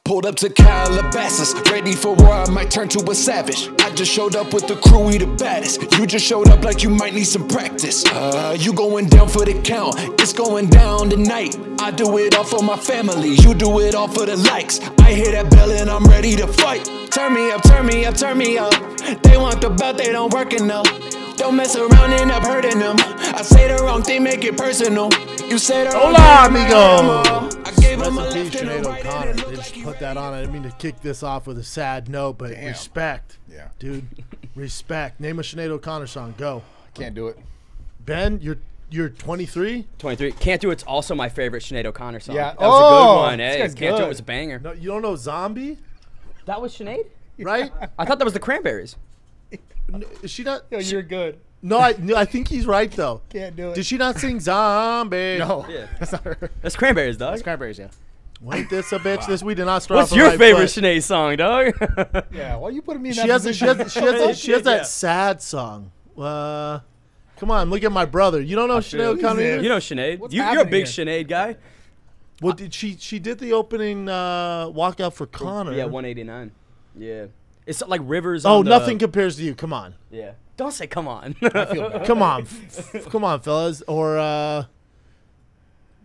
Pulled up to Calabasas, ready for war, I might turn to a savage. I just showed up with the crew, we the baddest. You just showed up like you might need some practice. You going down for the count, it's going down tonight. I do it all for my family, you do it all for the likes. I hear that bell and I'm ready to fight. Turn me up, turn me up, turn me up. They want the belt, they don't work enough. Don't mess around, end up hurting them. I say the wrong thing, make it personal. You say the wrong thing, amigo. I gave him a Rest in left peace, and a Sinead right O'Connor. and it They looked just like you put that on. I didn't mean to kick this off with a sad note, but respect. Yeah. Dude, respect. Name a Sinead O'Connor song. Go. Can't do it. Ben, you're 23? 23. Can't Do It's also my favorite Sinead O'Connor song. Yeah. That was a good one. This Hey, guy's Can't Do It good. was a banger. No, you don't know Zombie? That was Sinead? Right? I thought that was the Cranberries. Is she not? Yo, you're good. No, I think he's right, though. Can't do it. Did she not sing Zombie? No. Yeah. That's not her. That's Cranberries, dog. That's Cranberries, yeah. Wait, this a bitch. This we did not start What's off your the right favorite foot. Sinead song, dog? Yeah, why are you putting me in She that has position? that Yeah. sad song. Come on, look at my brother. You don't know Sinead O'Connor? He's either? You know Sinead. What's You're a happening big here? Sinead guy. Well, did she did the opening walkout for Connor? Yeah, 189. Yeah. It's like Rivers Oh, on the- nothing compares to you. Come on. Yeah. Don't say come on. I feel bad. Come on. Come on, fellas. Or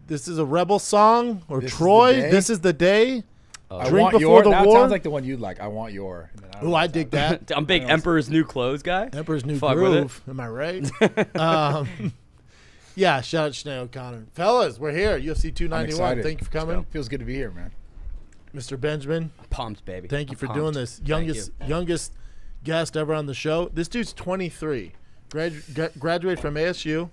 this is a Rebel song. Or This is Troy. the Day? This is the day. I Drink want before your, the that war. sounds like the one you'd like. I want your. And then I don't Ooh, know I what's dig happening. that. I'm big Emperor's New Clothes guy. Emperor's New Fuck with it. Groove. Am I right? Yeah, shout out Sinead O'Connor. Fellas, we're here. UFC I'm 291. excited. Thank you for coming. Feels good to be here, man. Mr. Benjamin, Pumped, baby. thank you I'm for pumped. doing this. Thank you. Youngest guest ever on the show. This dude's 23. Graduated from ASU.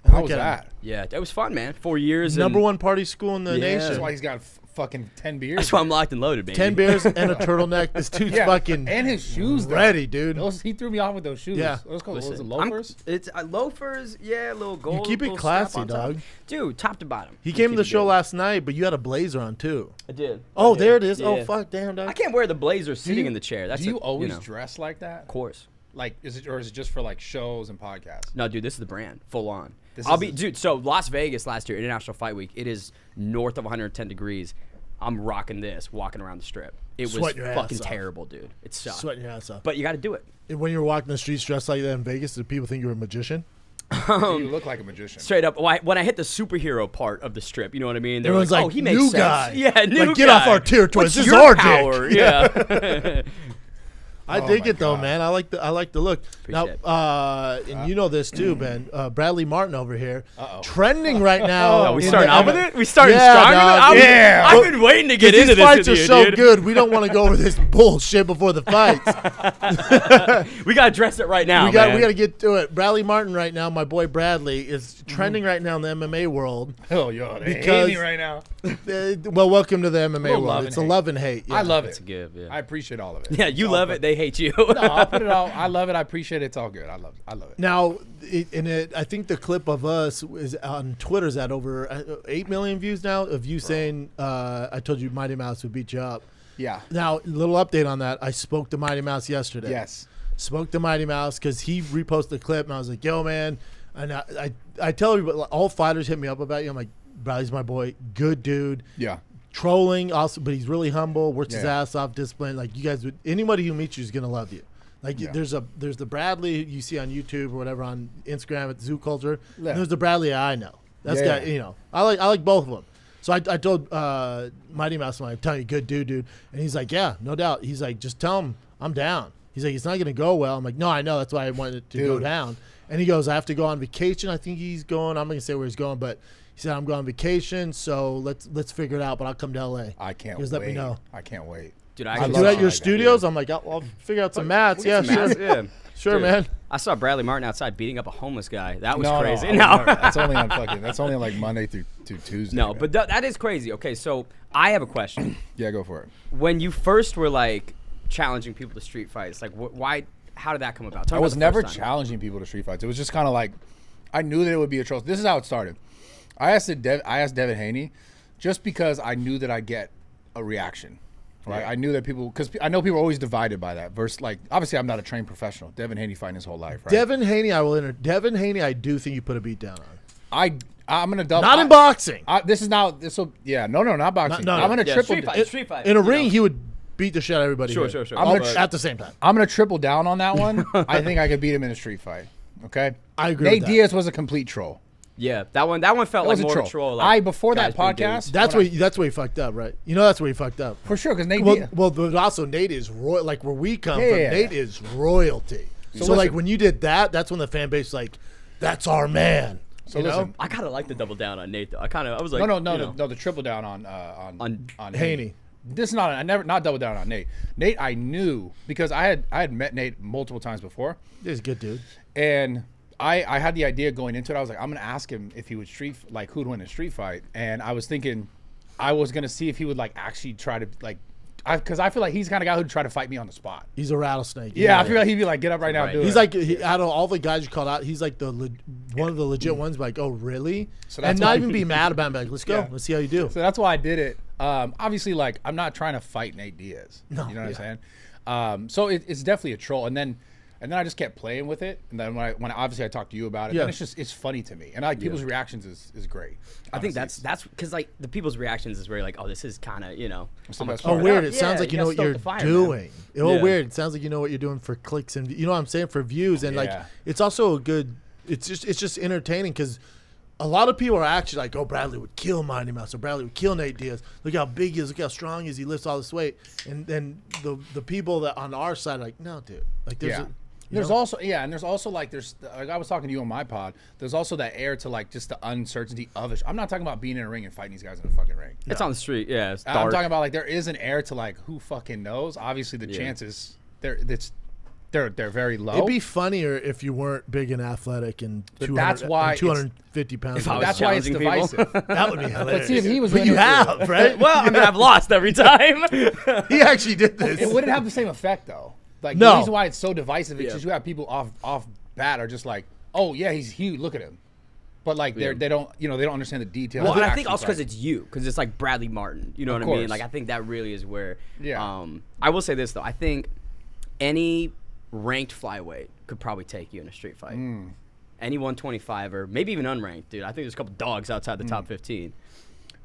And How look was at him. that? Yeah, that was fun, man. 4 years. Number and one party school in the Yeah. nation. That's why he's got fucking 10 beers. That's why I'm locked and loaded, baby. 10 beers and a turtleneck. This dude's Yeah, fucking and his shoes, though. ready, dude. He threw me off with those shoes. Yeah. Those called was it Listen, loafers? It's loafers, yeah, little gold. keep it little classy, strap on top. dog. Dude, top to bottom. He We came to keep the it show good. last night, but you had a blazer on too. I did. Oh, I did. there it is. Oh, Yeah. fuck, damn, dog. I can't wear the blazer sitting you- in the chair. That's Do you a, always know, dress like that? Of course. Like, is it just for like shows and podcasts? No, dude, this is the brand, full on. This I'll is be, a- dude. So Las Vegas last year, International Fight Week. It is north of 110 degrees. I'm rocking this, walking around the strip. It was Sweating your ass fucking off. terrible, dude. It sucked. Sweating your ass off. But you got to do it. And when you were walking the streets dressed like that in Vegas, did people think you were a magician? You look like a magician. Straight up, when I hit the superhero part of the strip, you know what I mean? They were Everyone's like, like, "Oh, he makes new sense." guy. Yeah, new Like, get guy. off our territory. What's This is your our dick. power? Yeah. I Oh dig my it though, God. man. I like the look. Appreciate Now, and you know this too, Ben. Bradley Martyn over here, Uh-oh. trending right now. Oh, we in starting the out with M- it? We starting Yeah, strong dog. with it? Yeah. I've been waiting to get These into this fights are with you, so dude. good. We don't want to go over this bullshit before the fights. We got to address it right now, we got man. to get to it. Bradley Martyn right now, my boy Bradley, is trending right now in the MMA world. Oh, yo, they hate Because- me right now. Well, welcome to the MMA Little world. love It's and a hate. love and hate. I love It's it. a give, yeah. I appreciate all of it. Yeah, you It's love all it. good. They hate you. No, I'll put it all. I love it. I appreciate it. It's all good. I love it. Now, I think the clip of us is on Twitter's at over 8 million views now of you saying, I told you Mighty Mouse would beat you up. Yeah. Now, little update on that. I spoke to Mighty Mouse yesterday. Yes. Spoke to Mighty Mouse because he reposted the clip, and I was like, yo, man. And I tell everybody, like, all fighters hit me up about you. I'm like, Bradley's my boy. Good dude. Yeah. Trolling, also, but he's really humble, works his Yeah. ass off, disciplined. Like, you guys would, anybody who meets you is going to love you. Like, Yeah. there's the Bradley you see on YouTube or whatever on Instagram at Zoo Culture. Yeah. And there's the Bradley I know. That's Yeah. guy, you know. I like both of them. So I told Mighty Mouse, I'm telling you, good dude. And he's like, yeah, no doubt. He's like, just tell him I'm down. He's like, it's not going to go well. I'm like, no, I know. That's why I wanted it to go Dude. down. And he goes, I have to go on vacation. I think he's going. I'm not going to say where he's going, but he said, I'm going on vacation, so let's figure it out, but I'll come to L.A. I can't Just wait. let me know. I can't wait. Dude, I I Do can love it at shit your like that, studios? I'm like, I'll figure out some mats. Yeah, Some sure. mats, yeah. Sure, Dude, man. I saw Bradley Martyn outside beating up a homeless guy. That was No, crazy. I No, would never. That's only on fucking. That's only like Monday through Tuesday. no, man. but that is crazy. Okay, so I have a question. yeah, go for it. When you first were like challenging people to street fights, like why? How did that come about? Tell I me was about the never first time. challenging people to street fights. It was just kind of like I knew that it would be a troll. This is how it started. I asked Devin Haney just because I knew that I'd get a reaction. Right, Yeah. I knew that people, because I know people are always divided by that. Versus, like, obviously, I'm not a trained professional. Devin Haney fighting his whole life, right? Devin Haney, I do think you put a beat down on. I'm gonna double. Not in boxing. This is now. This will. Yeah. No, not boxing. No, I'm gonna triple. Street fight. In a ring, he would beat the shit out of everybody. Sure, here. sure. At the same time. I'm gonna triple down on that one. I think I could beat him in a street fight. Okay. I agree. Nate with that. Diaz was a complete troll. Yeah, that one felt like more troll. Like before that guys being podcast. That's where he fucked up, right? You know that's where he fucked up. For sure, because Nate Well, Diaz. but also Nate is like where we come from. Yeah. Nate is royalty. So listen. like when you did that, that's when the fan base like, that's our man. So you know? listen. I kind of like the double down on Nate though. I was like, No. you know. The triple down on Haney. This is not double down on Nate. Nate, I knew because I had met Nate multiple times before, He's a good dude. and I had the idea going into it. I was like, I'm gonna ask him if he would who'd win a street fight, and I was thinking I was gonna see if he would like actually try to like. Because I feel like he's the kind of guy who'd try to fight me on the spot. He's a rattlesnake. Yeah, I feel like he'd be like, get up right now, Right. do He's it. like out of all the guys you called out, he's like one of the legit ones. Like, oh really? So that's and not why- even be mad about it. Like, let's go. Yeah. Let's see how you do. So that's why I did it. Obviously, like I'm not trying to fight Nate Diaz. No, you know what I'm saying. So it's definitely a troll. And then I just kept playing with it. And then when obviously I talked to you about it, Yeah. and it's funny to me. And like people's reactions is great. I think honestly. that's because like the people's reactions is where like, oh, this is kind of the I'm best Oh, part. weird. It Yeah, sounds like you know gotta what you're stoke the fire, man. doing. Oh, Yeah. weird. It sounds like you know what you're doing for clicks and you know what I'm saying, for views. And like Yeah. it's also a good. It's just entertaining because a lot of people are actually like, oh, Bradley would kill Mighty Mouse, or Bradley would kill Nate Diaz. Look how big he is. Look how strong he is. He lifts all this weight. And then the people that on our side are like, no, dude. Like there's Yeah. a, There's also like I was talking to you on my pod. There's also that air to like just the uncertainty of it. I'm not talking about being in a ring and fighting these guys in a fucking ring. It's on the street. Yeah, it's dark. I'm talking about like there is an air to like who fucking knows. Obviously the chances they're very low. It'd be funnier if you weren't big and athletic and But that's why it's- 250 pounds. If I was That's why it's challenging people. divisive. That would be hilarious. see if he was But you winning- have, right? Well, I mean, I've lost every time. He actually did this. It wouldn't have the same effect though. Like No. the reason why it's so divisive is Yeah. just you have people off bat are just like, oh yeah, he's huge. Look at him. But like they don't they don't understand the details. Well, of and I actually think also because fighting. it's you, because it's like Bradley Martyn. You know Of what I mean? course. Like I think that really is where. Yeah. I will say this though. I think any ranked flyweight could probably take you in a street fight. Any 125 or maybe even unranked, dude. I think there's a couple dogs outside the top 15.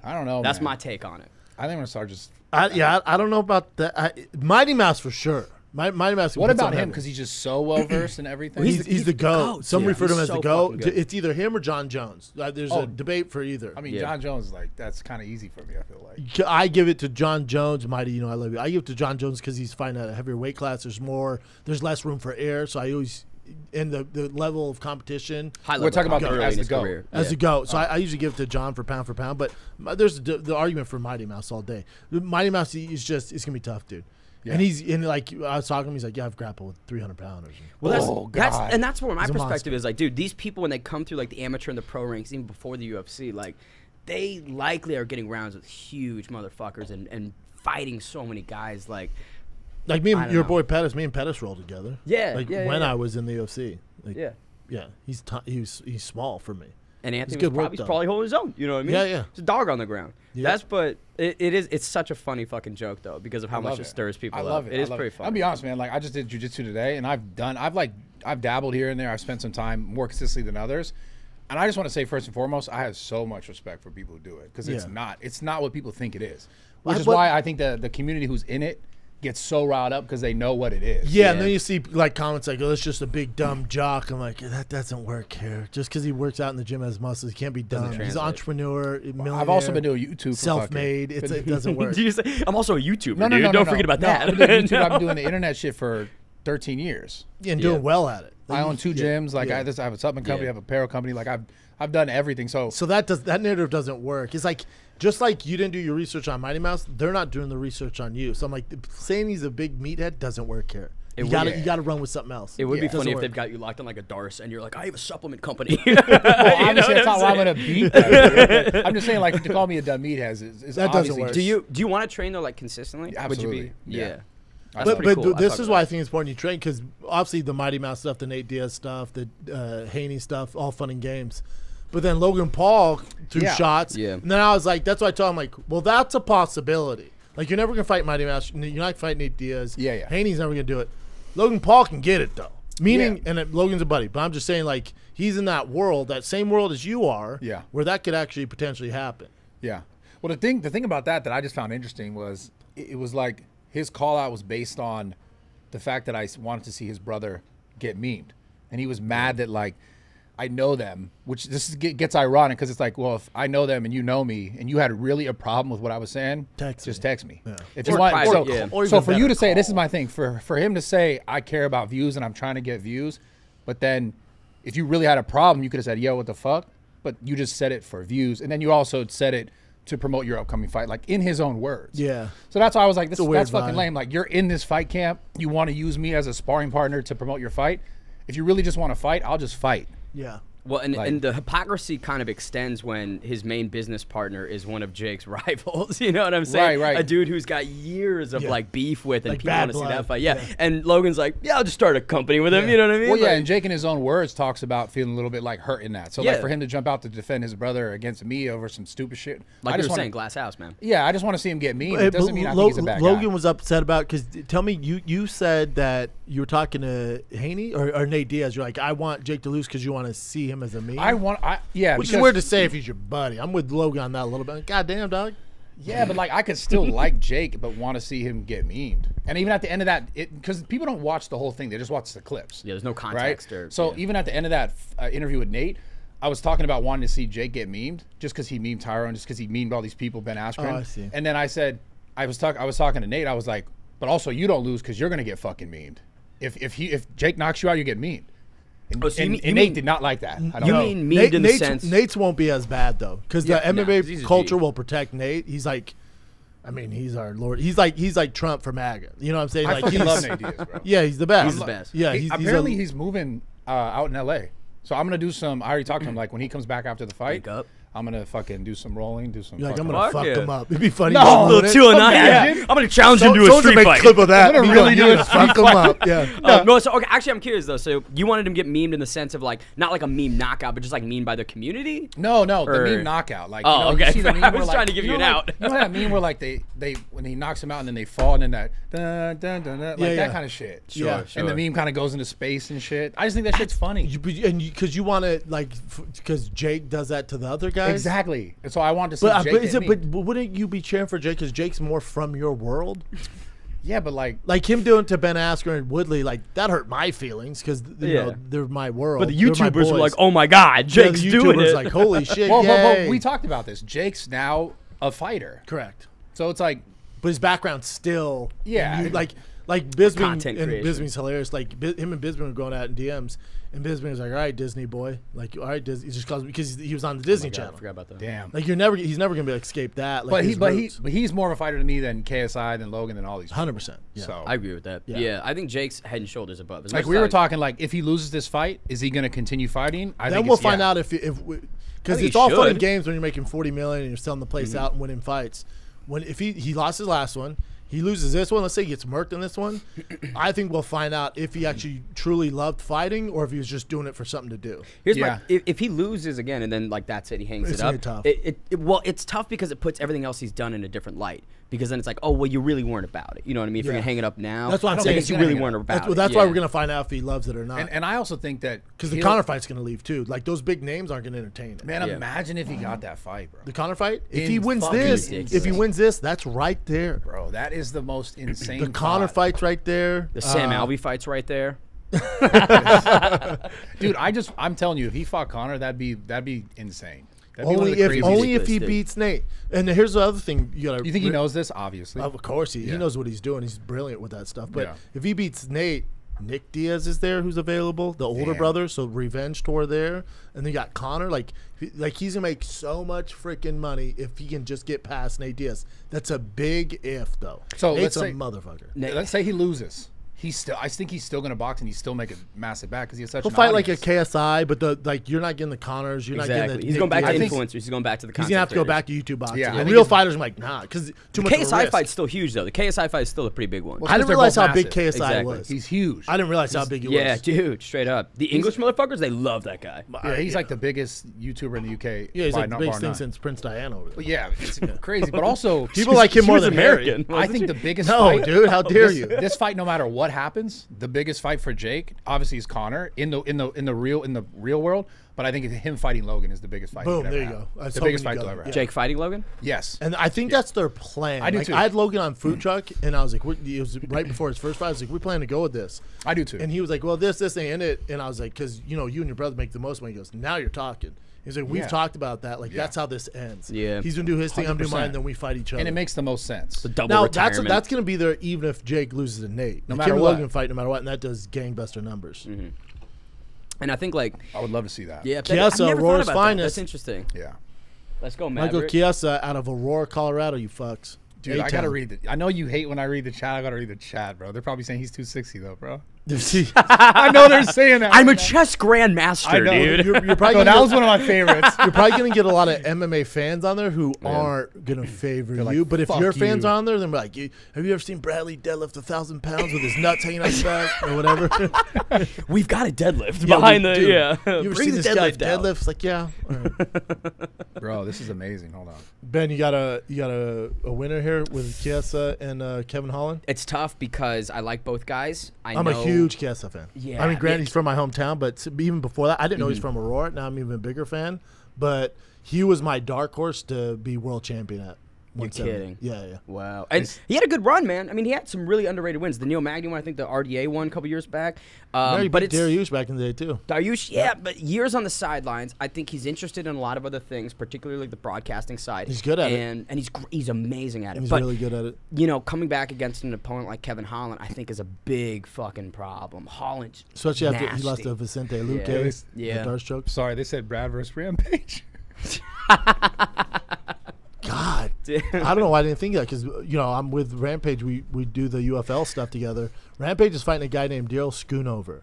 I don't know. That's man. my take on it. I think I'm gonna start just. I don't know about that. Mighty Mouse for sure. Mighty Mouse. What about him? Because he's just so well versed in everything. He's the GOAT. Some Yeah. refer to him He's as the so GOAT. fucking good. It's either him or John Jones. There's a debate for either. I mean, Yeah. John Jones like that's kind of easy for me. I feel like. I give it to John Jones. Mighty, you know I love you. I give it to John Jones because he's fighting at a heavier weight class. There's less room for air. So I always, in the level of competition, High We're talking level about early as in the his GOAT. career. as Yeah. a GOAT. So I usually give it to John for pound. But there's the argument for Mighty Mouse all day. Mighty Mouse is it's gonna be tough, dude. Yeah. And he's in like I was talking to him. He's like, yeah, I've grappled with 300 pounders. Well, that's where my He's a perspective monster. is like, dude, these people when they come through like the amateur and the pro ranks, even before the UFC, like they likely are getting rounds with huge motherfuckers and fighting so many guys. Like Like me I and don't your know. boy Pettis, me and Pettis rolled together. Yeah, like yeah, when yeah. I was in the UFC. Like, yeah. He's small for me. And Anthony good was work, he's though. probably holding his own. You know what I mean? Yeah. It's a dog on the ground. Yeah. It's such a funny fucking joke though because of how much love it stirs people I love up. it. It is I love pretty I'll fun. be honest, man. Like I just did jujitsu today, and I've dabbled here and there. I've spent some time more consistently than others, and I just want to say first and foremost, I have so much respect for people who do it because it's not what people think it is, which is why I think the community who's in it gets so riled up because they know what it is. Yeah, and then you see like comments like, "Oh, it's just a big dumb jock." I'm like, that doesn't work here. Just because he works out in the gym has muscles, he can't be dumb. He's an translate. entrepreneur, millionaire, I've also been doing YouTube, for self-made. fucking- It doesn't work. Do you say, I'm also a YouTuber, No, dude. Don't forget about No, that. I've been doing YouTube. I've been doing the internet shit for 13 years. And doing well at it. I own 2 gyms. Like yeah. I have a supplement company. Yeah. I have a apparel company. Like I've done everything. So So that narrative doesn't work. It's like just like you didn't do your research on Mighty Mouse, they're not doing the research on you. So I'm like, saying he's a big meathead doesn't work here. You gotta run with something else. It would be Doesn't funny if work. they've got you locked on like a Darce and you're like, I have a supplement company. Well, obviously, that's not why I'm gonna beat that. I'm just saying, like, to call me a dumb meathead is That doesn't obviously work. just- Do you want to train though like consistently? Absolutely. Would you be? Yeah. That's But, pretty but cool. I this fuck is with why I that. think it's important you train because obviously the Mighty Mouse stuff, the Nate Diaz stuff, the Haney stuff, all fun and games. But then Logan Paul threw Yeah. shots. Yeah. And then I was like, that's why I told him, like, well, that's a possibility. Like, you're never going to fight Mighty Mouse. You're not going to fight Nate Diaz. Yeah. Haney's never going to do it. Logan Paul can get it, though. Meaning, and Logan's a buddy, but I'm just saying, like, he's in that world, that same world as you are, where that could actually potentially happen. Yeah. Well, the thing about that I just found interesting was it was like his call out was based on the fact that I wanted to see his brother get memed, and he was mad that like I know them, which gets ironic because it's like, well, if I know them and you know me and you had really a problem with what I was saying, just text me. Yeah. If you want, so for you to say, this is my thing, for him to say, I care about views and I'm trying to get views, but then if you really had a problem, you could have said, yo, what the fuck? But you just said it for views, and then you also said it to promote your upcoming fight, like in his own words. Yeah. So that's why I was like, that's fucking lame. Like, you're in this fight camp, you want to use me as a sparring partner to promote your fight. If you really just want to fight, I'll just fight. Yeah. Well, and the hypocrisy kind of extends when his main business partner is one of Jake's rivals. You know what I'm saying? Right. A dude who's got years of like beef with, and like people want to see that fight. Yeah. And Logan's like, yeah, I'll just start a company with him. You know what I mean? Well, yeah. And Jake, in his own words, talks about feeling a little bit like hurt in that. So like for him to jump out to defend his brother against me over some stupid shit, like you were saying, glass house, man. Yeah, I just want to see him get mean. It doesn't mean I think he's a bad guy. Logan was upset about because tell me, you said that you were talking to Haney or Nate Diaz. You're like, I want Jake to lose because you want to see him as a meme. Which is weird to say if he's your buddy. I'm with Logan on that a little bit. God damn, dog. Yeah, but like I could still like Jake, but want to see him get memed. And even at the end of that, because people don't watch the whole thing, they just watch the clips. Yeah, there's no context. Right? So even at the end of that interview with Nate, I was talking about wanting to see Jake get memed, just because he memed Tyrone, just because he memed all these people, Ben Askren. Oh, I see. And then I said, I was talking to Nate. I was like, but also you don't lose because you're gonna get fucking memed. If Jake knocks you out, you get memed. And Nate did not like that. I don't know. Mean memed in the sense Nate's won't be as bad though, because the MMA culture will protect Nate. He's like, I mean, he's our lord. He's like Trump for MAGA. You know what I'm saying? I fucking love Nate Diaz, bro. Yeah, he's the best. He's the best. Yeah, apparently he's moving out in LA. So I'm gonna do some. I already talked to him. Like when he comes back after the fight, I'm gonna fucking do some rolling, do some. You're like, I'm gonna fuck him up. It'd be funny. No, little 209. I'm gonna challenge him to a street fight. Clip of that. I'm gonna really do it. Fuck him up. Yeah. No, so okay. Actually, I'm curious though. So you wanted him to get memed in the sense of like not like a meme knockout, but just like memed by the community. No, the meme knockout. Like, okay. I was trying to give you an out. You know that meme where like they when he knocks him out and then they fall and then that dun, dun, dun, dun, like that kind of shit. Sure. And the meme kind of goes into space and shit. I just think that shit's funny. Because you want to like, because Jake does that to the other guys. Exactly. And so I want to see Jake but wouldn't you be cheering for Jake because Jake's more from your world? Yeah, but like him doing to Ben Askren and Woodley, like that hurt my feelings because you know they're my world. But the YouTubers were like, "Oh my God, Jake's doing it!" Like, "Holy shit!" Well, we talked about this. Jake's now a fighter. Correct. So it's like, but his background's still like Bisbee and Bisbee's hilarious. Like him and Bisbee were going out in DMs. And Bisbee was like, all right, Disney boy. Like, all right, Disney. He just calls me because he was on the Disney Channel. I forgot about that. Damn. Like, he's never going to be able to escape that. Like, but he's more of a fighter to me than KSI, than Logan, than all these people. 100%. Yeah. So I agree with that. Yeah. I think Jake's head and shoulders above. Like we were talking, like if he loses this fight, is he going to continue fighting? Then we'll find out if because it's all fun and games when you're making $40 million and you're selling the place out and winning fights. If he lost his last one. He loses this one. Let's say he gets murked in this one. I think we'll find out if he actually truly loved fighting or if he was just doing it for something to do. Here's if he loses again and then like that's it, he hangs it up. Tough. Well, it's tough because it puts everything else he's done in a different light. Because then it's like, oh well, you really weren't about it. You know what I mean? If you're gonna hang it up now, that's what I'm saying. You really weren't about it. That's why we're gonna find out if he loves it or not. And I also think that because the Conor fight's gonna leave too. Like those big names aren't gonna entertain it. Man, imagine if he got that fight, bro. The Conor fight. If he wins this, that's right there, bro. That is the most insane. The Conor fight's right there. The Sam Alvey fight's right there. Dude, I'm telling you, if he fought Conor, that'd be insane. Only if he beats Nate. And here's the other thing you gotta. You think he knows this? Obviously, of course he knows what he's doing. He's brilliant with that stuff. But if he beats Nate, Nick Diaz is there, who's available, the older brother. So revenge tour there, and then you got Conor. Like he's gonna make so much freaking money if he can just get past Nate Diaz. That's a big if though. So Nate's a motherfucker. Let's say he loses. I think he's still gonna box and he's still make a massive back because he has such. He'll fight like a KSI, but you're not getting the Conors. You're not getting the. He's going back to influencers. He's going back to the. He's gonna have to go back to YouTube boxing. Yeah, and real fighters are like nah, because too much. The KSI fight's still huge though. The KSI fight is still a pretty big one. Well, I didn't realize how big KSI was. He's huge. I didn't realize how big he was. Yeah, dude, straight up. The English motherfuckers, they love that guy. Yeah, he's like the biggest YouTuber in the UK. Yeah, he's like the biggest thing since Prince Diana over there. But yeah, it's crazy. But also people like him more than American. I think the biggest. No, dude, how dare you? This fight, no matter what what happens, the biggest fight for Jake obviously is Conor in the real world. But I think him fighting Logan is the biggest fight. Boom, he could there ever you have. go. I was The hoping biggest you fight got they'll it. ever have. Jake fighting Logan? Yes. And I think that's their plan. I do like, too. I had Logan on Food Truck, and I was like, it was right before his first fight. I was like, we plan to go with this. I do too. And he was like, well, this ain't in it. And I was like, because, you and your brother make the most money. He goes, now you're talking. He's like, we've Yeah. talked about that. Like, Yeah. that's how this ends. Yeah. He's going to do his thing, I'm doing 100%. mine, then we fight each other. And it makes the most sense. The double now, retirement. that's going to be there even if Jake loses to Nate. No Like, matter him and what. Logan fight no matter what, and that does gangbuster numbers. Mm-hmm. And I think, like, I would love to see that. yeah, Chiesa, I've never thought Aurora's about that. finest. That's interesting. Yeah. Let's go, Michael Maverick. Chiesa out of Aurora, Colorado, you fucks. Dude, I A-town. gotta read it. I know you hate when I read the chat. I gotta read the chat, bro. They're probably saying he's too 60 though, bro. I know they're saying that. I'm a right now. chess grandmaster, I know. dude. You're probably No, gonna that get- was one of my favorites. You're probably going to get a lot of MMA fans on there who aren't going to favor like, you. But if "Fuck your fans you." are on there, then be like, have you ever seen Bradley deadlift 1,000 pounds with his nuts hanging out his back or whatever? We've got a deadlift Yeah, behind dude, the, dude, yeah. You ever Bring seen the this guy deadlift out. deadlift? It's like, yeah. All right. Bro, this is amazing. Hold on. Ben, you got a winner here with Chiesa and Kevin Holland? It's tough because I like both guys. I'm a huge Chiesa fan. Yeah. I mean, granted, he's from my hometown, but even before that, I didn't know he's Mm-hmm. from Aurora. Now I'm even a bigger fan. But he was my dark horse to be world champion at. You're 170. kidding. Yeah. Wow. And he had a good run, man. I mean, he had some really underrated wins. The Neil Magny one, I think the RDA one a couple years back. He But beat it's Dariush back in the day, too. Dariush, yeah, but years on the sidelines. I think he's interested in a lot of other things, particularly the broadcasting side. He's good at it. And he's amazing at it. He's but, really good at it. Coming back against an opponent like Kevin Holland, I think is a big fucking problem. Holland's Especially after he nasty. lost to Vicente Luque. Yeah. that Yeah. Darce choke. Sorry, they said Brad versus Rampage. God. I don't know why I didn't think of that because, I'm with Rampage. We do the UFL stuff together. Rampage is fighting a guy named Daryl Schoonover.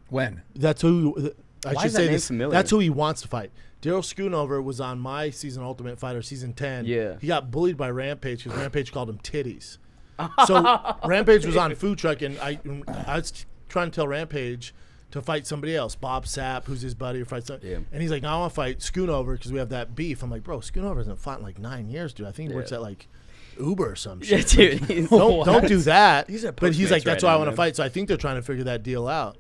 When? That's who I Why should is that say name this. familiar? That's who he wants to fight. Daryl Schoonover was on my season Ultimate Fighter, season 10. Yeah. He got bullied by Rampage because Rampage called him titties. So Rampage was on Food Truck, and I was trying to tell Rampage to fight somebody else, Bob Sapp, who's his buddy, or fight somebody. Yeah. And he's like, no, I want to fight Schoonover because we have that beef. I'm like, bro, Schoonover hasn't fought in like 9 years, dude. I think he works at like Uber or some Yeah, shit. dude. He's, Don't do that. He's at but he's like, Postmates that's right why I now, want to man. fight. So I think they're trying to figure that deal out.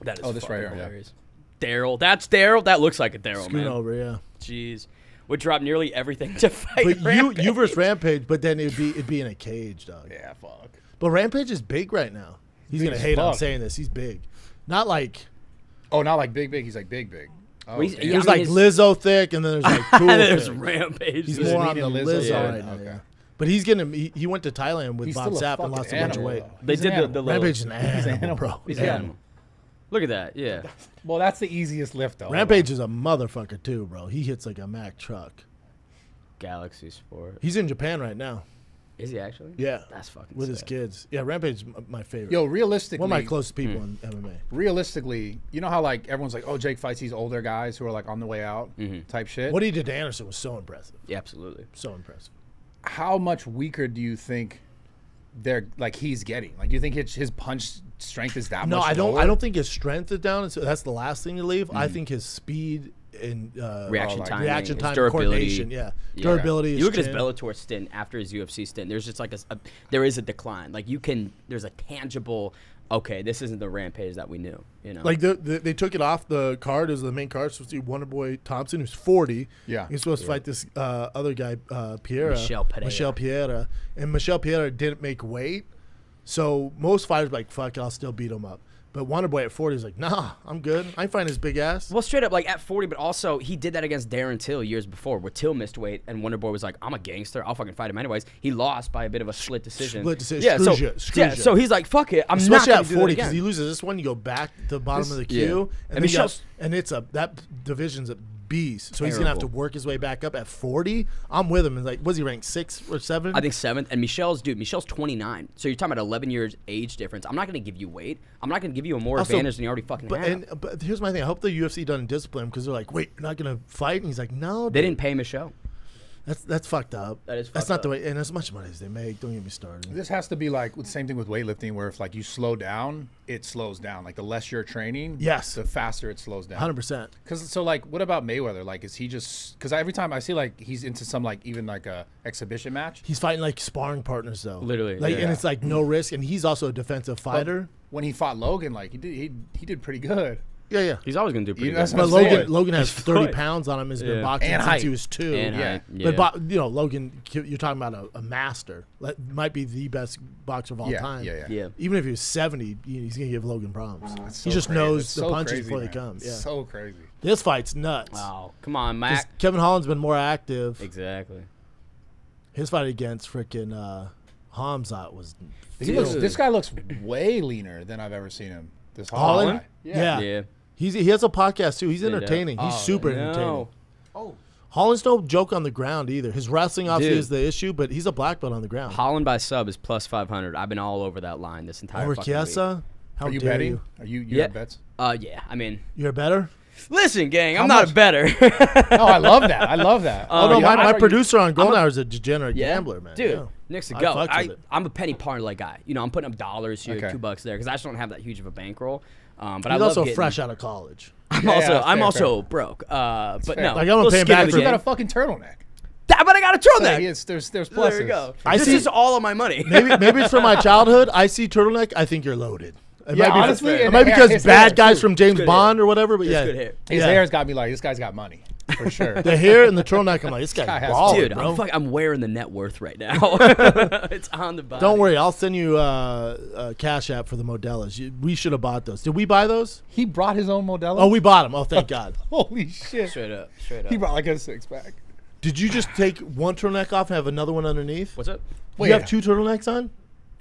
That is Oh, this right fucking here, yeah. hilarious. Daryl. That's Daryl. That looks like a Daryl, man. Schoonover, yeah. Jeez. Would drop nearly everything to fight But Rampage. you versus Rampage, but then it'd be in a cage, dog. Yeah, fuck. But Rampage is big right now. He's Big gonna as hate on fuck. saying this. He's big, not like Oh, not like big. He's like big. Oh, Well, he's- damn. yeah, there's I mean, like Lizzo thick, and then there's like cool. There's thick. Rampage. He's He's more on meeting the Lizzo, Lizzo yeah. right now. Okay. Yeah. But he's gonna. He went to Thailand with He's Bob still a Sapp and fucking lost a bunch of animal, weight. though. They He's did an the animal. little. Rampage is an animal, bro. He's Yeah. an animal. Look at that. Yeah. Well, that's the easiest lift, though. Rampage is a motherfucker too, bro. He hits like a Mack truck. Galaxy Sport. He's in Japan right now. Is he actually? Yeah, That's fucking with his sick. kids. Yeah, Rampage is my favorite. Yo, realistically, one of my closest people in MMA. Realistically, you know how like everyone's like, oh, Jake fights these older guys who are like on the way out type shit. What he did to Anderson was so impressive. Yeah, absolutely. So impressive. How much weaker do you think he's getting? Like, do you think his punch strength is that No, much? I don't. lower? I don't think his strength is down. So that's the last thing to leave. I think his speed and Reaction like time. reaction time, durability. coordination. Yeah, durability. You look at his chin. Bellator stint after his UFC stint. There's just like there is a decline. Like there's a tangible. Okay, this isn't the Rampage that we knew. You know, Like they took it off the card. It was the main card. Supposed to be Wonderboy Thompson, who's 40. Yeah. He's supposed to fight this other guy, Piera. Michel Pereira. And Michel Pereira didn't make weight. So most fighters are like, fuck it, I'll still beat him up. But Wonderboy at 40 is like, nah, I'm good. I ain't fighting his big ass. well, straight up, like at 40, but also he did that against Darren Till years before, where Till missed weight, and Wonderboy was like, "I'm a gangster. I'll fucking fight him anyways." He lost by a bit of a split decision. Split decision. Yeah, Screws so you. Screws you. so he's like, "Fuck it, I'm Especially not at gonna do that 40 because again." he loses this one, you go back to the bottom of the yeah. queue, And and Michel's- it's that division's a beast. So he's gonna have to Terrible. work his way back up at 40. I'm with him. And like, was he ranked 6 or 7? I think 7th, and Michel's 29. So you're talking about 11 years age difference. I'm not going to give you weight. I'm not going to give you a more Also, advantage than you already fucking have. But here's my thing. I hope the UFC doesn't discipline him because they're like, wait, you're not gonna fight, and he's like, no. They dude. didn't pay Michel. That's fucked up. That is That's fucked not the up. way. And as much money as they make, don't get me started. This has to be like the same thing with weightlifting, where if like you slow down, it slows down. Like the less you're training, Yes. the faster it slows down. 100%. Because so like, what about Mayweather? Like, is he just? Because every time I see like he's into some like even like a exhibition match. He's fighting like sparring partners though. Literally, Like, yeah. and it's like no risk, and he's also a defensive fighter. When he fought Logan, like he did pretty good. Yeah. He's always gonna do pretty That's good. what But I'm saying. Logan has 30 Floyd. pounds on him. Has been Yeah. boxing And since height. he was 2. And Yeah. height, yeah. But Logan, you're talking about a master. Like, might be the best boxer of all time. Yeah. Even if he was 70, he's gonna give Logan problems. It's He so just crazy. knows It's the so punches crazy, before they man. come. It's Yeah. so crazy. This fight's nuts. Wow, come on, 'Cause Mac. Kevin Holland's been more active. Exactly. His fight against freaking Hamzat was. This guy looks way leaner than I've ever seen him. This Holland? guy. Yeah. Yeah. He has a podcast too. He's Yeah, entertaining. He's oh, super no. entertaining. Oh, Holland's no joke on the ground either. His wrestling obviously Dude. is the issue, but he's a black belt on the ground. Holland by sub is plus 500. I've been all over that line this entire Over fucking week. Chiesa? How are you dare betting? you? Are you Yeah. have bets? Yeah. I mean, You're better? listen, gang. How I'm not much? a bettor. No, I love that. I love that. Oh, no, yeah, my I'm- producer on Golden Hour is a degenerate Yeah? gambler, man. Dude, Yeah. Nick's a I go. fucks with it. I'm a penny parlay guy. You know, I'm putting up dollars here, Okay. $2 there, because I just don't have that huge of a bankroll. But I He's love also getting, fresh out of college. I'm Yeah, also yeah, I'm fair, also broke. But fair. no, Like, I'm gonna little pay him skin back in for the You got a game. fucking turtleneck. But I got a turtleneck. There's pluses. There we go. I This see- is all of my money. Maybe it's from my childhood. I see turtleneck. I think you're loaded. It Yeah, might be, honestly, it and might be because his bad hair, guys too. from James good Bond hair. or whatever. But It's yeah, good hair. His yeah. hair's got me like this guy's got money for sure. The hair and the turtleneck. I'm like, this guy guy's has balling, Dude, bro. I'm wearing the net worth right now. It's on the body. Don't worry, I'll send you a Cash App for the Modelas. We should have bought those. Did we buy those? He brought his own Modelo. Oh, we bought them. Oh, thank God. Holy shit! Straight up. Straight up. He brought like a 6-pack. Did you just take one turtleneck off and have another one underneath? What's up? You have 2 turtlenecks on?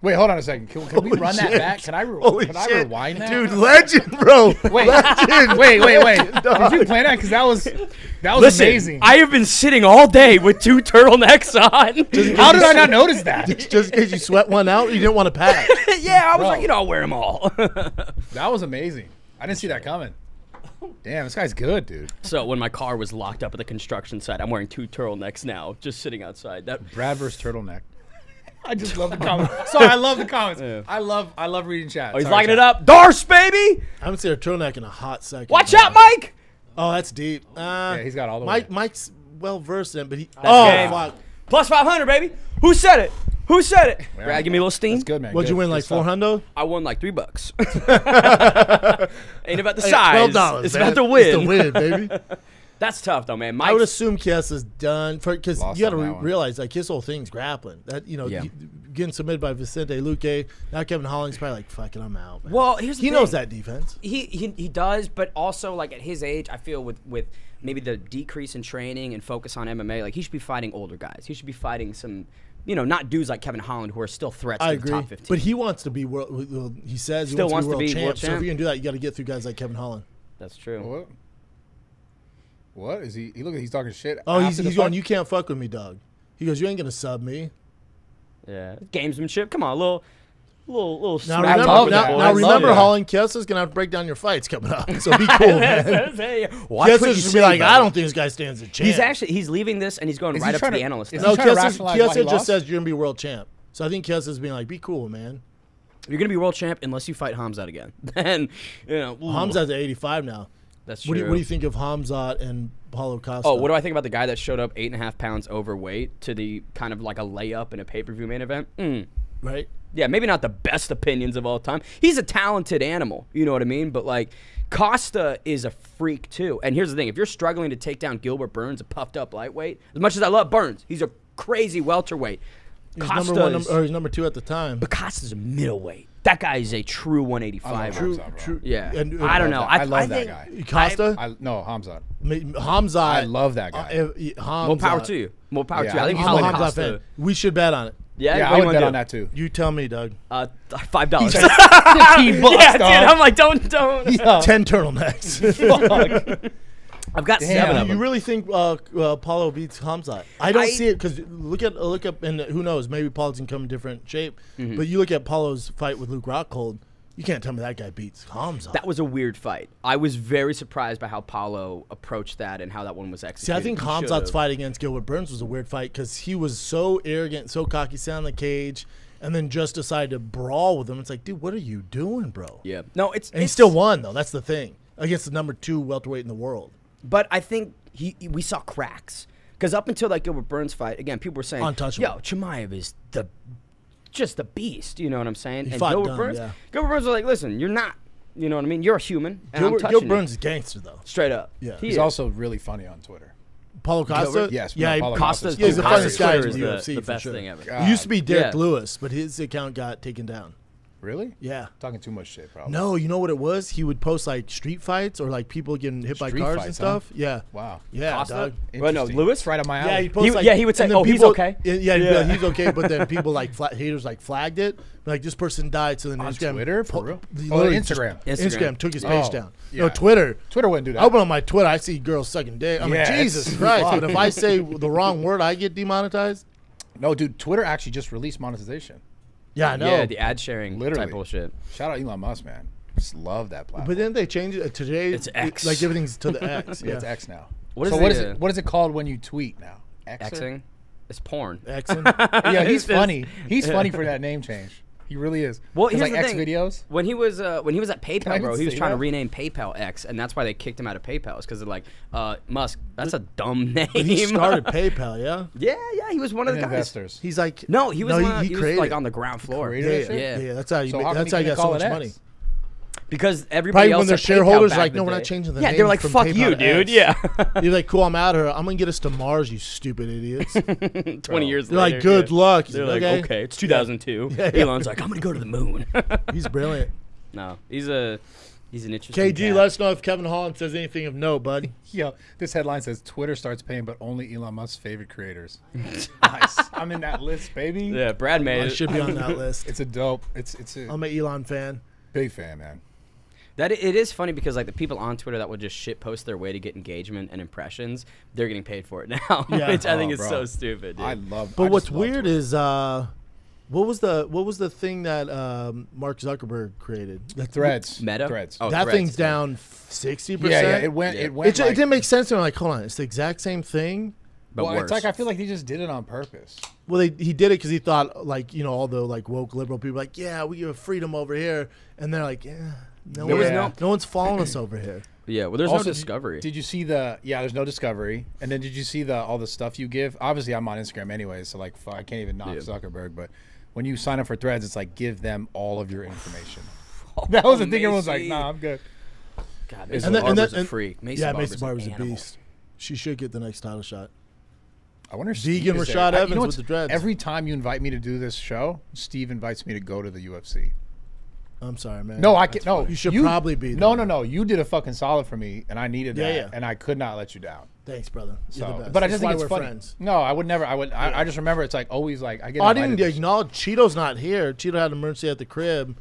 Wait, hold on a second. Can we Holy run that shit. back? Can I Holy can I shit. rewind that? Dude, legend, bro. wait, Legend. wait. Dog. Did you plan that? Because that was Listen, amazing. I have been sitting all day with 2 turtlenecks on. How did I not notice that? Just in case you sweat one out, you didn't want to pack. Yeah, I was Bro. like, I'll wear them all. That was amazing. I didn't see that coming. Damn, this guy's good, dude. So when my car was locked up at the construction site, I'm wearing 2 turtlenecks now, just sitting outside. That Brad versus turtleneck. I just love the comments. Sorry, I love the comments. Yeah. I love reading chat. Oh, he's Sorry, locking chat. it up. Darce, baby! I haven't seen a turtleneck in a hot second. Watch bro. out, Mike! Oh, that's deep. Yeah, he's got all the way. Mike's well versed in, but he. game. Fuck. Plus 500, baby. Who said it? Who said it? Yeah. Brad, give me a little steam. That's good, man. What'd Good. you win, Good like stuff. 400? I won like $3. Ain't about the size. $12. It's man. about the win. It's the win, baby. That's tough, though, man. I would Mike's, assume Kiesa's done because Lost you got to on that one. realize like his whole thing's grappling. That Yeah. getting submitted by Vicente Luque. Now Kevin Holling's probably like, fucking, I'm out. Man. well, here's the he thing. knows that defense. He does, but also like at his age, I feel with maybe the decrease in training and focus on MMA, like he should be fighting older guys. He should be fighting some, not dudes like Kevin Holland who are still threats I to the agree, top 15. but he wants to be world. Well, he says Still he wants to be world champ. world So if champ. you can do that, you got to get through guys like Kevin Holland. That's true. What? What is he? Look, he's talking shit. Oh, after the he's going. fight? You can't fuck with me, dog. He goes, you ain't gonna sub me. Yeah, gamesmanship. Come on, a little Now smack remember, love now, that. now I love remember, that. Holland Kiesa's gonna have to break down your fights coming up. So be cool, man. Hey, watch what you Kiesa's just say, be like, buddy. I don't think this guy stands a chance. He's leaving this and he's going Is right he up to trying the to- analyst. is desk. No, he trying to Kiesa rationalize why he just lost? says you're gonna be world champ. So I think Kiesa's being like, be cool, man. You're gonna be world champ unless you fight Hamzat again. Then ooh. Hamzat's at 85 now. That's What true. do you think of Hamzat and Paulo Costa? Oh, what do I think about the guy that showed up 8.5 pounds overweight to the kind of like a layup in a pay-per-view main event? Right? Yeah, maybe not the best opinions of all time. He's a talented animal, you know what I mean? But like Costa is a freak too. And here's the thing: if you're struggling to take down Gilbert Burns, a puffed up lightweight, as much as I love Burns, he's a crazy welterweight. He's Costa number 1, is- or he's number 2 at the time. but Costa's a middleweight. That guy is a true 185. True, Hamzat, bro. true. Yeah, And, I don't know. I love that think guy. Costa, No, Hamzat. Hamzat. I love that guy. Hamzat. more power to you. More power Yeah, to you. I think I'm I'm Paulo a Hamzat Costa. fan. We should bet on it. Yeah, Yeah, what I do you would wanna bet do? on that too. You tell me, Doug. $5. He's like, $15, Yeah, dude. dog. I'm like, don't. 10 turtlenecks. I've got Damn. 7 of You them. really think Paulo beats Hamzat? I don't I- see it because look up, and who knows? Maybe Paulo's in come in different shape. But you look at Paulo's fight with Luke Rockhold. You can't tell me that guy beats Hamza. That was a weird fight. I was very surprised by how Paulo approached that and how that one was executed. See, I think Hamzat's fight against Gilbert Burns was a weird fight because he was so arrogant, so cocky, sat in the cage, and then just decided to brawl with him. It's like, dude, what are you doing, bro? Yeah. No, it's And he still won, though. That's the thing. Against the number 2 welterweight in the world. But I think we saw cracks. Because up until that Gilbert Burns fight, again, people were saying, untouchable. yo, Chimaev is just the beast. You know what I'm saying? And fought Gilbert dumb, Burns, yeah. Gilbert Burns was like, listen, you're not. You know what I mean? You're a human, and I'm touching Gilbert you. Burns is gangster, though. Straight up. Yeah. He He's is. also really funny on Twitter. Paulo Costa? Gilbert? Yes, Yeah, Paulo Costa's, Yeah, he's the Costa's funniest guy Twitter in is the UFC, the for best sure. thing ever. It used to be Derek Yeah. Lewis, but his account got taken down. Really? Yeah. Talking too much shit, probably. No, you know what it was? He would post like street fights or like people getting hit by Street cars and fights, stuff. Yeah. Wow. Yeah, Costa? dog. Well, no, Interesting. Lewis? Right on my alley. Yeah, he'd post like, he would say, and then "Oh, he's people- okay." Yeah, he'd be like, he's okay, but then people like haters like flagged it. Like this person died, so then On Instagram Twitter? For real? he Oh, literally Instagram. just- Instagram. Instagram took his page Oh, down. yeah. No, Twitter. Twitter wouldn't do that. I open on my Twitter, I see girls sucking dick. I'm Yeah, like, Jesus it's- Christ! But if I say the wrong word, I get demonetized. No, dude, Twitter actually just released monetization. Yeah, I know. Yeah, the ad sharing Literally. type bullshit. Shout out Elon Musk, man. Just love that platform. But then they changed it today. It's X. Like everything's to the X. yeah, Yeah, it's X now. What is so the, what is it? What is it called when you tweet now? Xer? Xing? It's porn. Xing. Yeah, he's It's- funny. He's funny for that name change. He really is. Well, It's here's like the X thing. videos. When he was at I PayPal, bro, even he was say trying to that? rename PayPal X, and that's why they kicked him out of PayPal. Because they're like, Musk, that's a dumb name. He started PayPal. Yeah. yeah, he was one of And the guys. investors. He's like No, he was, he he was created like it. on the ground floor. Created it? Yeah, Yeah. That's how you. So how come That's how you can't got so call much it money. X? Because everybody Probably else when their at PayPal shareholders back like, in the no, we're not day- changing the Yeah, name they're like, from fuck PayPal you, to dude. X. Yeah. You're like, cool, I'm out of here. I'm gonna get us to Mars, you stupid idiots. 20 years They're later. like, good luck. He's They're like, like, okay, it's 2002. Yeah, yeah. Elon's like, I'm going to go to the moon. He's brilliant. No, he's an interesting KG, cat. let us know if Kevin Holland says anything of note, buddy. Yo, this headline says Twitter starts paying, but only Elon Musk's favorite creators. Nice. I'm in that list, baby. Yeah, Brad made I it. should be on that list. It's a dope. It's a I'm an Elon fan. big fan, man. That it is funny because like the people on Twitter that would just shit post their way to get engagement and impressions, they're getting paid for it now, Yeah. which I think Oh, is bro. so stupid. Dude. I love. But I what's just love weird Twitter. is what was the thing that Mark Zuckerberg created? That Threads. Meta? Threads. Oh, that Threads, thing's yeah. down 60%. Yeah. It went. Yeah. It went. It like, didn't make sense to me. I'm like, hold on, it's the exact same thing. but well, worse. it's like I feel like they just did it on purpose. Well, he did it because he thought, like, you know, all the like woke liberal people, like, yeah, we give freedom over here, and they're like, yeah, no, There was no one's following us over here. yeah, well, there's Also, no discovery. Did you see the? Yeah, there's no discovery. And then did you see all the stuff you give? Obviously, I'm on Instagram anyway, so like I can't even knock Yeah. Zuckerberg. But when you sign up for Threads, it's like give them all of your information. That was the thing. Everyone's like, Macy. nah, I'm good. God, And Mason then- Barber's a freak. Mason yeah, Barber's Mason Barber's an a animal. beast. She should get the next title shot. I wonder if Vegan Steve is there. Rashad You know Evans with what's- the dreads. Every time you invite me to do this show, Steve invites me to go to the UFC. I'm sorry, man. No, I can't. No, You should probably be No, there. no. You did a fucking solid for me, and I needed Yeah, that, yeah. and I could not let you down. Thanks, brother. You're the So, best. but I That's just think why it's we're funny. friends. No, I would never. I would. I just remember it's like always like I get. I invited didn't to acknowledge Cheeto's not here. Cheeto had an emergency at the crib.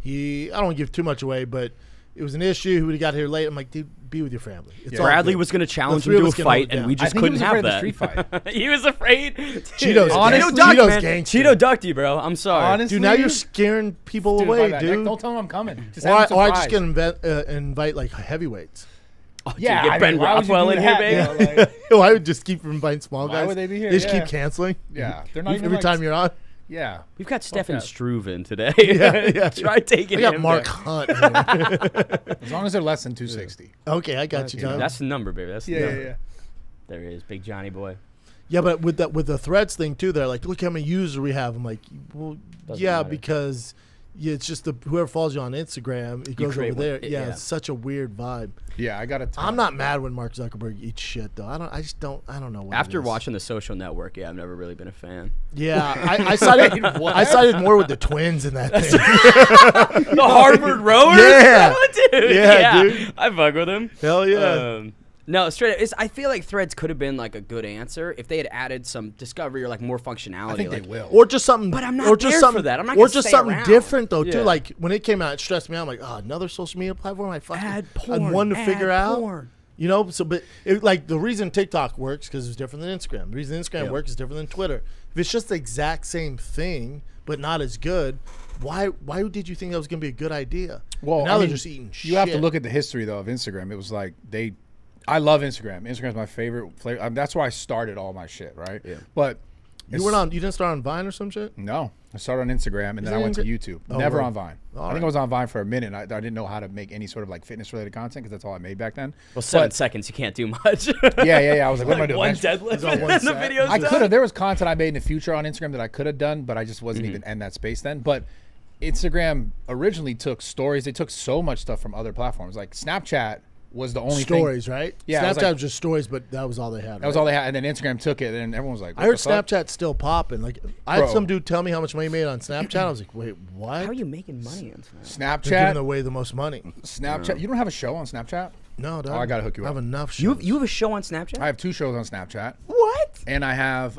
I don't want to give too much away, but it was an issue. He would have got here late. I'm like, dude, be with your family. It's all Bradley good. was going to challenge The three him of to a us can hold fight, it and down. we I just think he couldn't was have afraid of that. the street fight. He was afraid. Cheeto's Cheeto gangster. ducked, Cheeto's man. gangster. Cheeto ducked you, bro. I'm sorry. Honestly, Dude, now you're scaring people Dude, away, by that. dude. Don't tell him I'm coming. Just Or I have him just surprised. can invite like heavyweights. Oh, dude, Yeah, get I Ben mean, why would you Rothwell do in here, that, baby. bro? Like, Well, I would just keep inviting small Why guys. would they be here? They just Yeah. keep canceling. yeah, they're not even Every like, time you're on. Yeah, We've got Stefan that. Struve in today. Yeah. Try taking I got him. Mark back. Hunt. Here. as long as they're less than 260. Okay, I got you, John. That's the number, baby. That's the Yeah, number. yeah. There he is, big Johnny boy. Yeah, but with the Threads thing too, they're like, look how many users we have. I'm like, well, Doesn't yeah, matter. because it's just whoever follows you on Instagram, it goes create over there. one. Yeah, Yeah. it's such a weird vibe. Yeah, I got to. I'm not mad when Mark Zuckerberg eats shit though. I don't know. What After it is. watching The Social Network, yeah, I've never really been a fan. Yeah, I sided. I sided more with the twins in that thing. The Harvard Rowers? Yeah. Dude, Yeah, dude. I fuck with him. Hell yeah. No, straight up. I feel like Threads could have been like a good answer if they had added some discovery or like more functionality. I think like, they will. Or just something. But I'm not or just there something, for that. I'm not Or gonna just stay something around. different though Yeah. too. Like when it came out, it stressed me out. I'm like, oh, another social media platform. I fucking Add porn, I'm one to figure add out. porn. You know, so but like the reason TikTok works because it's different than Instagram. The reason Instagram Yeah. works is different than Twitter. If it's just the exact same thing but not as good, why did you think that was gonna be a good idea? Well, And now I they're mean, just eating shit. You have to look at the history though of Instagram. It was like I love Instagram. Instagram's my favorite flavor. That's where I started all my shit, right? Yeah. But You didn't start on Vine or some shit? no, I started on Instagram and then it I went to Insta- YouTube. Oh, Never right. on Vine. All I think right. I was on Vine for a minute. I didn't know how to make any sort of like fitness related content because that's all I made back then. Well, 7 But- seconds, you can't do much. Yeah. I was like, what am I doing? One next? deadlift on one and the set. video's I done. could have. There was content I made in the future on Instagram that I could have done, but I just wasn't Mm-hmm. even in that space then. But Instagram originally took stories. They took so much stuff from other platforms. Like Snapchat was the only Stories, thing. right? Yeah, it was Snapchat like- was just stories, but that was all they had. That was all they had. And then Instagram took it, and everyone was like, I heard what the fuck? Snapchat's still popping. Like I had Bro. some dude tell me how much money he made on Snapchat. I was like, wait, what? How are you making money on Snapchat? They're giving Snapchat. away the most money. Snapchat. You don't have a show on Snapchat? No, dog. I gotta hook you I have up. enough You shows. have a show on Snapchat? I have 2 shows on Snapchat, What? and I have,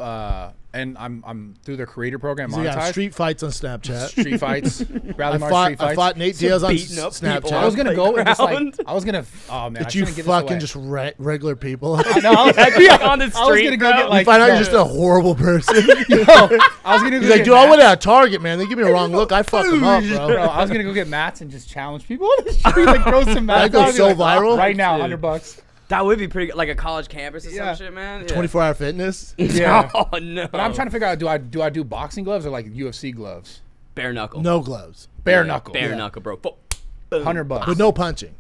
and I'm through their creator program. So yeah, Monetized. street fights on Snapchat. Street fights. Bradley I Mark fought, street fights. I fought Nate Diaz on beating up people Snapchat. I was gonna go and just like Playground. I was gonna. Oh man, I Did you shouldn't give fucking this away. just regular people? No, I was, Like on the street, I was gonna go bro. get like. Find out no, you're just a horrible person. I was gonna go He's like, get dude, I Matt. went at Target, man. They give me a wrong look. I fucked them up, Bro, bro. I was gonna go get mats and just challenge people on the street, like throw some mats. That'd go I'd be so like, viral. right now, Dude. $100. That would be pretty good. Like a college campus or Yeah. some shit, man. 24-hour fitness. Yeah. Oh, no. But I'm trying to figure out, do I do boxing gloves or like UFC gloves? Bare knuckle. No gloves, Bare knuckle. Bare Yeah. knuckle, bro. Boom. $100. but no punching.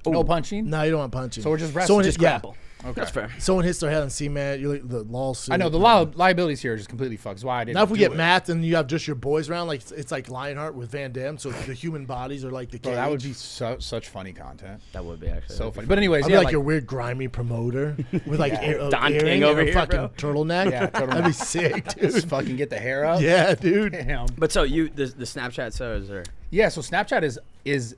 No punching. No, you don't want punching. So we're just Someone wrestling. hit- Just yeah. Grapple. Okay. That's fair. Someone hits their head on cement. You're like the lawsuit. I know the liabilities here are just completely fucked. That's why I didn't. Now if we do get it. mats and you have just your boys around, like it's like Lionheart with Van Damme, so the human bodies are like the cage. Bro, that would be such funny content. That would be actually. So funny. But anyways, I'd be yeah, like, your weird grimy promoter with like Don earring King over and a here, fucking bro. turtleneck. Yeah, turtleneck. That'd be sick, just dude. fucking get the hair up. Yeah, dude. Damn. But so the Snapchat shows are. Yeah, so Snapchat is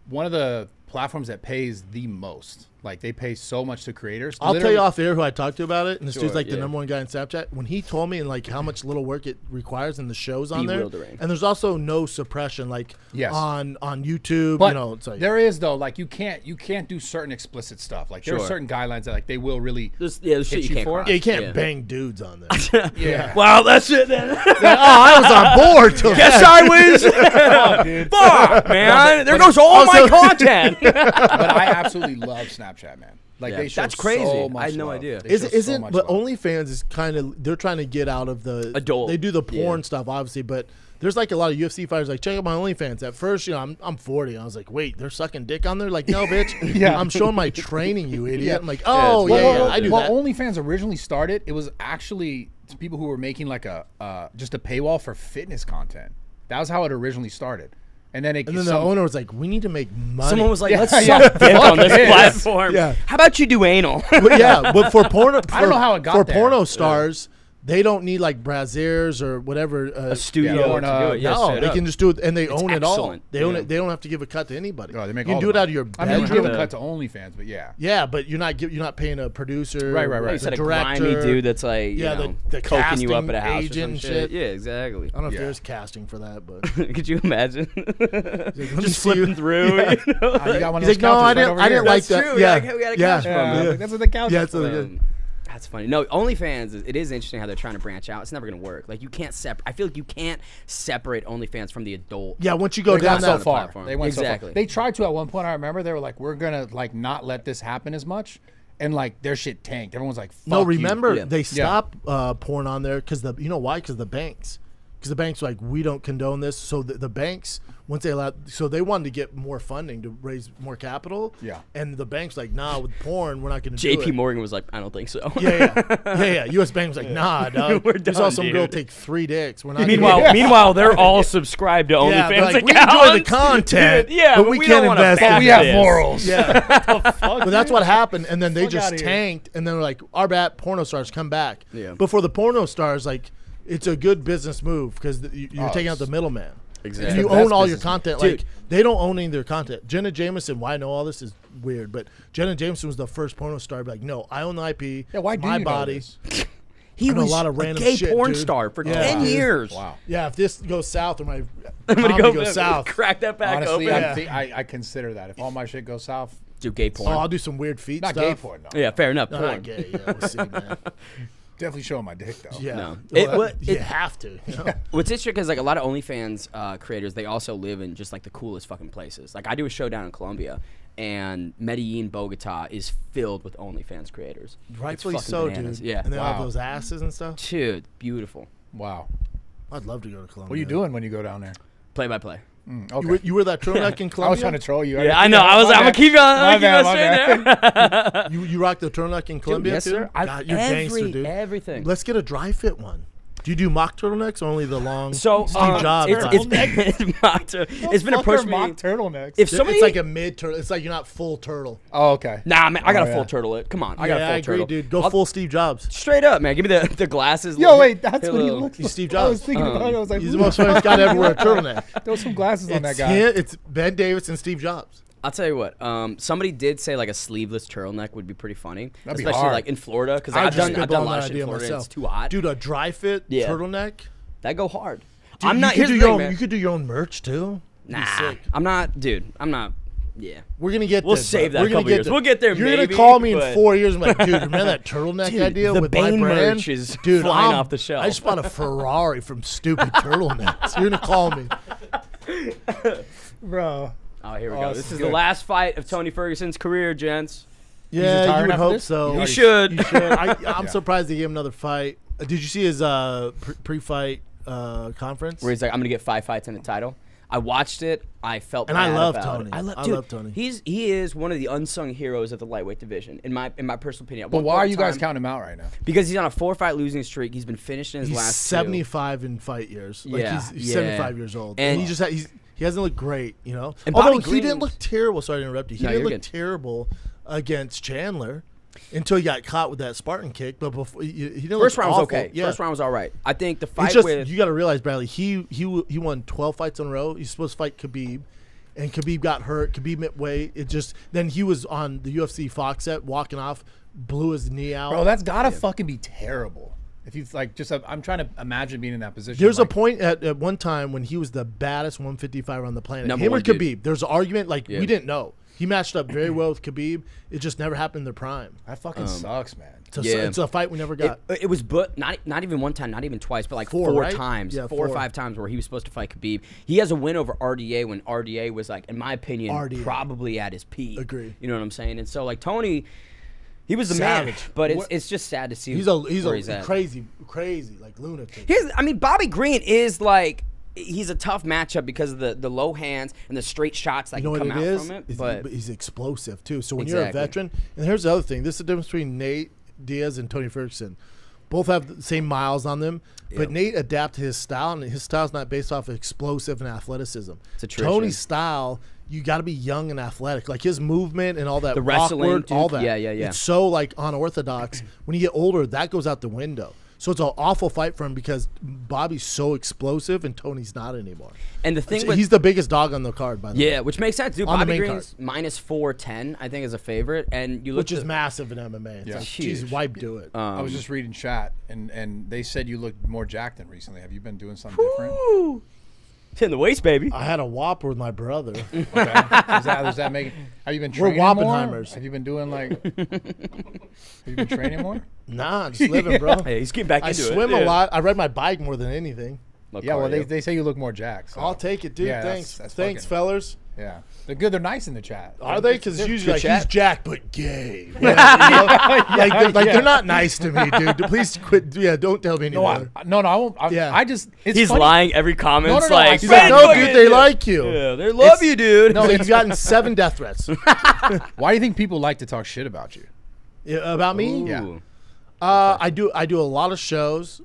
one of the platforms that pays the most. Like they pay so much to creators. I'll tell Literally- you off air who I talked to about it, and this Sure, dude's like the yeah. number one guy in Snapchat. When he told me and like how much little work it requires and the shows on there, Bewildering. and there's also no suppression like Yes. on YouTube. But you know, it's like there is though, like you can't do certain explicit stuff. Like there are Sure. certain guidelines that like they will really. There's hit shit you you can't for? cross. yeah, you can't Yeah. bang dudes on there. Yeah. Well, that's it then. Oh, I was on board till Guess then. I win. Fuck, man. There goes all my Also- content. But I absolutely love Snapchat, man. Like Yeah, they show that's crazy. so much I had no love. idea. They Is show it so isn't? much But love. OnlyFans is kind of they're trying to get out of the Adult. They do the porn Yeah. stuff, obviously, but there's like a lot of UFC fighters like check out my OnlyFans. At first, you know, I'm 40. I was like, wait, they're sucking dick on there? Like, no, bitch. Yeah. I'm showing my training, you idiot. Yeah. I'm like, oh it's yeah, wild, yeah, I do Well, that. OnlyFans originally started, it was actually to people who were making like a just a paywall for fitness content. That was how it originally started, and then And then the owner was like, we need to make money. Someone was like, Yeah, let's yeah. suck dick on this Fuck it. platform. Yeah. How about you do anal? But yeah, but for porno, I don't know how it got for there. porno stars. They don't need like braziers or whatever. A studio Yeah, to or do no, it. Yeah, No, straight they up. can just do it, and they own it all. excellent. They own Yeah. it. They don't have to give a cut to anybody. Oh, they make you all can the do it money. out of your I mean, you bedroom. give a cut to OnlyFans, but yeah. Yeah, but you're not paying a producer. Right, right, right. You The said a director. grimy dude that's like, Yeah, you know, the coking you up casting at a house or agent some and shit. shit. Yeah, exactly. I don't know if Yeah. there's casting for that, but Could you imagine? me Just see you. flipping through. Yeah. You know? You got one of He's those like, no, couches I right didn't. over I here. didn't like That's that. true. Yeah, We got a yeah, couch from him. yeah. That's what the couch Yeah, is so for. good. That's funny. No, OnlyFans, it is interesting how they're trying to branch out. It's never going to work. Like, you can't I feel like you can't separate OnlyFans from the adult. Yeah, once you go They down went that so far. platform. They went Exactly. so far. They tried to at one point. I remember they were like, "We're gonna like not let this happen as much," and like their shit tanked. Everyone's like, Fuck No, you. remember Yeah. they stopped porn on there because you know why? Because the banks were like, we don't condone this. So the banks, once they allowed, so they wanted to get more funding to raise more capital. Yeah. And the banks like, nah, with porn, we're not going to do it. JP Morgan was like, I don't think so. Yeah. US Bank was like, nah, dog. We're We saw done, some girl dude. take 3 dicks. We're not. Meanwhile, they're all subscribed to OnlyFans yeah, they're like, we accounts. enjoy the content, Yeah, but we don't can't wanna invest. back in We have this. morals. Yeah. But that's what happened, and then they Fuck just outta here. tanked, and then they're like, our bad porno stars come back. Yeah. But for the porno stars, like, it's a good business move because you're taking out the middleman. Exactly. And you It's the own best all your business content. Dude. Like, they don't own any of their content. Jenna Jameson, why I know all this is weird, but Jenna Jameson was the first porno star to be like, no, I own the IP. Yeah, why It's do my you know body. this? He I know a was lot of random gay shit, porn dude. star for Yeah. 10 years. Wow. Yeah, if this goes south or my I'm comedy gonna goes south, Crack that back Honestly, open. I consider that if all my shit goes south, Do gay porn. oh, I'll do some weird feet not stuff. gay porn. No. Yeah, fair enough. No, porn. not gay. Yeah, we'll see, man. Definitely showing my dick though. Yeah, No. You have to. You know? What's interesting is like a lot of OnlyFans creators, they also live in just like the coolest fucking places. Like I do a show down in Colombia, and Medellin, Bogota is filled with OnlyFans creators. Rightfully It's fucking so, bananas. dude. Yeah, And they all have Wow. those asses and stuff. dude, beautiful. Wow. I'd love to go to Colombia. What are you doing when you go down there? Play by play. Okay. You were that turtleneck in Colombia? I was trying to troll you. Yeah, I know. I was. I'm gonna keep you on. I'm gonna keep you straight there. You rocked the turtleneck in Colombia yes, too? sir. God, you're gangster, dude. Everything. Let's get a dry fit one. Do you do mock turtlenecks or only the long So Steve Jobs? it's been approached me. mock turtlenecks. If somebody, It's like a mid turtle. It's like you're not full turtle. Oh, okay. nah, man, I got a Oh, full yeah. turtle. Come on, I got a full I agree, turtle, dude. Go full Steve Jobs. Straight up, man. Give me the glasses. Yo, little- wait, that's hit a what he little- looks He's like. Steve I was Jobs. thinking about it. I was like, He's the most famous guy to ever wear a turtleneck. throw some glasses on that It's guy. It's Ben Davis and Steve Jobs. I'll tell you what. Somebody did say like a sleeveless turtleneck would be pretty funny, That'd be especially hard. like in Florida, because I I've just done a spitballed lot that of shit idea in Florida. myself. It's too hot. Dude, a dry fit Yeah. turtleneck. That go hard. Dude, I'm not. You Here's could the do thing, your man. own. You could do your own merch too. It'd be Nah, sick. I'm not, dude. I'm not. Yeah. We're gonna get. We'll there, save bro. that We're a gonna couple get years. there. We'll get there, You're maybe, gonna call me in but- 4 years and be like, dude, remember that turtleneck Dude, idea the with my Bane brand? merch is Dude, flying off the shelf. I just bought a Ferrari from stupid turtlenecks. You're gonna call me, Bro. Oh, here we Oh, go. this This is is good. the last fight of Tony Ferguson's career, gents. Yeah, retiring you would after hope this? so. He You should. You should. I'm surprised they gave him another fight. Did you see his pre-fight conference? Where he's like, I'm gonna get 5 fights in the title. I watched it. I felt And bad I love about Tony. it. I I dude, love Tony. He is one of the unsung heroes of the lightweight division, in my personal opinion. At But one why point are in you guys time- counting him out right now? Because he's on a 4-fight losing streak. He's been finished in his He's last 75 in fight years. Like Yeah, he's yeah. 75 years old, And- and he just he hasn't looked great, you know. And Although Bobby he Green didn't was- look terrible. Sorry to interrupt you. He No, didn't you're look good. terrible against Chandler until he got caught with that Spartan kick. But before he didn't First look round was awful. okay. Yeah. First round was all right. I think the fight It's just with you got to realize, Bradley. He won 12 fights in a row. He's supposed to fight Khabib, and Khabib got hurt. Khabib midway. It just then he was on the UFC Fox set walking off, blew his knee out. Bro, that's gotta fucking be terrible. If you like, just I'm trying to imagine being in that position. There's like, a point at one time when he was the baddest 155 on the planet. Number Him or one dude. Khabib. There's an argument like Yeah. we didn't know. He matched up very well with Khabib. It just never happened in their prime. that fucking sucks, man. It's a fight we never got. It was not even one time, not even twice, but like Four, four right? times, Yeah, 4 or four. 5 times where he was supposed to fight Khabib. He has a win over RDA when RDA was like, in my opinion, RDA. probably at his peak. Agree. You know what I'm saying? And so like Tony, he was the Savage. man, but What- it's just sad to see He's where a he's at. crazy like lunatic. I mean, Bobby Green is like. He's a tough matchup because of the low hands and the straight shots that You know can what come it out is? from it. But But he's explosive too. So when you're a Exactly. veteran, and here's the other thing: this is the difference between Nate Diaz and Tony Ferguson. Both have the same miles on them, but Nate adapted his style, and his style's not based off of explosive and athleticism. It's attrition. Tony's style, you got to be young and athletic. Like his movement and all that, The rock wrestling, work, all dude. that. Yeah. It's so like unorthodox. When you get older, that goes out the window. So it's an awful fight for him because Bobby's so explosive and Tony's not anymore. and the thing with He's the biggest dog on the card, by the way. yeah, which makes sense, dude. On the Bobby main Green's minus 410, I think, is a favorite, and you look Which is at- massive in MMA. It's like, Huge. geez, why do it? I was just reading chat, and they said you looked more jacked than recently. Have you been doing something different? Woo! It's in the waist, baby. I had a Whopper with my brother. Okay. Does that make? Have you been We're training more? Wappenheimers. Have you been doing like? Have you been training more? Nah, just living, bro. Hey, he's getting back I into it. swim Yeah. a lot. I ride my bike more than anything. Look, Yeah, well, cardio. they say you look more jacked. So. I'll take it, dude. Yeah, Thanks. that's Thanks, fucking- fellas. Yeah, they're good. They're nice in the chat. Are they? Because it's usually like, chat. he's Jack, but gay. Like they're not nice to me, dude. Please quit. Yeah, don't tell me anymore. No, I won't. Yeah. I just. It's He's funny. lying every comment. No, like, He's like, "Man, no, fucking dude, they dude." like you. Yeah, they love you, dude. No, you've gotten 7 death threats. Why do you think people like to talk shit about you? Yeah, about me? Yeah. Ooh. I do a lot of shows.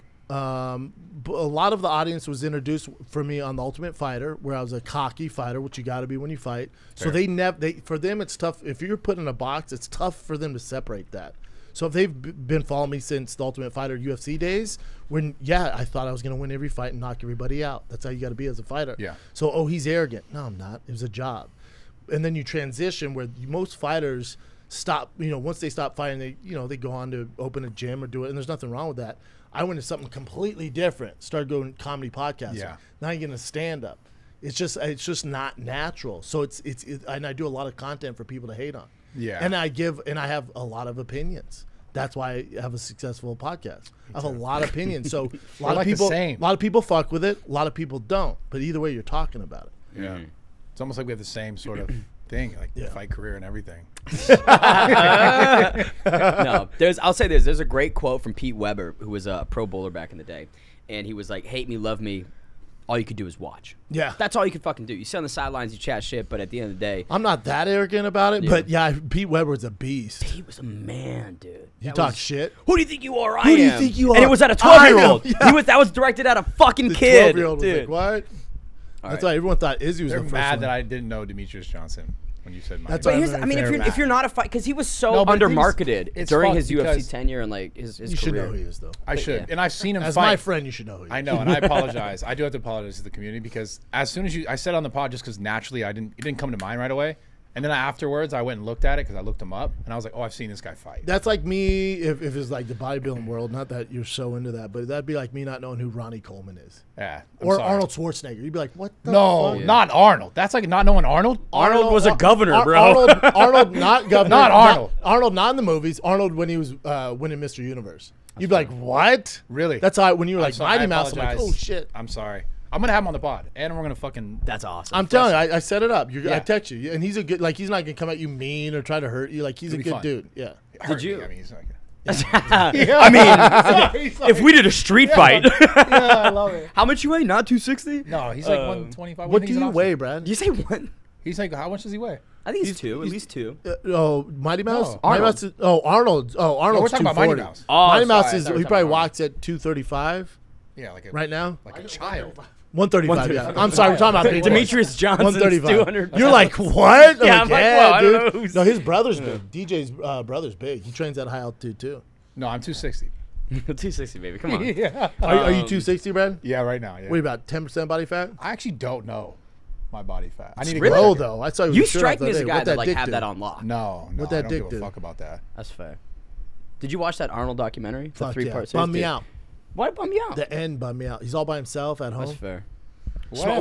But a lot of the audience was introduced for me on The Ultimate Fighter, where I was a cocky fighter, which you got to be when you fight. So for them, it's tough. If you're put in a box, it's tough for them to separate that. So if they've been following me since The Ultimate Fighter UFC days, when I thought I was going to win every fight and knock everybody out. That's how you got to be as a fighter. Yeah. So he's arrogant. No, I'm not. It was a job. And then you transition where most fighters stop. Once they stop fighting, they go on to open a gym or do it, and there's nothing wrong with that. I went to something completely different. Started going comedy podcasting. Yeah. Now you're gonna stand up. It's just not natural. So and I do a lot of content for people to hate on. Yeah. And I have a lot of opinions. That's why I have a successful podcast. I have a lot of opinions. So a We're lot of same. a lot of people fuck with it. A lot of people don't. But either way, you're talking about it. Yeah. It's almost like we have the same sort of thing, like the fight career and everything. No, I'll say this. There's a great quote from Pete Weber, who was a pro bowler back in the day, and he was like, "Hate me, love me. All you could do is watch." Yeah. That's all you can fucking do. You sit on the sidelines, you chat shit, but at the end of the day, I'm not that arrogant about it, but yeah, Pete Weber's a beast. he was a man, dude. You That talk was- shit. Who do you think you are? Who do you think you And are? it was at a I know, 12-year-old. yeah. That was directed at a fucking The kid. 12-year-old was dude. like, what? That's right. why everyone thought Izzy was They're the first mad one. that I didn't know Demetrius Johnson when you said my That's name. why But here's, I mean, if you're not a fight, because he was so No, but the thing is, undermarketed it's during fucked his UFC because- tenure and like his You should career. know who he is, though. I should, yeah. and I've seen him As fight. my friend, you should know who he is. I know, and I apologize. I do have to apologize to the community because as soon as I said on the pod, just because naturally it didn't come to mind right away, and then afterwards I went and looked at it because I looked him up, and I was like, oh, I've seen this guy fight. That's like me if it's like the bodybuilding world. Not that you're so into that, but that'd be like me not knowing who Ronnie Coleman is. Yeah, I'm Or sorry. Arnold Schwarzenegger. You'd be like, what the No, fuck? not Arnold. That's like not knowing Arnold. Arnold was a governor, bro. Arnold, not governor. Not Arnold. Arnold, not in the movies. Arnold when he was winning Mr. Universe. You'd be like, what? Really? That's how when you were I'm like sorry, Mighty I Mouse. I'm like, apologize. oh shit. I'm sorry. I'm gonna have him on the pod, and we're gonna fucking. That's awesome. I'm telling you, I set it up. I Yeah. text you, and he's a good. Like he's not gonna come at you mean or try to hurt you. Like he's a It'll be good fun. dude. Yeah. hurt you- me. I mean, he's like, I mean, if we did a street fight, Yeah, I love it. how much you weigh? Not 260. no, he's like 125. What do you weigh, Brad? Did you say one? He's like, how much does he weigh? I think he's two. At least two. Oh, Mighty Mouse. No. Mighty Arnold. Mouse is, Arnold. Oh, Arnold's we're talking about Mighty 240. Mouse. Oh, Mighty Mouse sorry, I is. thought we He were probably talking walks at 235 Yeah, like a right now. like a child. 135. Yeah. I'm sorry. We're talking about big boys. Demetrius Johnson's 135. 200. You're like, what? I'm Yeah, like, I'm like, whoa, I don't know dude. who's- No, his brother's big. DJ's brother's big. He trains at high altitude too. No, I'm 260. 260, baby. Come on. Yeah. Are you 260, Brad? Yeah, right now. Yeah. What about 10% body fat? I actually don't know my body fat. I need to Really? go Oh, check it. though. I saw you. You with your shirt strike off me the as a other day. guy What that like dick have do? that on lock. No, What I that don't dick give do? a fuck about that. That's fair. Did you watch that Arnold documentary? The Fuck 3-part yeah. series. Bum me Dude, out. Why bum you out? The end bummed me out. He's all by himself at home. That's fair.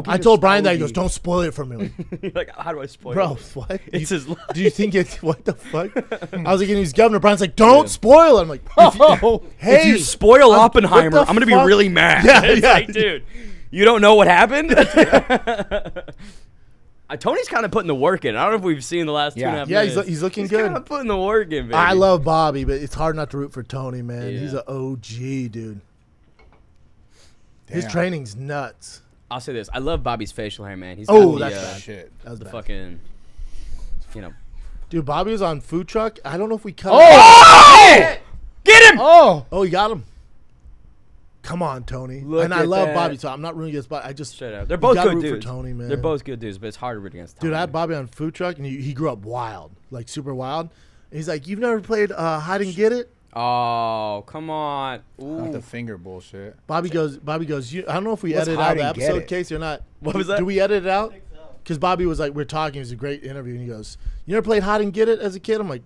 I told Brian that. He goes, don't spoil it for me. Like, how do I spoil Bro, it? what? It's his life. Do you think it's what the fuck? I was like, he's governor. Brian's like, don't spoil it. I'm like, oh, hey, If you spoil what Oppenheimer, the I'm gonna be fuck? really mad. Yeah, It's yeah. like, dude, you don't know what happened? Tony's kind of putting the work in. I don't know if we've seen the last 2.5 Yeah. minutes. Yeah, he's looking He's good. kind of putting the work in, baby. I love Bobby, but it's hard not to root for Tony, man. Yeah. He's an OG, dude. His Damn. training's nuts. I'll say this. I love Bobby's facial hair, man. He's Oh, got that's the, bad. Shit. That was the bad. fucking, you know. Dude, Bobby was on food truck. I don't know if we cut. Oh! Get him! Oh! Oh, you got him. Come on, Tony. Look and I at love that. Bobby, so I'm not rooting against Bobby. I just Straight up. They're you both gotta good root dudes. for Tony, man. They're both good dudes, but it's hard to root against Tony. Dude, I had Bobby on food truck, and he grew up wild, like super wild. And he's like, "You've never played hide and get it?" Oh, come on. Not Ooh. the finger bullshit. Bobby goes. I don't know if we What's edit out hide the and get episode it? case or not. What was that? Do we edit it out? Because Bobby was like, we're talking. It was a great interview, and he goes, "You never played hide and get it as a kid?" I'm like,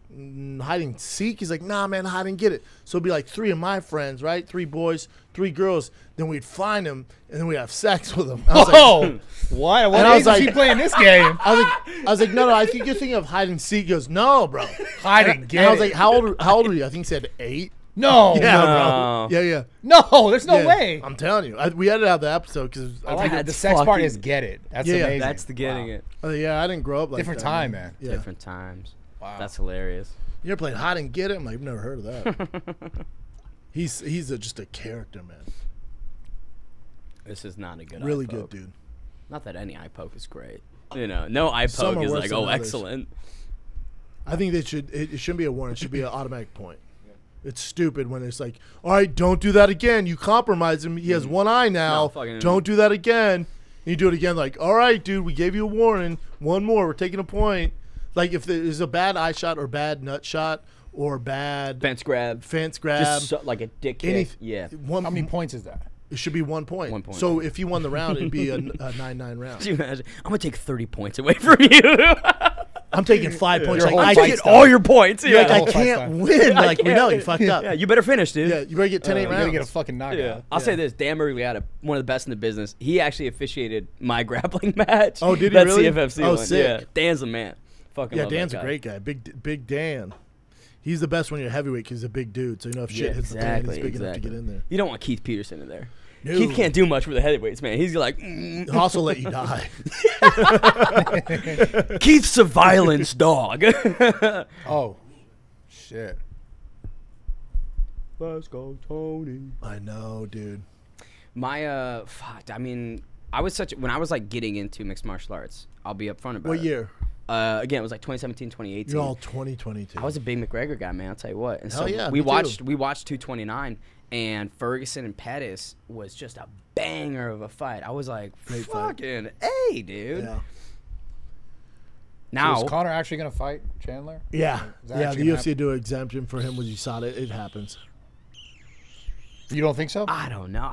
"Hide and seek." He's like, "Nah, man, hide and get it." So it'd be like 3 of my friends, right? 3 boys, 3 girls. Then we'd find him, and then we'd have sex with him. I was like, Oh! What? What And I age was like- is he playing this game? I was like, no, I think you're thinking of hide and seek. He goes, "No, bro." Hide and get And I was it. like, how old were you? I think he said 8. No. Yeah, No. bro. Yeah. No, there's no Yeah. way. I'm telling you. We edited out the episode because I like it. The That's sex part fucking- is get it. That's Yeah, amazing. That's the getting it. yeah, I didn't grow up like Different that. time, man. Yeah. Different times. Wow. That's hilarious. You ever played hide and get it? I'm like, I've never heard of that. He's just a character, man. This is not a good Really eye good poke. dude. Not that any eye poke is great. You know, no eye Some poke are is worse like, than oh, others. excellent. I think it shouldn't be a warning. It should be an automatic point. It's stupid when it's like, all right, don't do that again. You compromise him. He has one eye now. No, fucking- Don't do that again. And you do it again, like, all right, dude, we gave you a warning. One more. We're taking a point. Like, if there's a bad eye shot or bad nut shot or bad Fence grab. fence grab, Just so, like a dick kick. any, Yeah. How many points is that? It should be 1 point. 1 point. So if you won the round, it'd be a 9-9 round. Can you imagine? I'm going to take 30 points away from you. I'm taking 5 points. Your Like, whole I fight get style. all your points. You're like, Yeah. I whole fight can't style. win. Like, we know you fucked up. Yeah, you better finish, dude. Yeah, you better get 10-8 You're rounds. gonna get a fucking knockout. Yeah. I'll say this: Dan Murgliata, one of the best in the business. He actually officiated my grappling match. Oh, did he That really? CFFC Oh, one. sick. Yeah, Dan's a man. Fucking Yeah, love that Dan's a guy. great guy. Big Dan. He's the best when you're heavyweight because he's a big dude. So, if shit hits the fan, he's big enough to get in there. You don't want Keith Peterson in there. No. Keith can't do much for the heavyweights, man. He's like, He'll also let you die. Keith's a violence dog. Oh, shit. Let's go, Tony. I know, dude. My when I was like getting into mixed martial arts, I'll be upfront about it. What year? Again, it was like 2017, 2018. You're all 2022. I was a big McGregor guy, man. I'll tell you what. And Hell so yeah, we me too. watched 229, and Ferguson and Pettis was just a banger of a fight. I was like, Great fight. fucking A, dude. Yeah. Now, So is Conor actually going to fight Chandler? Yeah. Is that Yeah, actually the gonna UFC do an exemption for him when you saw it. It happens. You don't think so? I don't know.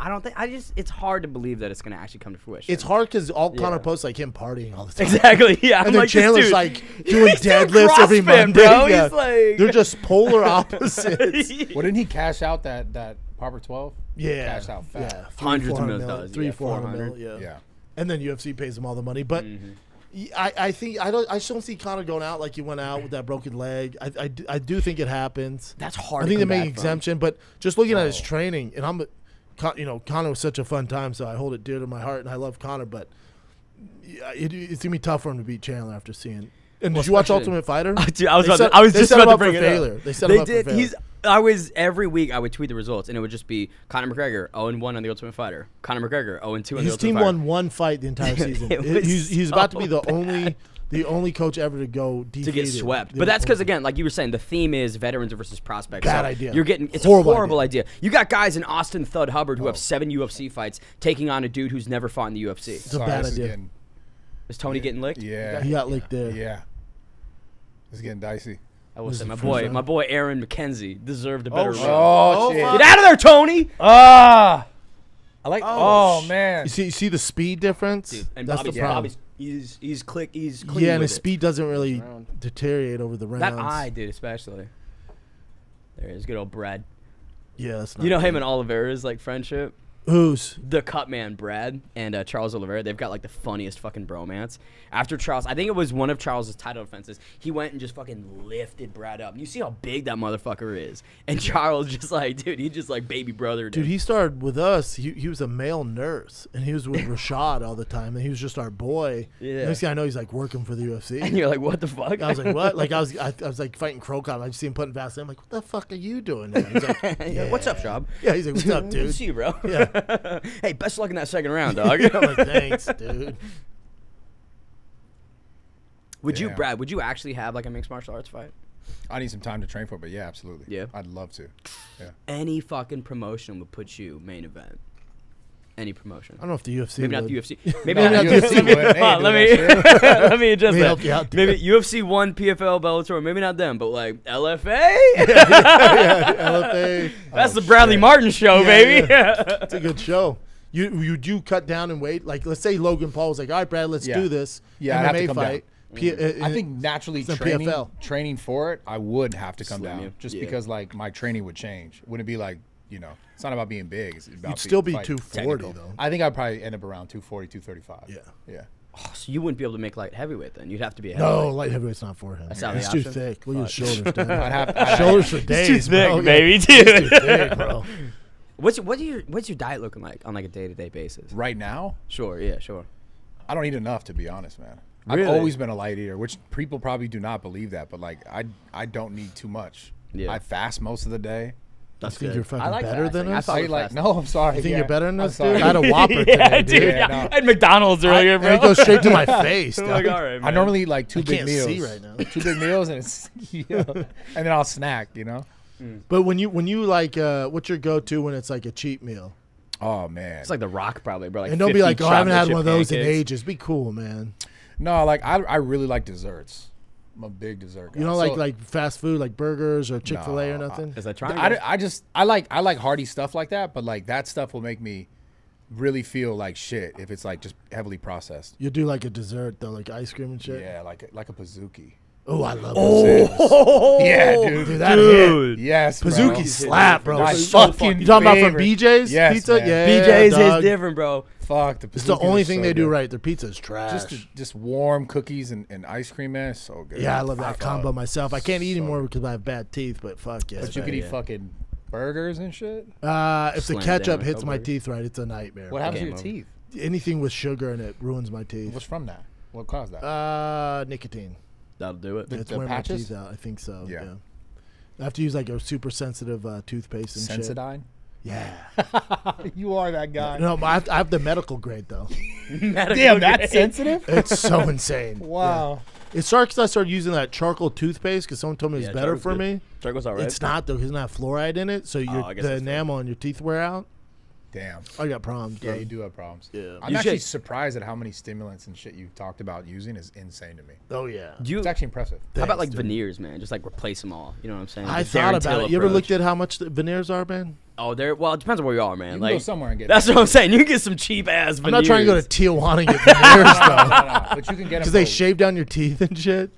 It's hard to believe that it's going to actually come to fruition. It's hard because all Conor Yeah. posts like him partying all the time. Exactly, yeah. I'm And then like, this Chandler's dude, like doing he's doing deadlifts every CrossFit, Monday. bro. Yeah. He's like... They're just polar opposites. Well, didn't he cash out that Proper 12? Yeah. Cashed out fat. Yeah. Hundreds of 400 millions mil, dollars, 300, yeah, 400 mil, 400. yeah. Yeah. And then UFC pays him all the money. But I think I just don't see Conor going out like he went out with that broken leg. I do think it happens. That's hard I to think they come make back exemption, but just looking at his training, and Conor was such a fun time, so I hold it dear to my heart, and I love Conor, but it's gonna be tough for him to beat Chandler after seeing. And did you watch especially- Ultimate Fighter? Dude, I was They just set about him to up bring for it failure. up. They set him up for failure. Every week I would tweet the results, and it would just be Conor McGregor 0-1 on the Ultimate Fighter, Conor McGregor 0-2 on the His Ultimate team Fighter. won one fight the entire season. It was He's about to be so the only coach ever to go to defeated. get swept. But that's because, again, like you were saying, the theme is veterans versus prospects. Bad So idea. It's Horrible a horrible idea. You got guys in Austin Thud Hubbard who have 7 UFC fights taking on a dude who's never fought in the UFC. It's a bad idea. Is Tony getting licked? Yeah. He got licked there. Yeah. It's getting dicey. I will This say is my the first boy round. Aaron McKenzie deserved a better run. Oh, shit. Get out of there, Tony! Ah! I like. Oh, man. You see the speed difference? Dude, and That's Bobby's, the problem. he's clean. Yeah, and with his it. speed doesn't really deteriorate over the rounds. That eye, dude, especially. There is good old Brad. Yeah, that's not You know him good. and Oliveira's like friendship. Who's? The cut man Brad and Charles Oliveira, they've got like the funniest fucking bromance. After Charles, I think it was one of Charles's title defenses, he went and just fucking lifted Brad up. You see how big that motherfucker is. And Charles just like, dude, he just like baby brother. Dude, he started with us. He was a male nurse, and he was with Rashad all the time, and he was just our boy. Yeah. Next thing I know, he's like working for the UFC. And you're like, what the fuck? I was like, what? Like I was like fighting Crocom. I just see him putting Vaseline. I'm like, what the fuck are you doing there? He's like, Yeah, what's up, Schaub? yeah. He's like, what's up, Good to dude? see you, bro. Yeah. Hey, best of luck in that second round, dog. I'm like, thanks, dude. Would you, Yeah. Brad, would you actually have like a mixed martial arts fight? I need some time to train for it, but yeah, absolutely. Yeah. I'd love to. Yeah. Any fucking promotion would put you main event. Any promotion. I don't know if the UFC. Maybe not would. the UFC. Maybe No, not the the UFC UFC. wouldn't. They ain't Let doing me that let me adjust Let me that. help you out, Maybe UFC 1, PFL, Bellator. Maybe not them, but like LFA. LFA. That's the Bradley Martin show, Yeah, baby. It's a good show. You cut down and weight? Like, let's say Logan Paul was like, all right, Brad, let's Yeah. do this. Yeah, I'd have to MMA come fight. I think naturally it's in training PFL. for it, I would have to come Slim down you. just Yeah. because like my training would change. Wouldn't be like, it's not about being big. It's about You'd still be like, 240 technical. though. I think I'd probably end up around 240, 235. Yeah. Yeah. Oh, so you wouldn't be able to make light heavyweight then. You'd have to be a No, heavyweight. light heaveweight's not for him. That's not It's the too option? thick. Look at his shoulders, I'd dude. have Shoulders for days, It's too thick, bro. baby. It's Dude. too thick, bro. What's your diet looking like on like a day-to-day basis? right now. Sure, yeah, sure. I don't eat enough, to be honest, man. Really? I've always been a light eater, which people probably do not believe that, but like I don't need too much. Yeah. I fast most of the day. You think good. you're fucking I like better than fasting. I us? thought- I with like fasting. no, I'm sorry. You think yeah. you're better than I'm us, sorry. dude? I had a Whopper yeah, today, dude. dude. Yeah. no. I had McDonald's earlier, bro. And it goes straight to my face, I'm dog. like, all right, man. I normally eat like two I big can't meals. see right now. 2 big meals and it's and then I'll snack, But when you like, what's your go-to when it's like a cheat meal? Oh man. It's like The Rock, probably, bro. Like And don't be 50 like, oh, I haven't had chocolate one of chip those in pancakes. ages. Be cool, man. No, like I really like desserts. I'm a big dessert guy. You don't So- like fast food like burgers or Chick-fil-A or No, nothing? Is that trying? I like hearty stuff like that, but like that stuff will make me really feel like shit if it's like just heavily processed. You do like a dessert though, like ice cream and shit. Yeah, like a pizookie. Oh, I love Oh, yeah, dude. that hit. Yes, bro. Pizzuki slap, bro. My So fucking you talking about from favorite. BJ's Yes, pizza? man. Yeah, BJ's is dog. different, bro. Fuck the. It's the only is thing so they do good. right. Their pizza is trash. Just warm cookies and ice cream, man. It's so good. Yeah, I love that combo myself. I can't eat So anymore because I have bad teeth, but fuck yeah. But you could eat fucking burgers and shit. If the Slam ketchup down hits with my burger. teeth right, it's a nightmare. What happens to Game your over. teeth? Anything with sugar in it ruins my teeth. What's from that? What caused that? Nicotine. That'll do it. It's the wearing patches? my teeth out. I think so. Yeah. Yeah. I have to use like a super sensitive toothpaste and shit. Sensodyne. Yeah. You are that guy. No, I have the medical grade though. Damn, that's sensitive. It's so insane. Wow. Yeah. It started because I started using that charcoal toothpaste because someone told me it was Yeah, better charcoal's for good. me. Charcoal's all right. It's not though, because it doesn't have fluoride in it, so I guess the that's enamel on your teeth wear out. Damn. I got problems. Yeah, though. you do have problems. Yeah. I'm You actually should- surprised at how many stimulants and shit you've talked about using is insane to me. Oh yeah. Do you, It's actually impressive. how about like Thanks, dude. veneers, man? Just like replace them all. You know what I'm saying? I The thought Darren about Till it. You ever approach. looked at how much the veneers are, man? Oh, they're well. It depends on where you are, man. You can like go somewhere and get. that's what I'm saying. You can get some cheap ass veneers. I'm not trying to go to Tijuana and get veneers though, no, but you can get them. because they shave down your teeth and shit.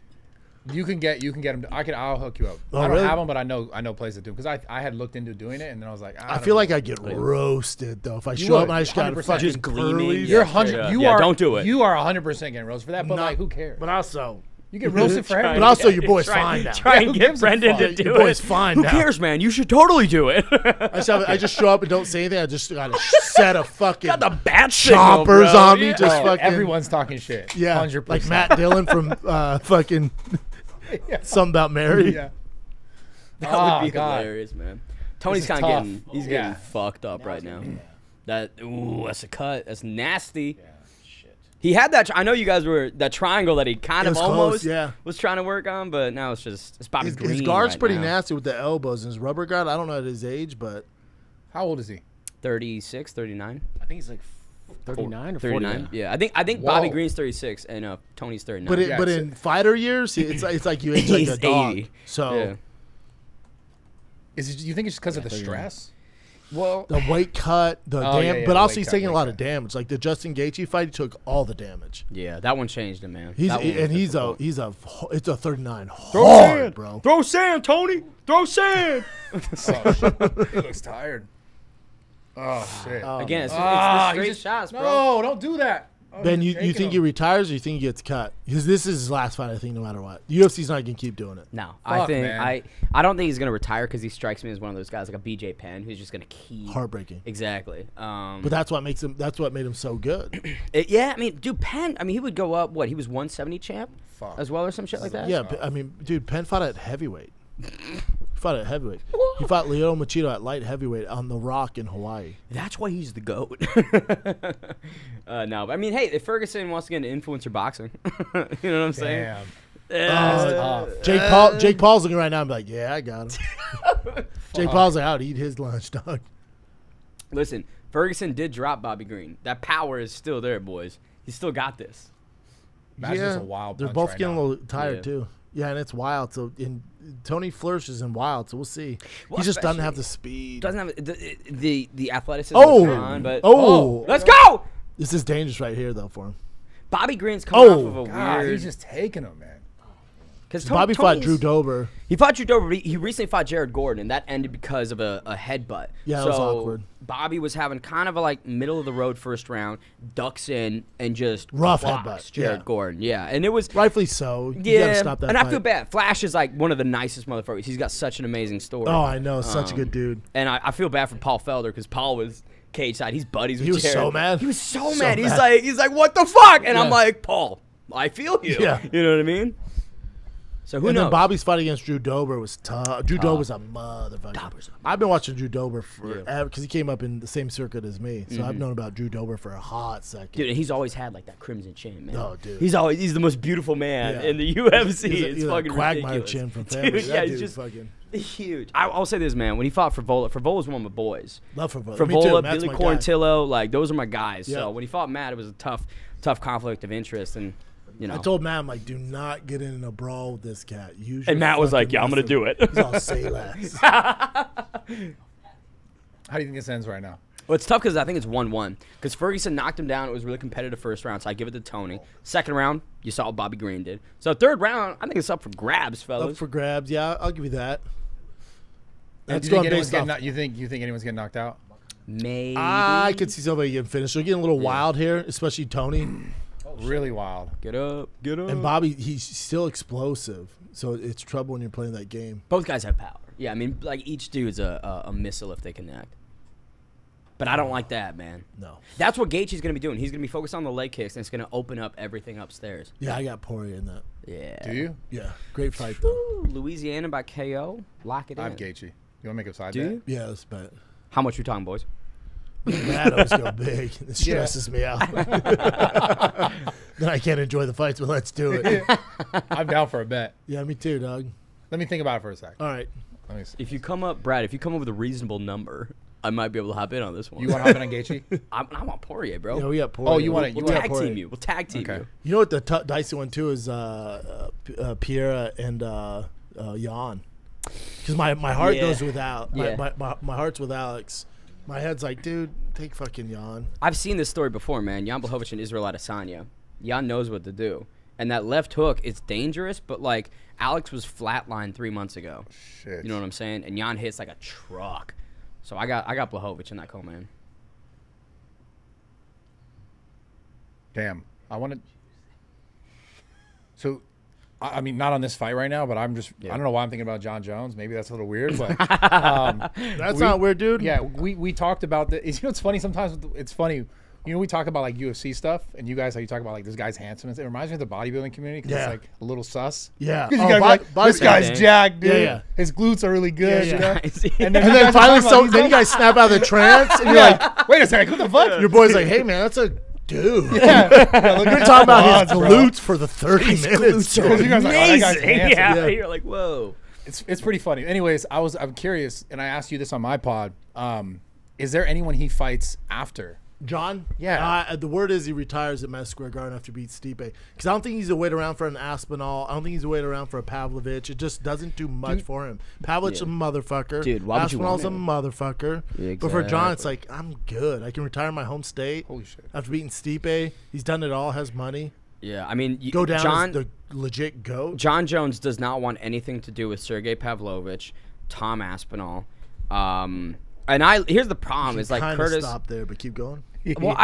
You can get them. I'll hook you up. Oh, I don't really? have them, but I know places that do. Because I had looked into doing it, and then I was like, I feel like I get roasted though if I show would, up and I just got 100%. fucking Just gleaming. curlies. You're Yeah, 100. straight up. You Yeah, are. don't do it. You are 100% getting roasted for that. But Not- like, who cares? But also, You get roasted for everything. but also your boy's Try- fine now. Try Yeah, and who get gives a Brendan fuck? to do Your it. boy's fine Who now. cares, man? You should totally do it. I just show up and don't say anything. I just got a set of fucking Got the bat signal, choppers bro. on me. Yeah. Just Oh, fucking everyone's talking shit. yeah, 100%. like Matt Dillon from fucking something about Mary. Yeah. That Oh, would be God. hilarious, man. Tony's is kind of tough. getting Yeah. getting fucked up right now. That's a cut. That's nasty. Yeah, shit. He had that. I know you guys were that triangle that he kind It of was close, almost yeah. was trying to work on, but now it's Bobby His Green. guard's right pretty now. nasty with the elbows and his rubber guard. I don't know at his age, but How old is he? 36, 39. I think he's like 39 or 39. 49. Yeah, I think Bobby Whoa. Green's 36 and Tony's 39. but Yeah, it's- in fighter years, it's like you age like He's a dog. 80. So yeah. You think it's because of the stress? Well, the weight cut, the Oh, damn, yeah, but the also weight he's cut, taking a weight lot of cut. damage. Like the Justin Gaethje fight, he took all the damage. yeah, that one changed him, man. He's That one was and difficult. it's a 39 Throw hard, sand, bro. Throw sand, Tony. Throw sand. Oh, shit. He looks tired. Oh shit. Again, it's he the straight just- shots, bro. No, don't do that. Oh, Ben, you're you taking think him. he retires or you think he gets cut? Because this is his last fight, I think, no matter what. The UFC's not gonna keep doing it. No, I Fuck, think man. I don't think he's gonna retire because he strikes me as one of those guys like a BJ Penn who's just gonna keep Heartbreaking. Exactly. But that's what makes him. That's what made him so good. Yeah, I mean, dude, Penn. I mean, he would go up. What? He was 170 champ Fuck. as well, or some shit like that. Yeah, I mean, dude, Penn fought at heavyweight. He fought at heavyweight. He fought Lyoto Machida at light heavyweight on the Rock in Hawaii. That's why he's the goat. No, but I mean, hey, if Ferguson wants to get into influencer boxing, you know what I'm saying? Damn. Jake Paul's looking right now and be like, yeah, I got him. Jake Paul's like, I'd eat his lunch, dog. Listen, Ferguson did drop Bobby Green. That power is still there, boys. He's still got this. That's just a wild They're punch both right getting now. a little tired Yeah. too. Yeah, and it's wild. So Tony flourishes in wild. So we'll see. Well, he just doesn't especially- have the speed. Doesn't have the athleticism. Oh! is fine, but Oh! let's go. This is dangerous right here, though, for him. Bobby Green's coming off of a God, weird. he's just taking him, man. Because Bobby fought Drew Dober. He fought Drew Dober. He recently fought Jared Gordon, and that ended because of a headbutt. Yeah, so that was awkward. Bobby was having kind of a middle of the road first round, ducks in, and just Rough clocks headbutt, Jared yeah. Gordon. Yeah, and it was Rightfully so. You yeah. gotta stop that and fight. I feel bad. Flash is like one of the nicest motherfuckers. He's got such an amazing story. Oh, I know. Such a good dude. And I feel bad for Paul Felder because Paul was cage side. He's buddies with He was Jared. so mad. He was so So mad. mad. He's like, what the fuck? And I'm Yeah. like, Paul, I feel you. Yeah. You know what I mean? So who And knows? then Bobby's fight against Drew Dober was tough. Drew Dober's a motherfucker. Dober's a I've been watching Drew Dober forever because he came up in the same circuit as me. So Mm-hmm. I've known about Drew Dober for a hot second. Dude, and he's always had like that crimson chin, man. Oh, dude. He's the most beautiful man Yeah. in the UFC. He's a- it's he's a fucking Quagmire ridiculous. chin from family. Dude, That yeah, he's dude's just fucking huge. I'll say this, man. When he fought Frovola's one of my boys. love for both. Me too. Frovola, Matt's Billy my guy. Quarantillo, like those are my guys. Yeah. So when he fought Matt, it was a tough conflict of interest, and you know. I told Matt, I'm like, do not get in a brawl with this cat. Use And your Matt was like, fucking "Yeah, I'm gonna wisdom." do it." He's all say less. How do you think this ends right now? Well, it's tough because I think it's 1-1. Because Ferguson knocked him down. It was a really competitive first round, so I give it to Tony. Second round, you saw what Bobby Green did. So third round, I think it's up for grabs, fellas. Up for grabs, yeah. I'll give you that. That's You going think, based off. you think anyone's getting knocked out? Maybe. I could see somebody getting finished. They're getting a little wild here, especially Tony. Really wild. Get up. And Bobby, he's still explosive. So it's trouble when you're playing that game. Both guys have power. Yeah, I mean, like each dude's a missile if they connect. But I don't like that, man. No. That's what Gaethje's going to be doing. He's going to be focused on the leg kicks, and it's going to open up everything upstairs. Yeah, I got Poirier in that. Yeah. Do you? Yeah, great fight, though. Ooh, Louisiana by KO. Lock it I in. have Gaethje. You want to make a side Do bet? you? Yeah, let's bet. How much we talking, boys? That always go big. It stresses me out. Then I can't enjoy the fights, but let's do it. I'm down for a bet. Yeah, me too, dog. Let me think about it for a sec. All right. Let me see. If you come up, Brad, with a reasonable number, I might be able to hop in on this one. You want to hop in on Gaethje? I want Poirier, bro. Yeah, we got Poirier. Oh, you want it? We'll tag team you. We'll tag team Okay. you. You know what the dicey one, too, is Pierre and Jan. Because my heart goes without. My heart's with Alex. My head's like, dude, take fucking Jan. I've seen this story before, man. Jan Blachowicz and Israel Adesanya. Jan knows what to do. And that left hook, it's dangerous, but, like, Alex was flatlined 3 months ago. Shit. You know what I'm saying? And Jan hits like a truck. So I got Blachowicz in that co-man. Damn. I want to. So, I mean, not on this fight right now, but I'm just. I don't know why I'm thinking about John Jones. Maybe that's a little weird, but. That's not weird, dude. Yeah, we talked about the. You know, it's funny sometimes. It's funny. You know, we talk about like UFC stuff, and you guys, how you talk about like this guy's handsome. It reminds me of the bodybuilding community because it's like a little sus. Yeah. Because you guys are like, this guy's jacked, dude. Yeah. His glutes are really good. Yeah, You know? And then And then finally, then you guys snap out of the trance, and you're like, wait a second, what the fuck? your boy's like, hey, man, that's a dude. Yeah, You're talking about his bro. glutes for the 30 minutes. You guys are like, oh, that guy's Amazing. handsome. Yeah. Yeah. You're like, whoa. It's pretty funny. Anyways, I'm curious, and I asked you this on my pod. Is there anyone he fights after? John? Yeah. The word is he retires at Madison Square Garden after beats Stipe. Because I don't think he's a wait around for an Aspinall. I don't think he's a wait around for a Pavlovich. It just doesn't do much for him. Pavlovich a motherfucker. Dude, why would you want Aspinall's a him? motherfucker. Yeah, But for John, it's exactly. like, I'm good. I can retire in my home state. Holy shit. After beating Stipe. He's done it all, has money. Yeah, I mean, Go down John, as the legit GOAT. John Jones does not want anything to do with Sergey Pavlovich, Tom Aspinall. And here's the problem is like Kinda Curtis. stop there, but keep going. Well,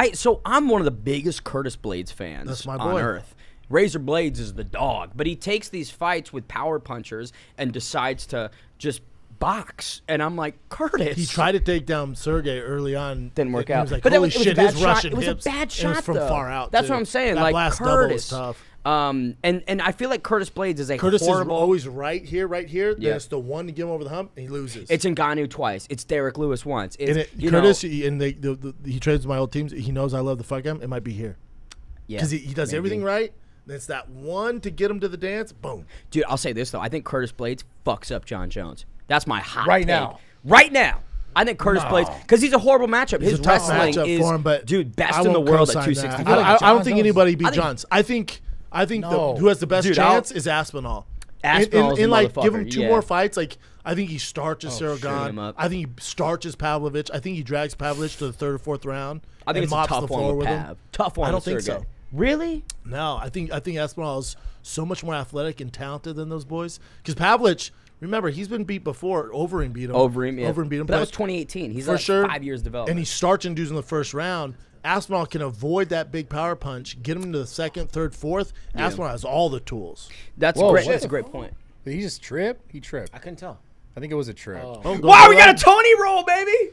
I'm one of the biggest Curtis Blades fans That's my on boy. earth. Razor Blades is the dog, but he takes these fights with power punchers and decides to just box. And I'm like, Curtis. He tried to take down Sergey early on. Didn't work and he out. was like, But holy it was a shit, bad his shot. Russian It was a hips. bad and shot, it was from though. far out. That's too. what I'm saying. That Like last Curtis. double was tough. And I feel like Curtis Blades is a Curtis horrible. is always right here. Yeah. There's the one to get him over the hump, and he loses. It's Ngannou twice. It's Derek Lewis once. It's, Curtis, he trades my old teams. He knows I love the fuck him. It might be here because he does everything right. And it's that one to get him to the dance. Boom. Dude, I'll say this though. I think Curtis Blades fucks up John Jones. That's my hot Right take. now. Right now. I think Curtis Blades, because he's a horrible matchup. It's His a tough wrestling matchup is, for him, but dude, best I in the won't world at co-sign that. 260. feel like I don't John think Jones- anybody beat I think- Johns. I think No. who has the best Dude, chance is Aspinall. Aspinall's in a like give him motherfucker, two yeah. more fights. Like I think he starches him Saragon. up. I think he starches Pavlovich. I think he drags Pavlovich to the third or fourth round. I think and it's a mops tough the one floor with him. Pav. Tough one I don't with think Sergey. so. Really? No, I think Aspinall is so much more athletic and talented than those boys. Because Pavlovich, remember, he's been beat before. Overeem beat him. Overeem beat him. But that was but 2018. He's for like sure. 5 years development. And he's starching dudes in the first round. Aspinall can avoid that big power punch, get him into the second, third, fourth. Aspinall has all the tools. That's Whoa, great. what That's the a great point. Did he just trip? He tripped. I couldn't tell. I think it was a trip. Wow, we got a Tony roll, baby.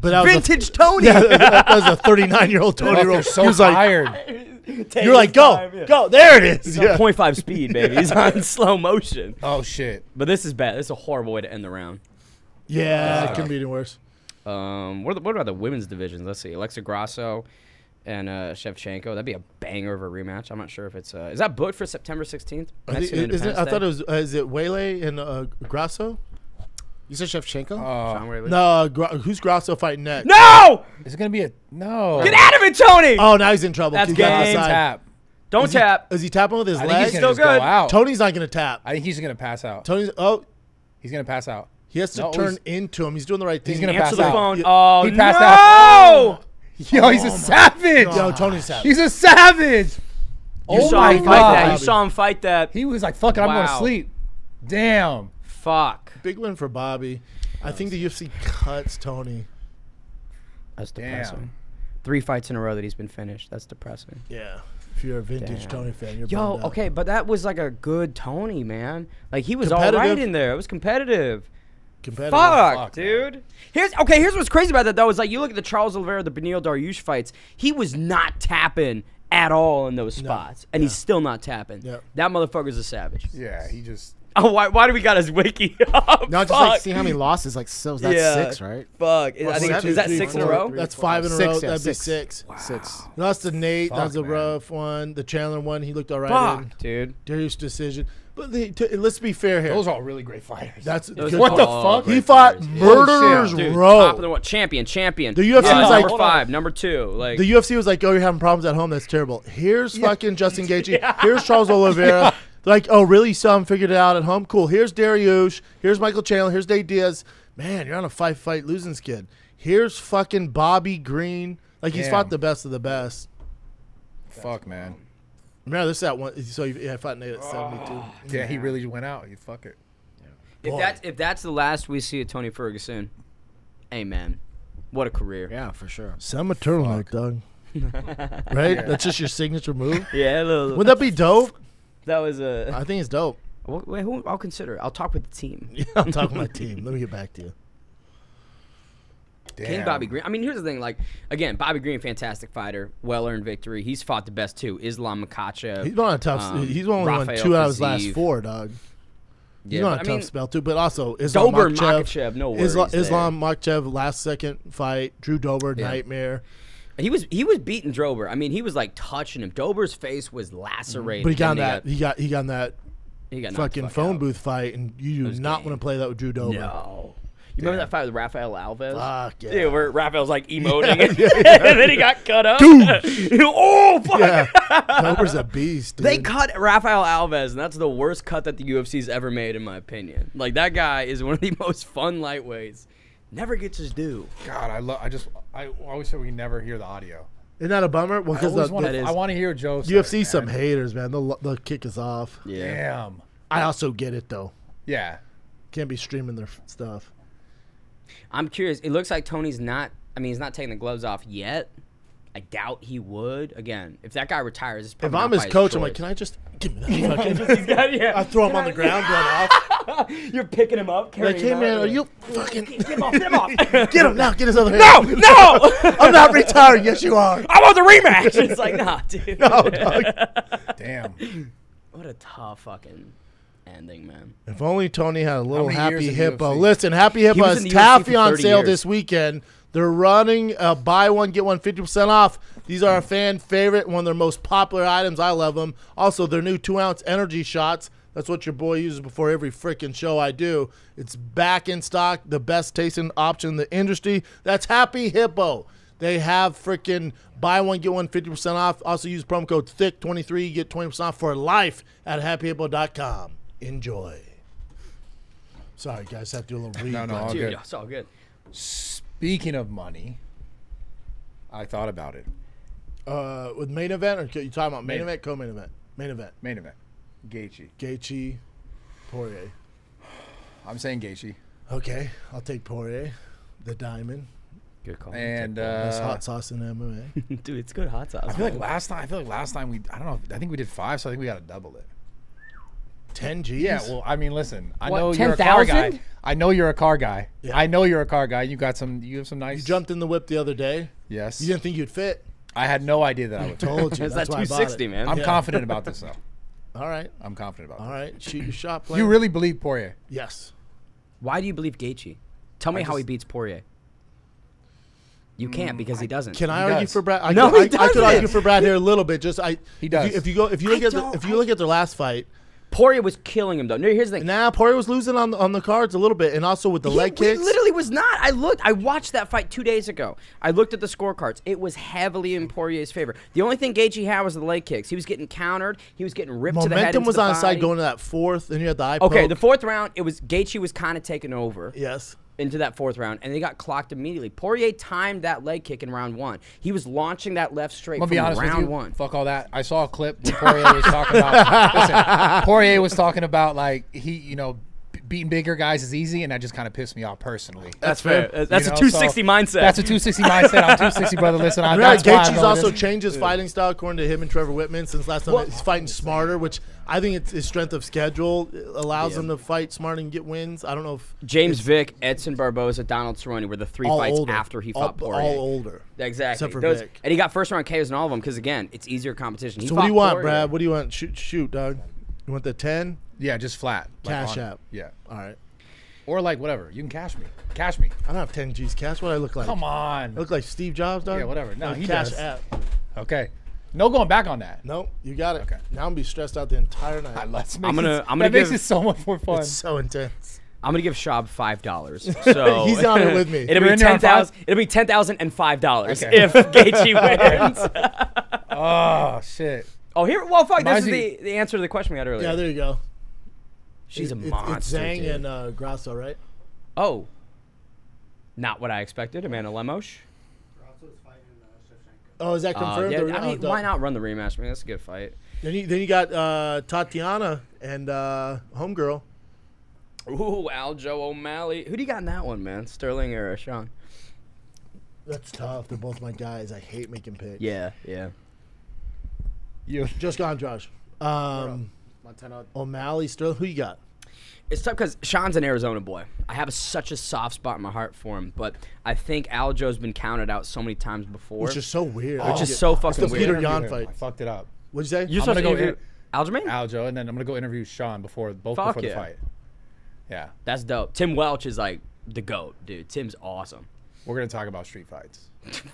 But that was Vintage Tony. Yeah, that was a 39-year-old Tony Roll. They're so He was like, tired. you're like, go. There it is. He's on 0.5 speed, baby. He's on slow motion. Oh shit. But this is bad. This is a horrible way to end the round. Yeah, it couldn't be any worse. What about the women's divisions? Let's see. Alexa Grasso and Shevchenko. That'd be a banger of a rematch. I'm not sure if it's is that booked for September 16th? I thought it was. Is it Wele and Grasso? You said Shevchenko? Sean Whaley. No, who's Grasso fighting next? No! Is it gonna be a no? Get out of it, Tony! Oh, now he's in trouble. That's He got game. outside. Tap. Don't Is he- tap. Is he tapping with his I think he's leg? gonna Still just go good. out. Tony's not going to tap. I think he's gonna pass out. Tony's. He's gonna pass out. He has to No, turn into him. He's doing the right thing. He's gonna Answer pass the out. phone. Oh, He passed no! out. Yo, he's a savage. Yo, Tony's savage. He's a savage. You Oh saw my him fight that. God. You saw him fight that. He was like, fuck it, I'm going to Wow. sleep. Damn. Fuck. Big win for Bobby. I think the UFC cuts Tony. That's depressing. Damn. 3 fights in a row that he's been finished. That's depressing. Yeah. If you're a vintage Damn. Tony fan, you're Yo, bummed out. okay, but that was like a good Tony, man. Like he was all right Competitive. in there. It was competitive. Competitive. Fuck, Fuck, dude. Here's what's crazy about that though is like you look at the Charles Oliveira, the Beneil Dariush fights. He was not tapping at all in those spots, and he's still not tapping. Yep. That motherfucker's a savage. Yeah, he just. Oh, why do we got his wiki up? No, just Fuck. like see how many losses. Like so, that's Yeah. 6, right? Fuck. I think Seven, is that three, 6 in a four, row? That's 5 in a 6, row. yeah, That'd be 6. 6. 6. That's the Nate. That was a man. rough one. The Chandler one, he looked all right Fuck, in. dude. Darius decision. But let's be fair here. Those are all really great fighters. That's Those good What are the call. all fuck? great He fought fighters. murderers Dude, row. Top of the what? Champion. The UFC was like- number 5, number 2. Like The UFC was like, "Oh, you're having problems at home. That's terrible." Here's fucking Justin Gaethje. Here's Charles Oliveira. Like, oh, really? You saw him figured it out at home? Cool. Here's Dariush. Here's Michael Chandler. Here's Nate Diaz. Man, you're on a 5-fight losing skid. Here's fucking Bobby Green. Like, he's Damn. fought the best of the best. Fuck, man. Remember, this is that one. So, yeah, I fought Nate at 72. Yeah, he really went out. You fuck it. if that's the last we see of Tony Ferguson, amen. What a career. Yeah, for sure. Send him a turtleneck, Doug. Right? That's just your signature move? Yeah, Wouldn't that be dope? that was a. I think it's dope. Wait, I'll consider it. I'll talk with the team. Yeah, I'm talking my team. Let me get back to you. Damn. King Bobby Green. I mean, here's the thing. Like, again, Bobby Green, fantastic fighter, well-earned victory. He's fought the best too. Islam Makhachev. He's on a tough. He's only won Rafael 2 out of his last Fiziev. 4, dog. He's Yeah, on but a I tough mean, spell too, but also Islam Dober and Makhachev. Makhachev, no worries. Islam Makhachev last second fight. Drew Dober nightmare, He was beating Dober. I mean, he was like touching him. Dober's face was lacerated. but he got and that. He got in that he got knocked fucking the fuck phone out. booth fight, and you do was not game. want to play that with Drew Dober. No. You remember that fight with Rafael Alves? Fuck yeah. Yeah, where Rafael's like emoting and then he got cut up. Oh, fuck. Yeah, Dober's a beast. Dude. They cut Rafael Alves, and that's the worst cut that the UFC's ever made, in my opinion. Like, that guy is one of the most fun lightweights. Never gets his due. God, I always say we never hear the audio. Isn't that a bummer? Well, I because always the want to hear Joe say UFC it, some man. haters, man. They'll kick us off. Yeah. Damn. I also get it though. Yeah. Can't be streaming their stuff. I'm curious. It looks like Tony's not. I mean, he's not taking the gloves off yet. I doubt he would. Again, if that guy retires, it's If probably I'm not his by coach, I'm choice. like, can I just give me that fucking? I throw him on the ground, run off. You're picking him up, carrying Like, hey him man, out. are you fucking? Get him off! Get him off! Get him now. Get his other hand. No! No! I'm not retiring. Yes, you are. I want the rematch. It's like, nah, dude. No, dog. Damn. What a tough fucking ending, man. If only Tony had a little many Happy years in Hippo. UFC? Listen, Happy Hippo was has in the UFC taffy for on 30 sale years. this weekend. They're running a buy one, get one 50% off. These are a fan favorite, one of their most popular items. I love them. Also, their new 2-ounce energy shots. That's what your boy uses before every freaking show I do. It's back in stock, the best tasting option in the industry. That's Happy Hippo. They have freaking buy one, get one 50% off. Also use promo code THICC23. You get 20% off for life at happyhippo.com. Enjoy. Sorry, guys. Have to do a little read. No, all Dude, good. it's all good. Speaking of money, I thought about it. With main event, or you talking about main Main- event, co-main event? Main event. Main event. Gaethje. Gaethje, Poirier. I'm saying Gaethje. Okay, I'll take Poirier, the diamond. Good call. And That's hot sauce in MMA. Dude, it's good hot sauce. I feel like last time we I don't know. I think we did 5, so I think we got to double it. 10 G's. Yeah, well, I mean, listen, I What, know you're a car 10,000? guy. I know you're a car guy. Yeah. I know you're a car guy. You have some nice. You jumped in the whip the other day. Yes. You didn't think you'd fit. I had no idea that I would. Told you. It's That's that why I bought 260, it. man. I'm Yeah. confident about this though. All right. I'm confident about All right. Shoot your shot, this. player. You really believe Poirier? Yes. Why do you believe Gaethje? Tell me how he beats Poirier. You can't because he doesn't. Can I He argue does. for Brad? No, he I could doesn't. argue for Brad here a little bit. Just He does. If you look at their last fight, Poirier was killing him though. No, here's the thing. Nah, Poirier was losing on the cards a little bit, and also with the leg He kicks. literally was not. I watched that fight 2 days ago. I looked at the scorecards. It was heavily in Poirier's favor. The only thing Gaethje had was the leg kicks. He was getting countered. He was getting ripped to the head. Momentum was on the his side body. going to that fourth, then you had the eye Okay, poke. the fourth round, it was Gaethje was kind of taking over. Yes. Into that fourth round, and they got clocked immediately. Poirier timed that leg kick in round 1. He was launching that left straight I'm from gonna be honest round with you. 1. Fuck all that. I saw a clip where Poirier was talking about. Listen, Poirier was talking about like beating bigger guys is easy, and that just kind of pissed me off personally. That's fair. That's a know, 260 so mindset. That's a 260 mindset. I'm 260, brother. Listen, Yeah, that's why I Gaethje's voted. also changed his fighting style according to him and Trevor Whitman since last time. He's fighting smarter, which I think it's his strength of schedule allows him to fight smarter and get wins. I don't know if James Vick, Edson Barboza, Donald Cerrone were the 3 all fights older. after he fought Poirier. All older. Exactly. Except for Vick. And he got first round KOs in all of them because, again, it's easier competition. He So what do you fought want, Poirier. Brad? What do you want? Shoot, dog. You want the 10? Yeah, just flat. Cash app. Yeah. All right. Or like whatever. You can cash me. Cash me. I don't have 10 G's cash. What do I look like? Come on. I look like Steve Jobs, dog? Yeah, whatever. No, he cash does. app. Okay. No going back on that. Nope, you got it. Okay. Now I'm gonna be stressed out the entire night. That gonna makes give- it so much more fun. It's so intense. I'm gonna give Schaub $5. So He's on it with me. It'll You're be in there on $10,000. It'll be $10,005 Okay. if Gaethje wins. Oh shit. Oh, here. Well, fuck. This is Reminds the answer to the question we had earlier. Yeah, there you go. She's a It's monster. Zhang dude. and Grasso, right? Oh, not what I expected. Amanda Lemos. Oh, is that confirmed? Yeah, or- I mean, oh, why not run the rematch? I mean, that's a good fight. Then you got Tatiana and Homegirl. Ooh, Aljo O'Malley. Who do you got in that one, man? Sterling or Sean? That's tough. They're both my guys. I hate making picks. Yeah, yeah. You. Just gone, Josh. Montana. O'Malley, Sterling. Who you got? It's tough because Sean's an Arizona boy. I have such a soft spot in my heart for him, but I think Aljo's been counted out so many times before. Which is so weird. Which is so fucking it's the weird. Peter Yan fight. I fucked it up. What'd you say? You're I'm supposed to gonna go interview Aljamain? Aljo, and then I'm gonna go interview Sean before Fuck before yeah. the fight. Yeah, That's dope. Tim Welch is like the GOAT, dude. Tim's awesome. we're gonna talk about street fights.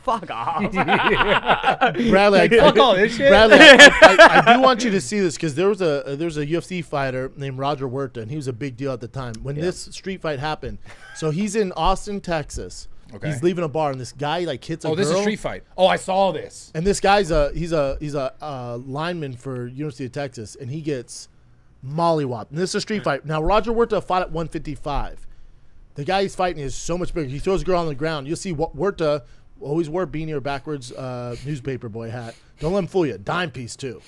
Fuck off. Bradley, Fuck all this shit. Bradley, I do want you to see this because there was a UFC fighter named Roger Huerta, and he was a big deal at the time when this street fight happened. So he's in Austin, Texas. Okay. He's leaving a bar, and this guy like hits a girl. This is street fight. Oh, I saw this. And this guy's he's a lineman for University of Texas, and he gets mollywopped. And this is a street fight. Now Roger Huerta fought at 155. The guy he's fighting is so much bigger. He throws a girl on the ground. You'll see Huerta always wore a beanie or backwards newspaper boy hat. Don't let him fool you. Dime piece too.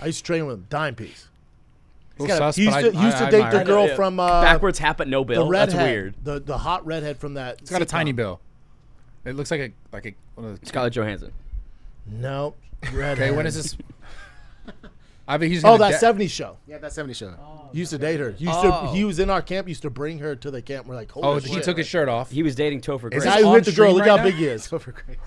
I used to train with him. Dime piece. He used to date the girl from backwards hat but no bill. the redhead, That's weird. The hot redhead from that. It's got a sitcom. tiny bill. It looks like a one of the. Scarlett Johansson. No, redhead. Okay, when is this? I mean, he's Oh, gonna that 70s show. Yeah, that 70 show. Used to date her. He was in our camp. Used to bring her to the camp. We're like, holy Oh, shit. he took his shirt off. He was dating Topher Is Grace. The this guy who on hit the girl. stream Look right how now? big he is. So for great.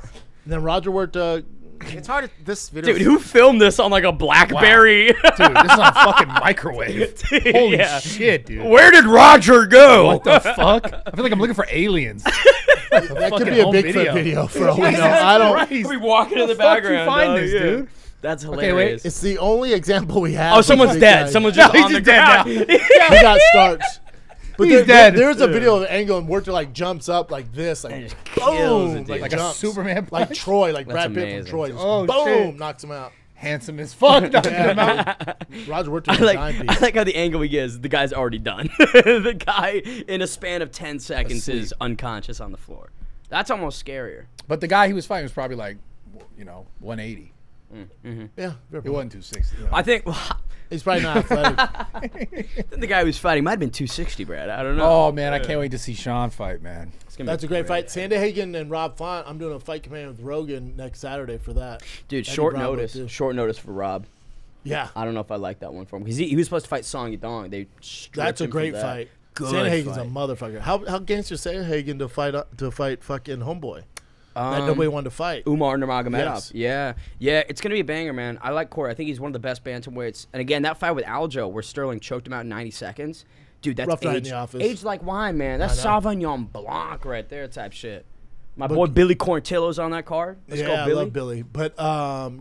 And then Roger Huerta. It's hard. This video. Dude, who filmed this on like a BlackBerry? Dude, this is on a fucking microwave. Holy Yeah. shit, dude. Where did Roger go? What the fuck? I feel like I'm looking for aliens. That could Fucking be a home Bigfoot video. video for all we know. I don't. We walking in the fuck you background. find dog, this, yeah. dude? That's wait. hilarious. It's the only example we have. Oh, of someone's big dead. guys. Someone's just he's on the dead ground. He got starts. But He's dead. There's a video of an angle and Huerta like jumps up like this, like just kills boom, it, dude. like Like a jumps. Superman like punch? Troy, like That's Brad Pitt amazing. from Troy. Just Oh, boom, shit. knocks him out. Handsome as fuck. Knocking him out. Roger Huerta I was a like, dime I piece. like how the angle he gives, the guy's already done. The guy, in a span of 10 seconds, is unconscious on the floor. That's almost scarier. But the guy he was fighting was probably like, 180. Yeah, very He wasn't 260. I think he's probably not athletic. the guy who was fighting might have been 260, Brad. I don't know. Oh man, I can't wait to see Sean fight, man. It's gonna be That's a great fight. Sandahagen and Rob Font. I'm doing a fight command with Rogan next Saturday for that. Dude, Eddie short Bravo, notice. too. Short notice for Rob. Yeah, I don't know if I like that one for him because he was supposed to fight Song Yadong. They stripped that's a him great from that. fight. Good Sandahagen's fight. a motherfucker. How gangster Sandahagen to fight fucking homeboy that nobody wanted to fight. Umar Nurmagomedov. Yes. Yeah, it's gonna be a banger, man. I like Corey. I think he's one of the best bantamweights. And again, that fight with Aljo, where Sterling choked him out in 90 seconds, dude. That's Rough night in aged, the office. aged like wine, man. That's I know. Sauvignon Blanc right there, type shit. My boy Billy Corntillo's on that card. Let's go, I Billy. love Billy. But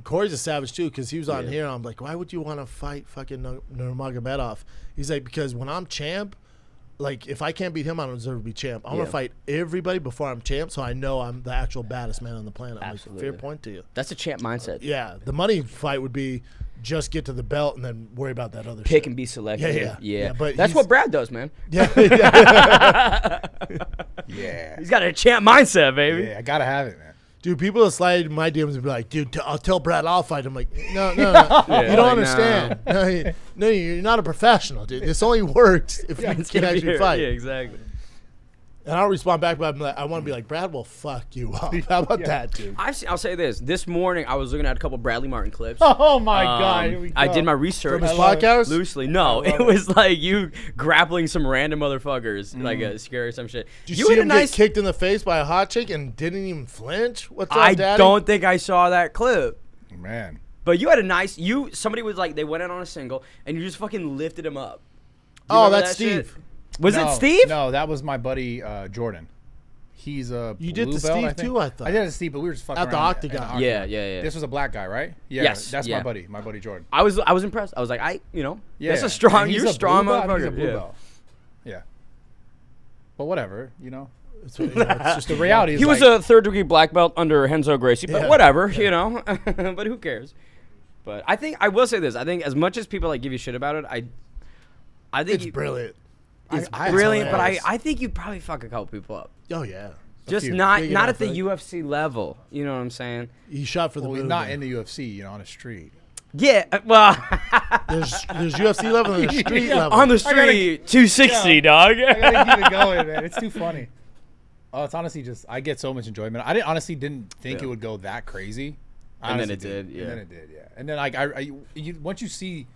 Corey's a savage too because he was on here. I'm like, why would you want to fight fucking Nurmagomedov? He's like, because when I'm champ, like if I can't beat him, I don't deserve to be champ. I'm gonna fight everybody before I'm champ, so I know I'm the actual baddest man on the planet. I'm like, fair point to you. That's a champ mindset. Yeah, the money fight would be just get to the belt and then worry about that other Pick shit. and be selective. Yeah. But that's what Brad does, man. Yeah, Yeah. He's got a champ mindset, baby. Yeah, I gotta have it, man. dude, people will slide in my DMs and be like, dude, I'll tell Brad I'll fight him. Like, no, you don't understand. No, you're not a professional, dude. This only works if you can actually fight. Yeah, exactly. And I'll respond back, but I'm like, I want to be like, Brad will fuck you up. How about that, dude? I'll say this morning I was looking at a couple Bradley Martin clips. Oh my God! Here we go. I did my research. From his podcast? Loosely. No, it was like you grappling some random motherfuckers, like a scary some shit. Did you see him get kicked in the face by a hot chick and didn't even flinch? What's up, Daddy? I don't think I saw that clip. Man. But you had a nice, somebody was like, they went in on a single, and you just fucking lifted him up. Oh, that's Steve. Shit? Was it Steve? No, that was my buddy Jordan. He's a You did blue to belt, Steve I think. too, I thought. I did it to Steve, but we were just fucking At the around Octagon. Yeah. This was a black guy, right? Yeah, Yes, that's yeah. my buddy Jordan. I was impressed. I was like, that's a strong, And he's you're a strong blue belt, and motherfucker. he's a blue Yeah. belt. Yeah. But whatever, you know. It's just The reality is He was a third-degree black belt under Renzo Gracie, but whatever, you know. But who cares? But I will say this. I think as much as people like give you shit about it, I think it's brilliant. It's brilliant, but I think you probably fuck a couple people up. Oh, yeah. Just few. not Big at the enough, UFC level. You know what I'm saying? He shot for the Well, moon. not in the UFC, you know, on the street. Yeah. Well, There's UFC level and there's street level. on the street, 260, dog. I gotta keep it going, man. It's too funny. Oh, it's honestly just I get so much enjoyment. I honestly didn't think it would go that crazy. And then Honestly it did, yeah. And then it did, yeah. And then like once you see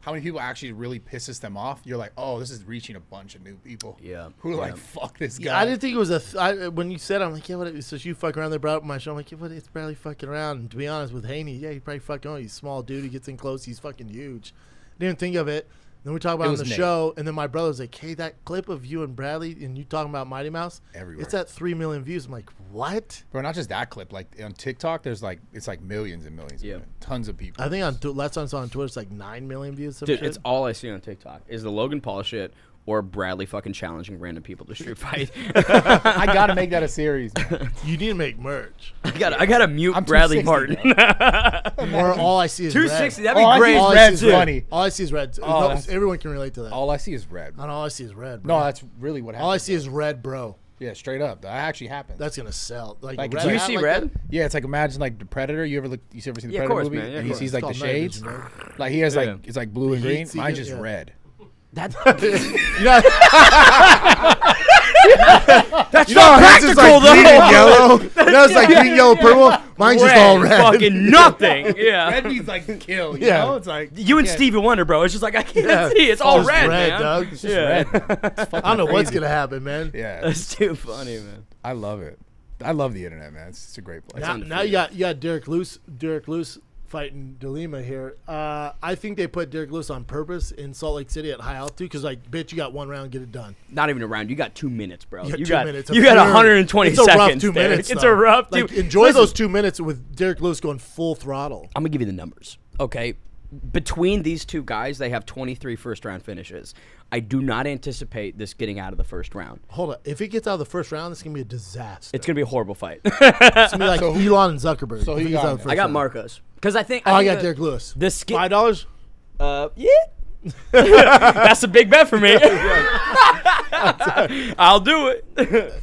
how many people actually really pisses them off, you're like, oh, this is reaching a bunch of new people. Yeah. Who are like, fuck this guy. Yeah, I didn't think it was when you said, I'm like, yeah, what? So you fuck around. They brought up my show. I'm like, yeah, what? It's barely fucking around. And to be honest with Haney, yeah, he probably fucking. He's a small dude. He gets in close. He's fucking huge. Didn't think of it. Then we talk about it on the show, and then my brother was like, hey, that clip of you and Bradley and you talking about Mighty Mouse, Everywhere. it's at 3 million views. I'm like, what? Bro, not just that clip. Like on TikTok, it's like millions and millions. Yeah. Tons of people. I think last time I saw on Twitter, it's like 9 million views. Dude, it's all I see on TikTok is the Logan Paul shit or Bradley fucking challenging random people to street fight. I gotta make that a series, man. You need to make merch. I gotta mute I'm Bradley 260, Martin. Or all I see is 260, red. that'd be All I great. see is All I red see is funny. All I see is red. Oh, No, that's- everyone can relate to that. All I see is red. Not all I see is red. Bro. No, that's really what happened. all I see is red, bro. Yeah, straight up. That actually happened. That's gonna sell. Like, Like, red do you hat see like red? that? Yeah, it's like imagine like the Predator. You ever seen the Yeah, of Predator course, movie? man. Yeah, And of he course. sees like the It's called night shades. vision, right? Like he has Yeah. like it's like blue and Heat green. seeker, Mine's just yeah. red. That's That's not practical, though. Green and yellow. That's like green, yellow, purple. Mine's just all red. Fucking nothing. Yeah. Red means like kill. You Yeah. know? It's like You and yeah. Stevie Wonder, bro. It's just like I can't Yeah. see. It's all Just red, red, man. dog. It's just Yeah. red. It's fucking I don't know what's crazy. gonna happen, man. Yeah, That's too funny, man. I love it. I love the internet, man. It's a great place. Now you got Derek Luce fighting DeLima here. I think they put Derek Luce on purpose in Salt Lake City at high altitude because, like, bitch, you got 1 round, get it done. Not even a round. You got 2 minutes, bro. You You got got 2 minutes. You got 120 it's a seconds. rough 2 there. minutes. It's though. a rough. Like, dude. enjoy Listen, those 2 minutes with Derek Luce going full throttle. I'm gonna give you the numbers. Okay, between these two guys, they have 23 first-round finishes. I do not anticipate this getting out of the first round. Hold on. If it gets out of the first round, it's gonna be a disaster. It's gonna be a horrible fight. It's gonna be like Elon and Zuckerberg. So if who it you gets got? out of the first I got round. Marcos because I think. Oh, I think got Derek Lewis. The skin. $5. Yeah. That's a big bet for me. I'll do it.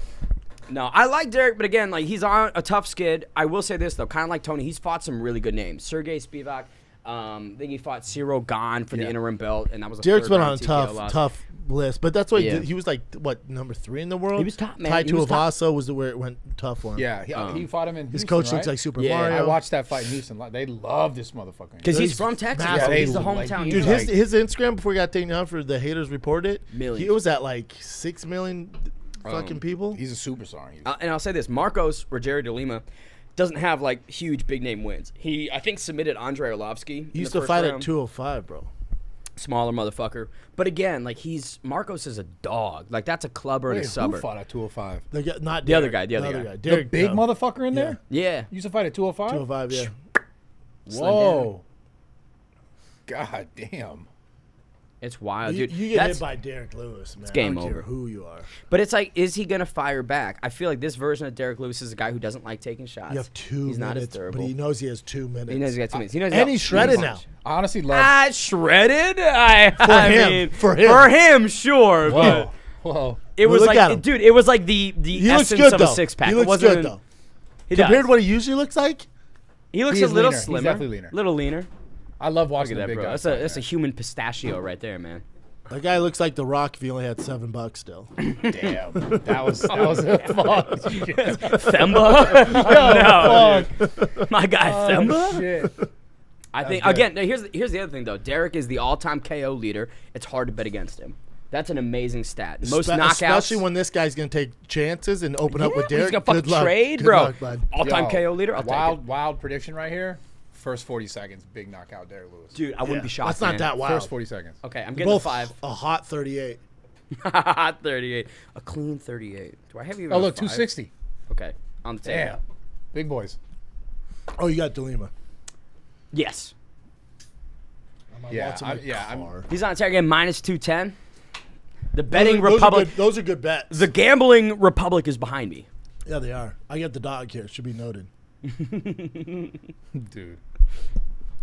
No, I like Derek, but again, like he's on a tough skid. I will say this though, kind of like Tony, he's fought some really good names. Sergey Spivak. I think he fought Ciro Gane for the interim belt, and that was a Derek's been third-round on a TKO loss. tough list, but that's what Yeah. he was like. What, number 3 in the world? He was top, man. Tai He was top. Tuivasa was where it went tough for him. Yeah, he fought him in His Houston, coach right? looks like Super Yeah, Mario. I watched that fight in Houston. They love this motherfucker. Because he's He's from Texas. massive. Yeah, he's the Like, hometown. he's Dude, hero. like- his Instagram before he got taken down for the haters reported it. Millions. He was at like 6 million fucking people. He's a superstar. And I'll say this: Marcos Rogerio de Lima doesn't have like huge big name wins. He, I think, submitted Andrei Arlovsky. He used to fight at 205, bro. smaller motherfucker. But again, like Marcos is a dog. Like that's a clubber in a Who suburb. fought at 205? Not The other Derek, guy, the other guy. The Derek, big no. motherfucker in there? Yeah. You used to fight at 205? 205, yeah. Whoa. God damn. It's wild, You, dude. you get That's, hit by Derek Lewis, man. game I don't care over. who you are. but it's like, is he gonna fire back? I feel like this version of Derek Lewis is a guy who doesn't like taking shots. You have 2 He's not as minutes, durable. but he knows he has 2 minutes. He knows he's got 2 minutes. He knows And he's shredded now. I honestly love. Shredded? For For him, sure. Whoa. But Whoa. it was look at him. like, dude, it was like the He looks essence good, of though. a six pack. He It looks wasn't- good, though. He Compared does. to what he usually looks like, He looks He a is little leaner. He's slimmer. definitely leaner. Little leaner. I love Look watching at the that, big bro. guys. That's a human pistachio right there, man. that guy looks like The Rock if he only had $7 still. Damn. That was a fuck. Themba? No, dude. My guy Themba? Shit. I think good. again. Here's the other thing though. Derek is the all-time KO leader. It's hard to bet against him. That's an amazing stat. Most knockouts. Especially when this guy's going to take chances and open up with He's Derek. gonna fucking Good luck. trade, Good bro. luck, bud. All-time Yo, KO leader. I'll take it. Wild prediction right here. First 40 seconds, big knockout, Derek Lewis. Dude, I wouldn't Yeah. be shocked. That's not man. that wild. First 40 seconds. Okay, I'm getting Both the 5. a hot 38. 38. A clean 38. Do I have you? Oh, look, 260. Okay, on the table. Damn. Big boys. Oh, you got Delima. Yes. Yeah, I'm He's on Terry again, minus 210. The betting Republic. Those are good bets. The gambling Republic is behind me. Yeah, they are. I got the dog here. Should be noted. dude.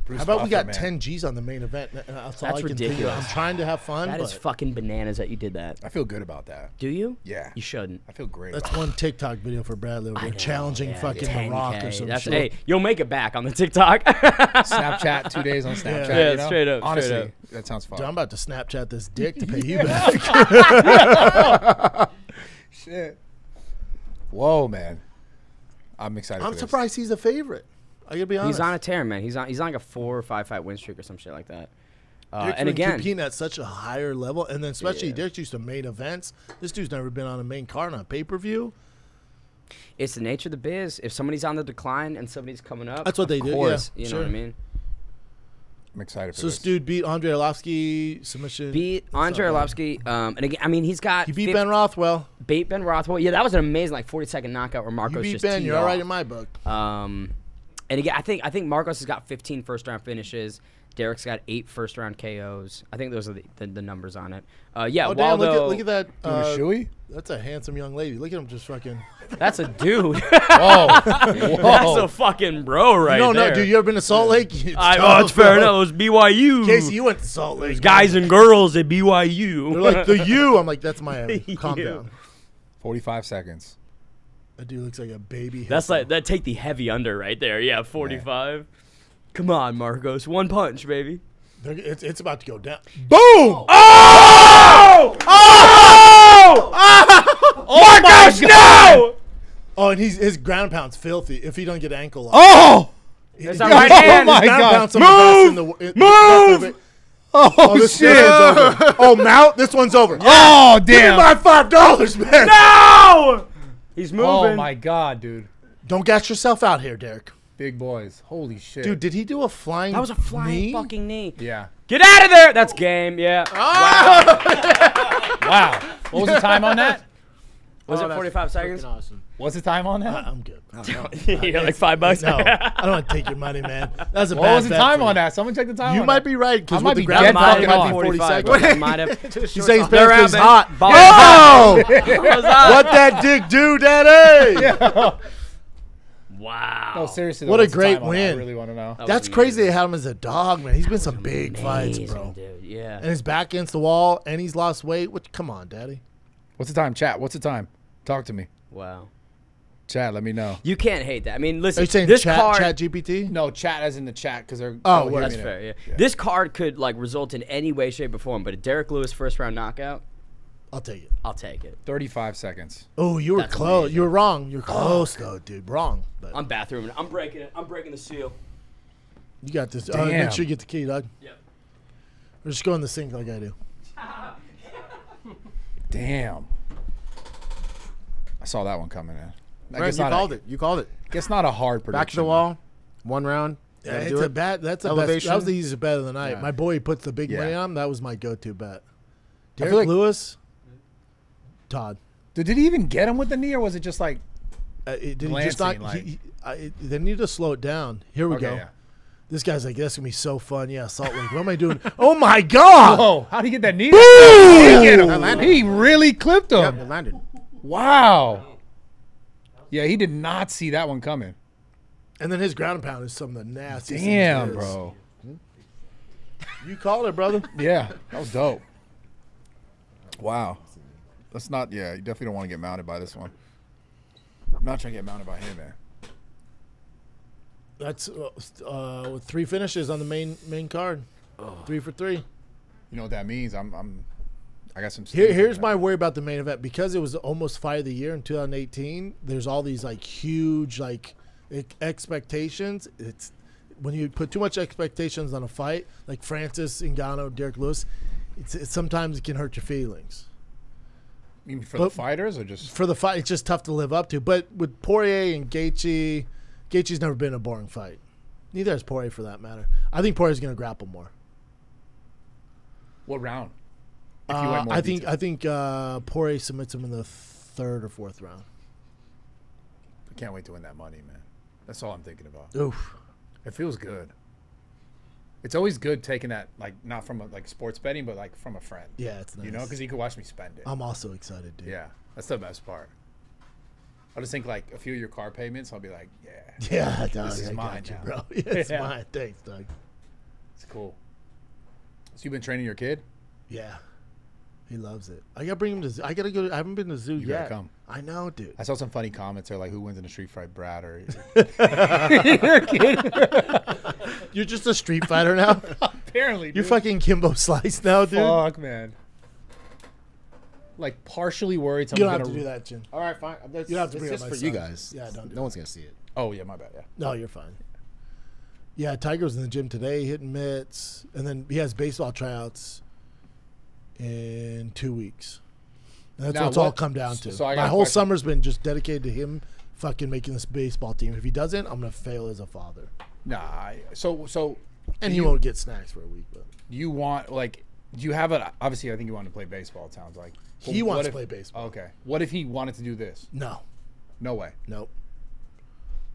Bruce How about we Buffer, got man. 10 G's on the main event? That's all That's I can think of. ridiculous. I'm trying to have fun, That but is fucking bananas that you did that. I feel good about that. Do you? Yeah. You shouldn't. I feel great. that's about one TikTok video for Bradley over I there, know, challenging yeah, fucking The 10K. Rock or some That's, shit. hey, you'll make it back on the TikTok. it. Snapchat, 2 days on Snapchat. Yeah, you know? straight up, Honestly, straight up. that sounds fun. Dude, I'm about to Snapchat this dick to pay you back. Shit. Whoa, man. I'm excited. I'm for this. surprised he's a favorite. I gotta be honest. He's on a tear, man. He's on like a 4 or 5 fight win streak or some shit like that. Derek's And been again, competing at such a higher level, and then especially Yeah. Derek's used to main events. This dude's never been on a main card on a pay-per-view. it's the nature of the biz. If somebody's on the decline and somebody's coming up, That's what they of do, course, yeah, you sure. know what I mean? I'm excited for So this. this dude beat Andre Arlovsky submission. Beat Andre Arlovsky, and again, I mean, he's got He beat Ben Rothwell. beat Ben Rothwell. Yeah, that was an amazing like 40-second knockout where You Marcos beat just Ben. teed You're all right off. in my book. And again, I think Marcos has got 15 first-round finishes. Derek's got 8 first-round KOs. I think those are the numbers on it. Yeah, Oh damn! Waldo, Look at that. Doing a shoey? That's a handsome young lady. Look at him just fucking. that's a dude. Whoa. That's Whoa. a fucking bro right No, there. dude. You ever been to Salt Lake? It's Oh, it's tough, fair bro. enough. It was BYU. Casey, you went to Salt Lake. Guys and girls at BYU. They're like the U. I'm like, that's Miami. Calm You. down. 45 seconds. That dude looks like a baby. That's like that. Take the heavy under right there. Yeah, 45. Come on, Marcos. One punch, baby. It's about to go down. Boom! Oh! Oh! Oh! Marcos, no! Oh, and his ground pound's filthy. If he don't get ankle lock. Oh! There's a right hand. Oh my Ground God. pound's some of the best in the Move! Oh, this shit. one's over. Oh, Mount, this one's over. Oh, Give me damn. my $5, man. No! He's moving. Oh, my God, dude. Don't gas yourself out here, Derek. Big boys. Holy shit. Dude, did he do a flying? That was a flying knee? fucking knee. Yeah. Get out of there. That's game. Yeah. Wow. What was the time on that? Was Oh, it that's 45 seconds? freaking Awesome. What's the time on that? I'm good. You're like $5. No, I don't want to take your money, man. That's a What bad was the bet time for on you. that? Someone check the time You on might that. be right because I might with the be ground dead pound, fucking it might off. be 40 seconds. That might have. He's saying his They're pants is out, hot. man. Oh! How's that? What that dick do, daddy? Wow. No, seriously. though, What a what's the great time on that? win. I really want to know. That That's was crazy. They amazing. had him as a dog, man. He's been some big fights, Amazing, bro. dude. Yeah. And his back against the wall, and he's lost weight. Come on, daddy. What's the time? Chat. What's the time? Talk to me. Wow. Chat, let me know. You can't hate that. I mean, Are listen. you saying this chat card. GPT? No, chat as in the chat because they're. Oh, hear That's me now. fair. Yeah. This card could like result in any way, shape, or form. But a Derek Lewis first round knockout, I'll take it. I'll take it. 35 seconds. Oh, you were That's close. amazing. You were wrong. You're close, though, dude. Wrong. But I'm bathrooming. I'm breaking it. I'm breaking the seal. you got this. Damn. Make sure you get the key, dog. Yep. Or just go in the sink like I do. Damn. I saw that one coming in. I Brent, guess you not called it. You called it. Guess not a hard prediction. Back to the wall. 1 round. Yeah, gotta it's do a it. bet. That's a best. Elevation. That was the easiest bet of the night. Yeah. My boy puts the big money Yeah. on. That was my go-to bet. feel Derek like- Lewis, Todd. Did he even get him with the knee, or was it just like? Did he just not? Glancing, They need to slow it down. Here we Okay, go. yeah. This guy's like, that's gonna be so fun. Yeah, Salt Lake. What am I doing? Oh my God! Oh, how'd he get that knee? Boom! He get him. That landed. He really clipped him. Yep, it landed. Wow. Yeah, he did not see that one coming. And then his ground and pound is some of the nastiest. Damn, things there is. bro. You called it, brother. Yeah, that was dope. Wow. That's not. Yeah, you definitely don't want to get mounted by this one. I'm not trying to get mounted by him, man. That's 3 finishes on the main card. 3 for 3. You know what that means? I got some. Here's my worry about the main event, because it was almost fight of the year in 2018. There's all these like huge like expectations. It's when you put too much expectations on a fight, like Francis Ngannou, Derek Lewis. It's sometimes it can hurt your feelings. You mean for the fighters or just For the fight, it's just tough to live up to. But with Poirier and Gaethje, Gaethje's never been a boring fight. Neither has Poirier, for that matter. I think Poirier's going to grapple more. what round? If you went more I detail. think Poirier submits him in the 3rd or 4th round. I can't wait to win that money, man. That's all I'm thinking about. Oof. It feels good. It's always good taking that, like, not from like sports betting, but like from a friend. Yeah, it's nice. You know, because you can watch me spend it. I'm also excited, dude. Yeah, that's the best part. I just think like a few of your car payments, I'll be like, yeah, Yeah, dog. This is I got mine you, now. bro. Yeah, it's Yeah. mine. Thanks, Doug. it's cool. So you've been training your kid? Yeah. He loves it. I gotta bring him to zoo. I gotta go. I haven't been to the zoo You gotta yet. come. I know, dude. I saw some funny comments. They're like, "Who wins in a street fight, Brad or?" You're just a street fighter now. Apparently, You're fucking Kimbo Slice now, dude. Fuck, man. Like partially worried. You don't someone's have to gonna- do that, Jim. All right, fine. That's, You don't have to it's bring up just my for you son. guys. Yeah, don't do No one's gonna see it. Oh yeah, my bad. Yeah. No, you're fine. Yeah, Tiger was in the gym today hitting mitts, and then he has baseball tryouts in 2 weeks. And that's Now, what it's all what- come down to. so I got My a whole question. summer's been just dedicated to him fucking making this baseball team. If he doesn't, I'm gonna fail as a father. Nah. So And do he you- won't get snacks for a week, but you want like? Do you have a? Obviously, I think you want to play baseball. It sounds like he But what wants to if- play baseball. Okay. What if he wanted to do this? No, No way. nope,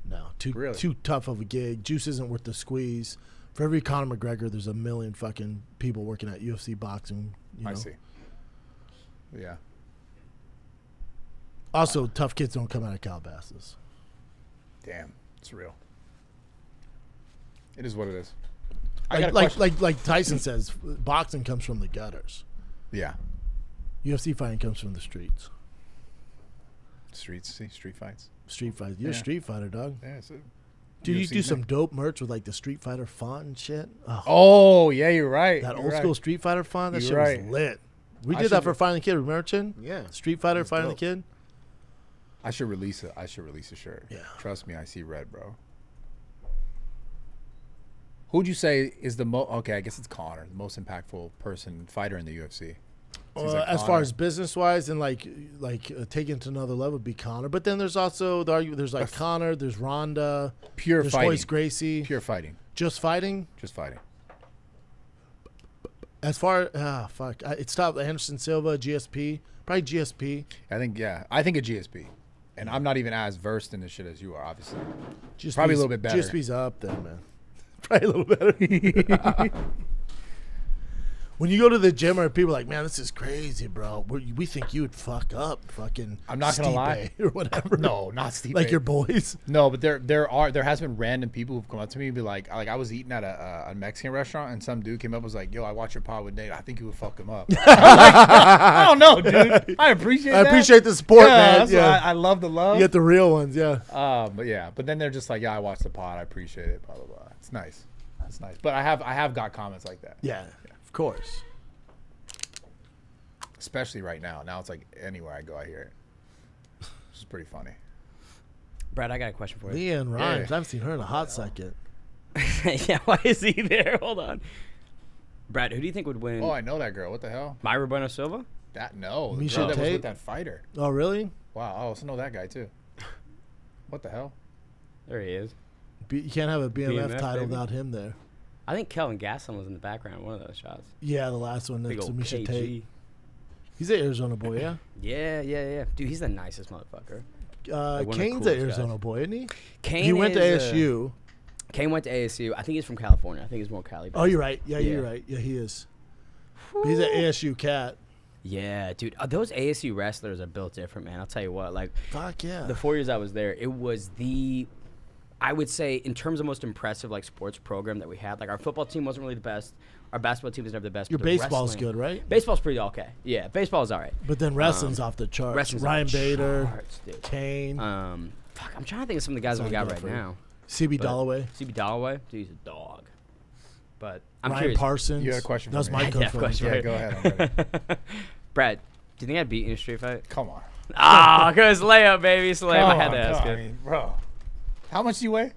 no. Too Really? too tough of a gig. Juice isn't worth the squeeze. For every Conor McGregor, there's a million fucking people working at UFC boxing. You know? I see. Yeah. Also, tough kids don't come out of Calabasas. Damn. It's real. It is what it is. I got a Like, question. like Tyson says, boxing comes from the gutters. Yeah. UFC fighting comes from the streets. Streets. See street fights. Street fight. You're a Yeah. street fighter, dog. Yeah. So Dude, you UFC do some next. dope merch with like the Street Fighter font and shit. Oh, Oh yeah, you're right. that You're old right. school Street Fighter font. That You're shit right. was lit. We I did that should- for Fighting the Kid. Remember, Chin? Yeah. Street Fighter, That's Fighting the dope. Kid. I should release it. I should release a shirt. Yeah. Trust me, I see red, bro. Who'd you say is the most? Okay, I guess it's Conor, the most impactful fighter in the UFC. Seems like As far Conor. as business wise and like taking it to another level would be Conor. But then there's also the argument. There's like Conor. There's Ronda. Pure There's fighting. Royce Gracie. Pure fighting. Just fighting. Just fighting. As far it's tough. Anderson Silva, GSP, probably GSP. I think a GSP, and I'm not even as versed in this shit as you are, obviously. GSP's, Probably a little bit better. GSP's up there, man. Probably a little better. When you go to the gym, or people are like, man, this is crazy, bro. We think you would fuck up, fucking. I'm not gonna lie. Stipe or whatever. No, not Steve. like your boys. No, but there has been random people who've come up to me and be like I was eating at a Mexican restaurant and some dude came up and was like, yo, I watch your pod with Nate. I think you would fuck him up. I'm like, I don't know, dude. I appreciate I that. appreciate the support, Yeah, man. that's Yeah, why I love the love. you get the real ones. Yeah. But then they're just like, yeah, I watched the pod. I appreciate it. Blah blah blah. It's nice. It's nice. But I have got comments like that. Yeah, of course. Especially right now. Now it's like anywhere I go, I hear it. Which is pretty funny. Brad, I got a question for you. Leanne Rhymes. Yeah. I haven't seen her in a hot second. Yeah, why is he there? Hold on. Brad, who do you think would win? Oh, I know that girl. What the hell? Myra Bueno Silva? The Misha girl that was Tate? with that fighter. Oh, really? Wow. I also know that guy too. What the hell? There he is. You can't have a BMF, BMF, title baby. without him there. I think Kelvin Gastelum was in the background. One of those shots. Yeah, the last one Big next to old Misha KG. Tate. He's an Arizona boy, yeah. Yeah. Dude, he's the nicest motherfucker. Like one of the Kane's an coolest Arizona guys. boy, isn't he? Kane He went to is, ASU. Kane went to ASU. I think he's from California. I think he's more Cali. Oh, you're right. Yeah, Yeah. you're right. Yeah, he is. He's an ASU cat. Yeah, dude. Those ASU wrestlers are built different, man. I'll tell you what. Like, Fuck yeah. the 4 years I was there, it was I would say, in terms of most impressive like sports program that we had. Like, our football team wasn't really the best. Our basketball team was never the best. Your but the baseball's wrestling- good, right? Baseball's pretty okay. Yeah, baseball's all right. But then wrestling's off the charts. Wrestling's Ryan off the Bader, charts, dude. Kane, Fuck, I'm trying to think of some of the guys that we got right Guthrie. now. CB But- Dalloway, CB Dalloway, dude, he's a dog. But I'm Ryan curious. Parsons. You had a question That was for me. my Yeah, coach. of course, Yeah, right. go ahead. I'm ready. Brad, do you think I'd beat you in a street fight? Come on. Ah, because layup, baby. It's layup. I had to ask come on, it. bro. How much do you weigh?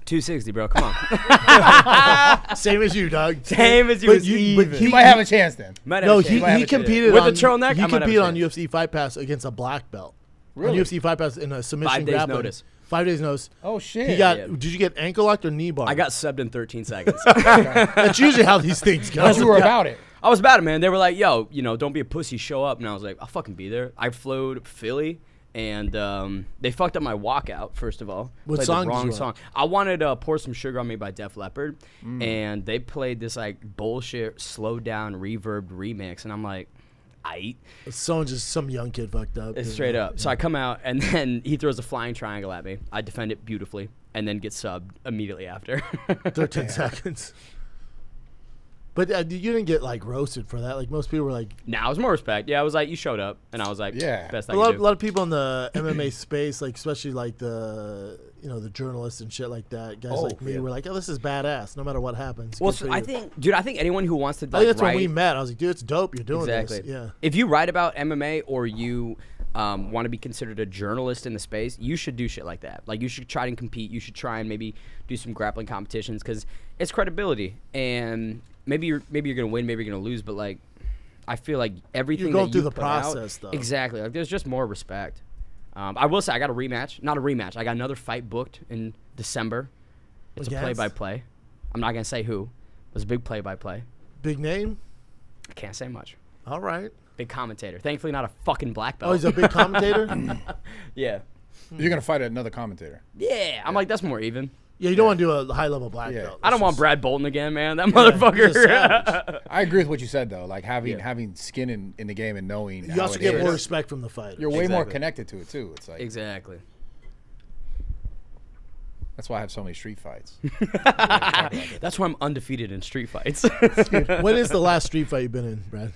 260, bro. Come on. Same as you, Doug. Same as you. But was you- but even. he- You might have a chance then. Might have No, a chance. he Might have a chance. competed with on, the turtleneck. He I might have a competed on chance. UFC Fight Pass against a black belt. Really? On UFC Fight Pass in a submission 5 days grappling. notice. 5 days notice. Oh shit. He got. Yeah. Did you get ankle locked or knee bar? I got subbed in 13 seconds. That's usually how these things go. Unless you were about it. I was about it, man. They were like, yo, don't be a pussy, show up. And I was like, I'll fucking be there. I flew to Philly, and they fucked up my walkout, first of all. What Played song the did wrong you song. I wanted Pour Some Sugar on Me by Def Leppard, and they played this, like, bullshit, slowed down, reverbed remix. And I'm like, aight. Some young kid fucked up. It's straight up. So I come out, and then he throws a flying triangle at me. I defend it beautifully, and then get subbed immediately after. 13 seconds. But you didn't get like roasted for that. Like most people were like, Nah, it was more respect. Yeah, I was like, you showed up, and I was like, Yeah. best I a can lot do. of people in the MMA space, like especially like the the journalists and shit like that. Guys like me were like, oh, this is badass. No matter what happens. Well, Good for I you. think anyone who wants to I like think that's write, when we met. I was like, dude, it's dope. You're doing exactly. this. Yeah. If you write about MMA or you want to be considered a journalist in the space, you should do shit like that. Like you should try and compete. You should try and maybe do some grappling competitions because it's credibility. And maybe you're gonna win, maybe you're gonna lose, but like I feel like everything You're going that through you the put out- process, though. Exactly. Like there's just more respect. I will say I got a rematch. Not a rematch. I got another fight booked in December. It's Against? a play-by-play. I'm not gonna say who. It was a big play-by-play. Big name. I can't say much. All right. Big commentator. Thankfully, not a fucking black belt. Oh, he's a big commentator. yeah. You're gonna fight another commentator. Yeah. I'm like, that's more even. Yeah, you don't want to do a high level black Yeah. belt. I don't That's want just- Brad Bolton again, man. That he's a motherfucker. savage. I agree with what you said though. Like Yeah. having skin in the game and knowing. You how also it get is. more respect from the fighter. You're way more Exactly. connected to it too. It's like exactly. that's why I have so many street fights. That's why I'm undefeated in street fights. When is the last street fight you've been in, Brad?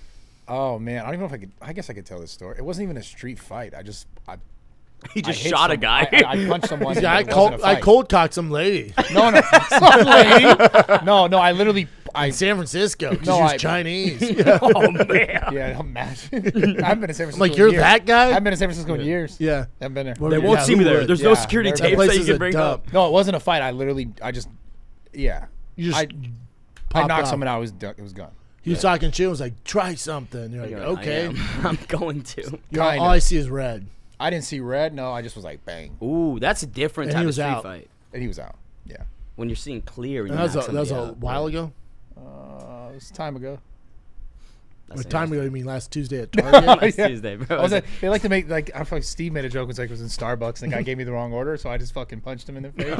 Oh man, I don't even know if I could. I guess I could tell this story. It wasn't even a street fight. I he just hit shot a some- guy. I punched someone. Yeah, but it wasn't a I fight. cold cocked some lady No, some lady. No, I literally. in San Francisco because No, she was I- Chinese. oh man. Yeah, imagine. I've been in San Francisco. like, in you're years. that guy? I've been in San Francisco in years. Yeah. I've been there. Well, They won't yeah, see who me there. would? There's no Yeah, security that tapes place that you is can a bring dump. up. No, it wasn't a fight. I just, yeah. You just I popped knocked off. someone out. It was gone. He was talking shit. Was like, try something. You're like, You're okay. I am. I'm going to. All Kinda. I see is red. I didn't see red. No, I just was like bang, Ooh, that's a different And type he of was street out. fight. and he was out. Yeah. When you're seeing clear. And And you that was knock that was a somebody out. while ago. It was time ago. That's What time ago? You mean last Tuesday at Last Target? Yeah. Tuesday, bro. I was like, they like to make like I thought Steve made a joke. It was like it was in Starbucks, and the guy gave me the wrong order, so I just fucking punched him in the face.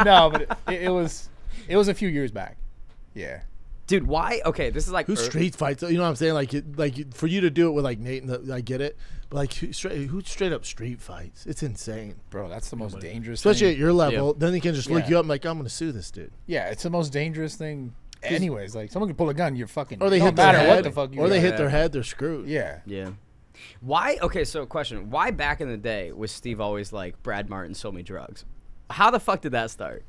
No, but it was a few years back. Yeah. Dude, why? Okay, this is like Who street fights? You know what I'm saying? Like for you to do it with like Nate, I get it. But like who straight up street fights? It's insane. Bro, that's the most dangerous Especially thing. at your level. Yeah. Then he can just look Yeah. you up and like, I'm gonna sue this dude. Yeah, it's the most dangerous thing. Anyways, like someone could pull a gun, you're fucking. Or they no hit their matter head. what the fuck you or they got. hit their head. They're screwed. Yeah. Yeah. Why? Okay, so question. Why back in the day was Steve always like, Brad Martyn sold me drugs? How the fuck did that start?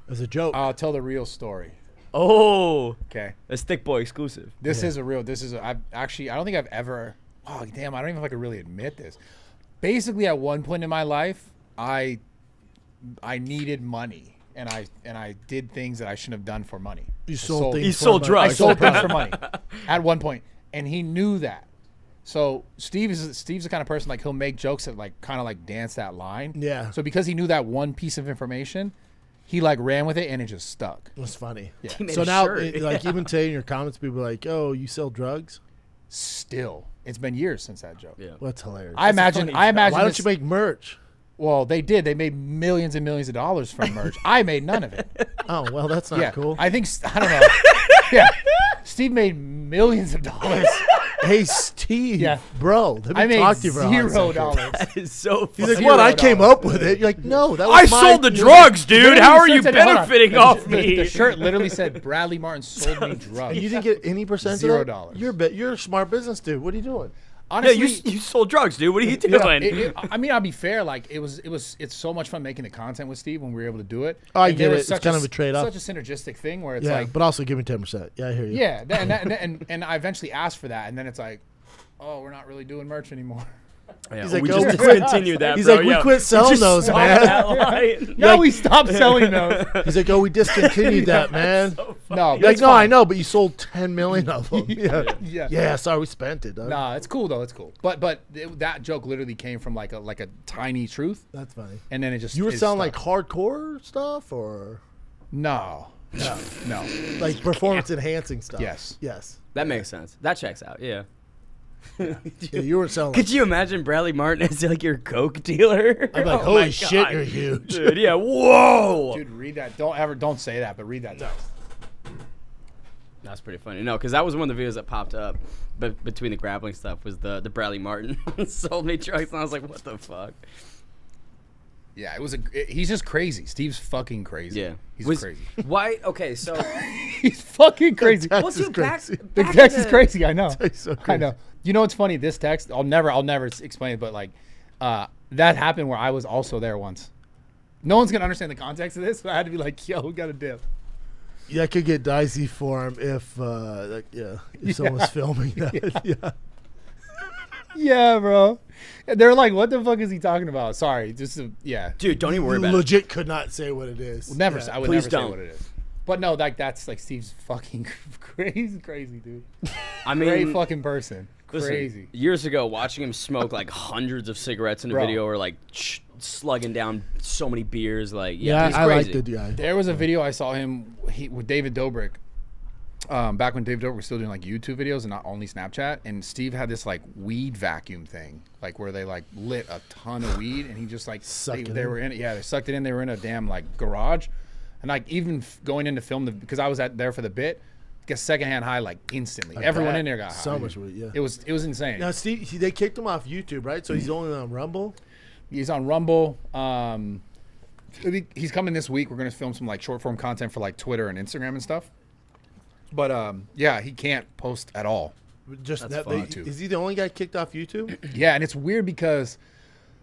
As a joke. I'll tell the real story. Oh, Okay. a Stick Boy exclusive. This is a real. I've actually. I don't think I've ever. Oh damn! I don't even know if I could really admit this. Basically, at one point in my life, I needed money, and I did things that I shouldn't have done for money. You I sold things. He for sold money. drugs. I sold things for money at one point, and he knew that. So Steve's the kind of person like he'll make jokes that like kind of like dance that line. Yeah. So because he knew that one piece of information, he like ran with it and it just stuck. It was funny. Yeah. He made So a now, shirt. like even today in your comments, people are like, "Oh, you sell drugs?" Still, it's been years since that joke. Yeah. Well, that's hilarious. I imagine. Why don't this- you make merch? Well, they did. They made millions and millions of dollars from merch. I made none of it. Oh, well, that's not Yeah, cool. I think I don't know. Yeah, Steve made millions of dollars. Hey, Steve, Yeah. bro, let me I made talk to you for a hot second. $0. That is so He's funny. like, what? I came $0. up with it. You're like, no, that was I my sold the idea." drugs, dude. Literally, How are the you shirt said- hold on. benefiting off The me? shirt literally said Bradley Martyn sold me drugs. You didn't get any percent of that? $0. You're a smart business dude. What are you doing? Yeah, Honestly, you sold drugs, dude. What are you doing? I mean, I'll be fair. Like it's so much fun making the content with Steve when we were able to do it. Oh, I And get there it. was It's such kind of a trade-off. Such a synergistic thing where it's Yeah, like, but also give me 10%. Yeah, I hear you. yeah, and I eventually asked for that, and then it's like, oh, we're not really doing merch anymore. Yeah, He's like, we "Oh, just we quit." discontinued that. He's bro. like, we Yeah. quit selling Just those, stop man. that line. No, we stopped selling those. He's like, oh, we discontinued that, man. No, You're like, that's no, I fine. know, but you sold 10 million of them. Yeah. Yeah. Yeah, sorry, we spent it. Dog. Nah, it's cool though. It's cool. But that joke literally came from like a tiny truth, That's funny. and then it just You were it selling like stuck. hardcore stuff or no, like performance enhancing stuff? Yes. Yes. That makes sense. That checks out. Yeah. Yeah, you were selling. Could you imagine Bradley Martyn as like your coke dealer? I'm like, Oh holy my shit, God. you're huge. Dude, yeah. Whoa. dude, read that. Don't say that, but read that text. That's pretty funny. No, because that was one of the videos that popped up, but between the grappling stuff was the Bradley Martyn sold me drugs, and I was like, what the fuck? Yeah, he's just crazy. Steve's fucking crazy. Yeah, he's Was- crazy. Why? Okay, so He's fucking crazy. Text well, is dude, back, crazy. The back text in is crazy. I know. It's so I crazy. know. You know what's funny? This text, I'll never explain it, but like, that happened where I was also there once. No one's gonna understand the context of this, but I had to be like, yo, we got a dip. Yeah, I could get dicey for him if, if someone's filming that. Yeah. Yeah, bro. And they're like, what the fuck is he talking about? Sorry, yeah. Dude, don't even worry about it. Legit could not say what it is. Never. Yeah. I would Please never don't. say what it is. But no, like that's like Steve's fucking crazy dude. I Great mean, fucking person. listen, Crazy. years ago, watching him smoke like hundreds of cigarettes in a Bro. video, or like slugging down so many beers, like Yeah, he's I like crazy. the guy. There was a video I saw him with David Dobrik. Back when David Dobrik was still doing like YouTube videos and not only Snapchat, and Steve had this like weed vacuum thing, like where they like lit a ton of weed, and he just like Sucked it they in. were in it. Yeah, they sucked it in. They were in a damn like garage, and like even going in to film because I was there for the bit, get secondhand high like instantly. Everyone bet. in there got high. So much weed, yeah. It was insane. Now, Steve, they kicked him off YouTube, right? So he's only on Rumble. He's on Rumble. He's coming this week. We're gonna film some like short form content for like Twitter and Instagram and stuff. But yeah, he can't post at all. Just That's that, fun, too. is he the only guy kicked off YouTube? Yeah, and it's weird because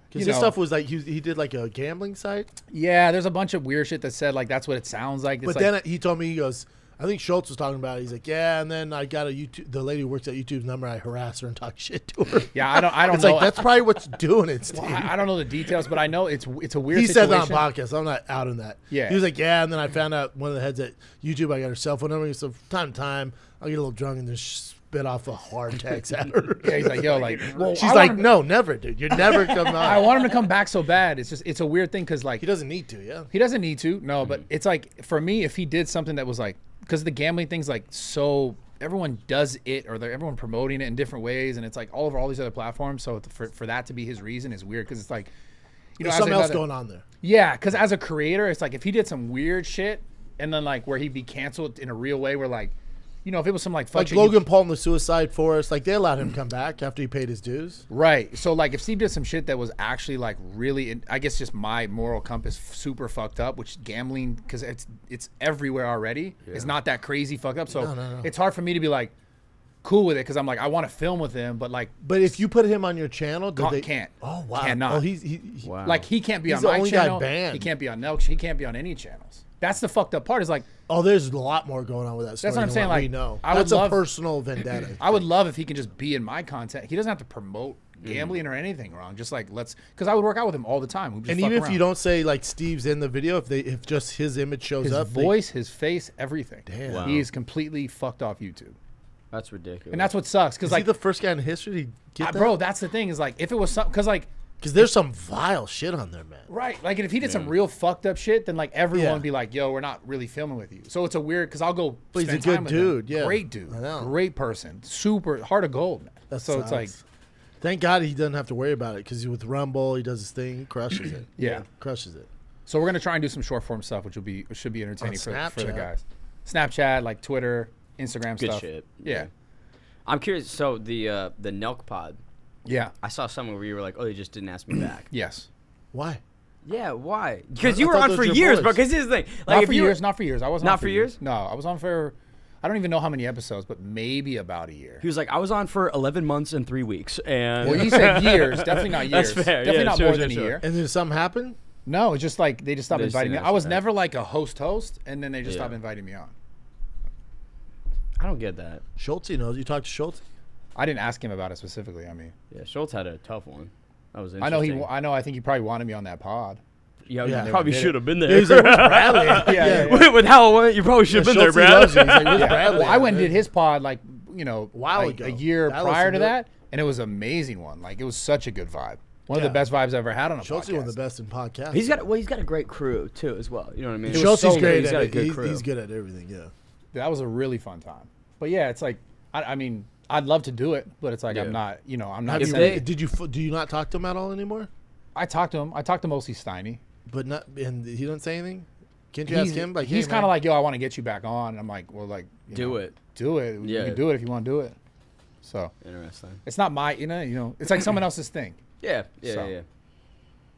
Because you his know, stuff was like he did like a gambling site. yeah, there's a bunch of weird shit that said like that's what it sounds like. It's But like, then he told me, he goes, I think Schultz was talking about it. He's like, yeah, and then I got the lady who works at YouTube's number. I harass her and talk shit to her. yeah, I don't It's know. like, that's probably what's doing it, Steve. I don't know the details, but I know it's a weird. He said situation. that on podcast. I'm not out on that. Yeah. He was like, yeah, and then I found out one of the heads at YouTube, I got her cell phone number. So from time to time, I'll get a little drunk and just spit off a hard text at her. Yeah, he's like, yo, like, well, She's I like, want him- no, never, dude. You're never coming I on. want him to come back so bad. It's a weird thing because like He doesn't need to, yeah. he doesn't need to, no, but it's like for me, if he did something that was like, because the gambling thing's like so everyone does it or everyone promoting it in different ways, and it's like all over all these other platforms. So for that to be his reason is weird because it's like, you know, There's as something else another- going on there. Yeah, because as a creator, it's like if he did some weird shit and then like where he'd be canceled in a real way, where like, you know, if it was some like fuck Like shit, Logan Paul in the Suicide Forest, like they allowed him to come back after he paid his dues. right? So like if Steve did some shit that was actually like really, I guess just my moral compass super fucked up, which gambling because it's everywhere already. It's not that crazy fucked up, so No. it's hard for me to be like cool with it because I'm like I want to film with him, but like But if you put him on your channel, can't. Oh wow! Cannot. Oh, he Wow. like he can't be He's on the my only guy channel. banned. He can't be on Nelk. He can't be on any channels. That's the fucked up part. Is like. Oh, there's a lot more going on with that story. That's what I'm than saying, we like, know. I would That's a love- personal vendetta. I would love if he can just be in my content. He doesn't have to promote gambling or anything wrong. Just like because I would work out with him all the time. We'd just And fuck even if you around. don't say like Steve's in the video, if just his image shows his up, voice, his face, everything. Damn. Wow. He is completely fucked off YouTube. That's ridiculous. And that's what sucks. Because Is he like the first guy in history to get that? bro, that's the thing is like if it was something because like. Because there's some vile shit on there, man. Right. Like, if he did some real fucked up shit, then, like, everyone Yeah. would be like, yo, we're not really filming with you. So it's a weird, because I'll go But he's spend a good time with dude, him. yeah. Great dude. I know. Great person. Super, heart of gold, man. That so it's like, sucks. Thank God he doesn't have to worry about it because with Rumble, he does his thing, he crushes it. yeah. Crushes it. So we're going to try and do some short form stuff, which should be entertaining for the Snapchat. guys. Snapchat, like Twitter, Instagram Good stuff. shit. Yeah. I'm curious. So the Nelk pod, Yeah. I saw somewhere where you were like, oh, they just didn't ask me back. Yes. Why? Yeah, why? Because I you were thought on those for were your years, boys. bro. Because here's the thing. Like, Not if for you years. Not for years. I wasn't Not on for years? No, I was on for, I don't even know how many episodes, but maybe about a year. He was like, I was on for 11 months and 3 weeks, and Well, you said years. Definitely not years. That's fair. Definitely Yeah, not sure, more sure, than sure. a year. And then something happened? No, it's just like they just stopped They just inviting me. didn't I was ask never like a host, and then they just Yeah. stopped inviting me on. I don't get that. Schulte knows. You talked to Schulte? I didn't ask him about it specifically. I mean, Yeah, Schultz had a tough one. That was I know interesting. I think he probably wanted me on that pod. Yeah, Yeah, you probably did it. should have been Yeah, there. he's like, where's Bradley? Yeah. With how it went, you probably should have been there, Schulte Brad. loves you. He's like, where's Yeah. Bradley? Well, I went and did his pod like While like ago. a year I prior listened to to it. that, and it was an amazing one. Like it was such a good vibe. One of Yeah. the best vibes I've ever had on a Schulte's podcast. one of the best in podcasts. He's got a great crew too, as well. You know what I mean? was Schulte's so great He's at got a it. good crew. He's good at everything, yeah. That was a really fun time. But yeah, it's like I mean, I'd love to do it, but it's like Yeah. I'm not. I'm not. Have you, they- do you not talk to him at all anymore? I talked to him. I talked to mostly Steiny. But not, and he doesn't say anything? Can't you ask him? Like, he's hey, kind man, of like, yo, I want to get you back on. And I'm like, well, like, Do it. do it. Yeah. You can do it if you want to do it. So Interesting. it's not my, it's like someone else's thing. Yeah, yeah, So. yeah.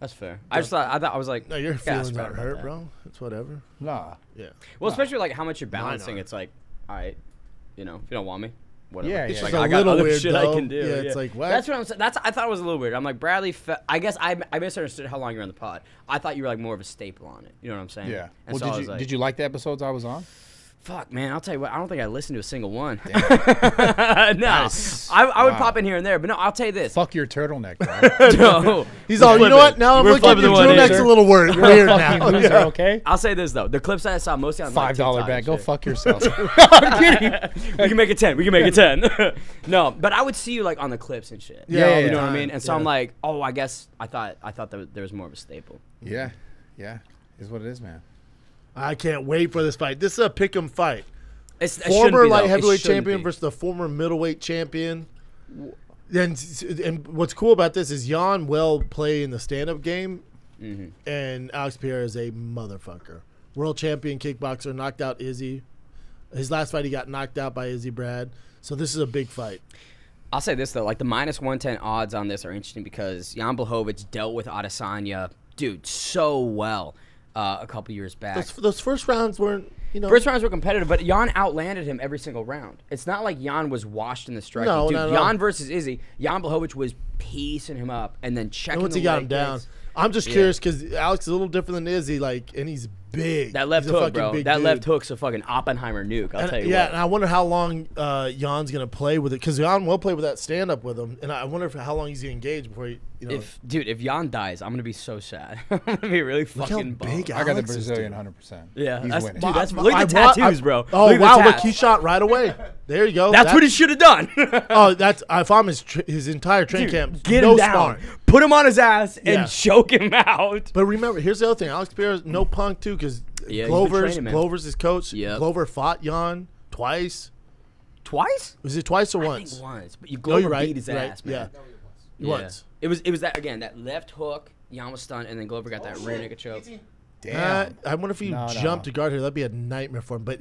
That's fair. I was like, No, your gotta feelings ask Brad aren't about hurt, that. bro. It's whatever. Nah. Yeah. Well, especially like how much you're balancing. are. It's like, all right, if you don't want me, whatever. Yeah, It's yeah. like It's just I a got little other weird, shit I though. can do. Yeah, it's like, what? That's what I'm saying. I thought it was a little weird. I'm like Bradley. I guess I misunderstood how long you're on the pod. I thought you were like more of a staple on it. You know what I'm saying? Yeah. And Well, so I was did you like, did you like the episodes I was on? Fuck, man. I'll tell you what. I don't think I listened to a single one. no, Nice. I would Wow. pop in here and there, but no. I'll tell you this. Fuck your turturtleneck, bro. No. He's all, you know what? Now I'm We're looking at flipping your the one in, turtleneck's sir. a little weird now. Fucking loser, Yeah. okay? I'll say this though. The clips that I saw mostly on like, $5 TikTok bet. and Go shit. fuck yourself. I'm kidding. We can make it 10. We can make it 10. No, but I would see you like on the clips and shit. Yeah, You all know the what I mean? time. And so I'm Yeah. like, oh, I guess I thought that there was more of a staple. Yeah. Yeah. Is what it is, man. I can't wait for this fight. This is a pick'em fight. It shouldn't Former be, though. light It heavyweight shouldn't champion be. versus the former middleweight champion. And what's cool about this is Jan will play in the stand-up game, and Alex Pierre is a motherfucker. World champion kickboxer, knocked out Izzy. His last fight, he got knocked out by Izzy Brad. So this is a big fight. I'll say this though, like the -110 odds on this are interesting because Jan Blachowicz dealt with Adesanya, dude, so well a couple years back. Those first rounds weren't, First rounds were competitive, but Jan outlanded him every single round. It's not like Jan was washed in the striking. No, Dude, not at all. Jan versus Izzy, Jan Blachowicz was piecing him up and then checking And once the he got leg him down. kicks. I'm just curious because Alex is a little different than Izzy, and he's big. That left He's a hook, fucking bro. big That dude. left hook's a fucking Oppenheimer nuke. I'll tell you Yeah, what. and I wonder how long Jan's gonna play with it because Jan will play with that stand up with him, and I wonder how long he's gonna engage before he, If Jan dies, I'm gonna be so sad. I'm gonna be really Look how fucking bummed. big I got the Alex is, Brazilian dude. 100%. Yeah, He's that's, winning. dude, that's I- look at the I want- tattoos, bro. Oh Look at wow! the Look, tats. he shot right away. There you go. That's what he should have done. Oh, that's if I'm his entire train Dude, camp. get no him down, sparring. put him on his ass, and Yeah. choke him out. But remember, here's the other thing: Alex Pierre is no punk too, because Yeah, he's been Glover's training, man. his coach. Yep. Glover fought Jan twice. Twice? Was it twice or I once? think once, but No, Glover you're right. beat his you're right. ass, man. Yeah. Once. It was that again. That left hook, Jan was stunned, and then Glover got that rear naked choke. Damn. I wonder if he No, jumped to guard here. That'd be a nightmare for him. But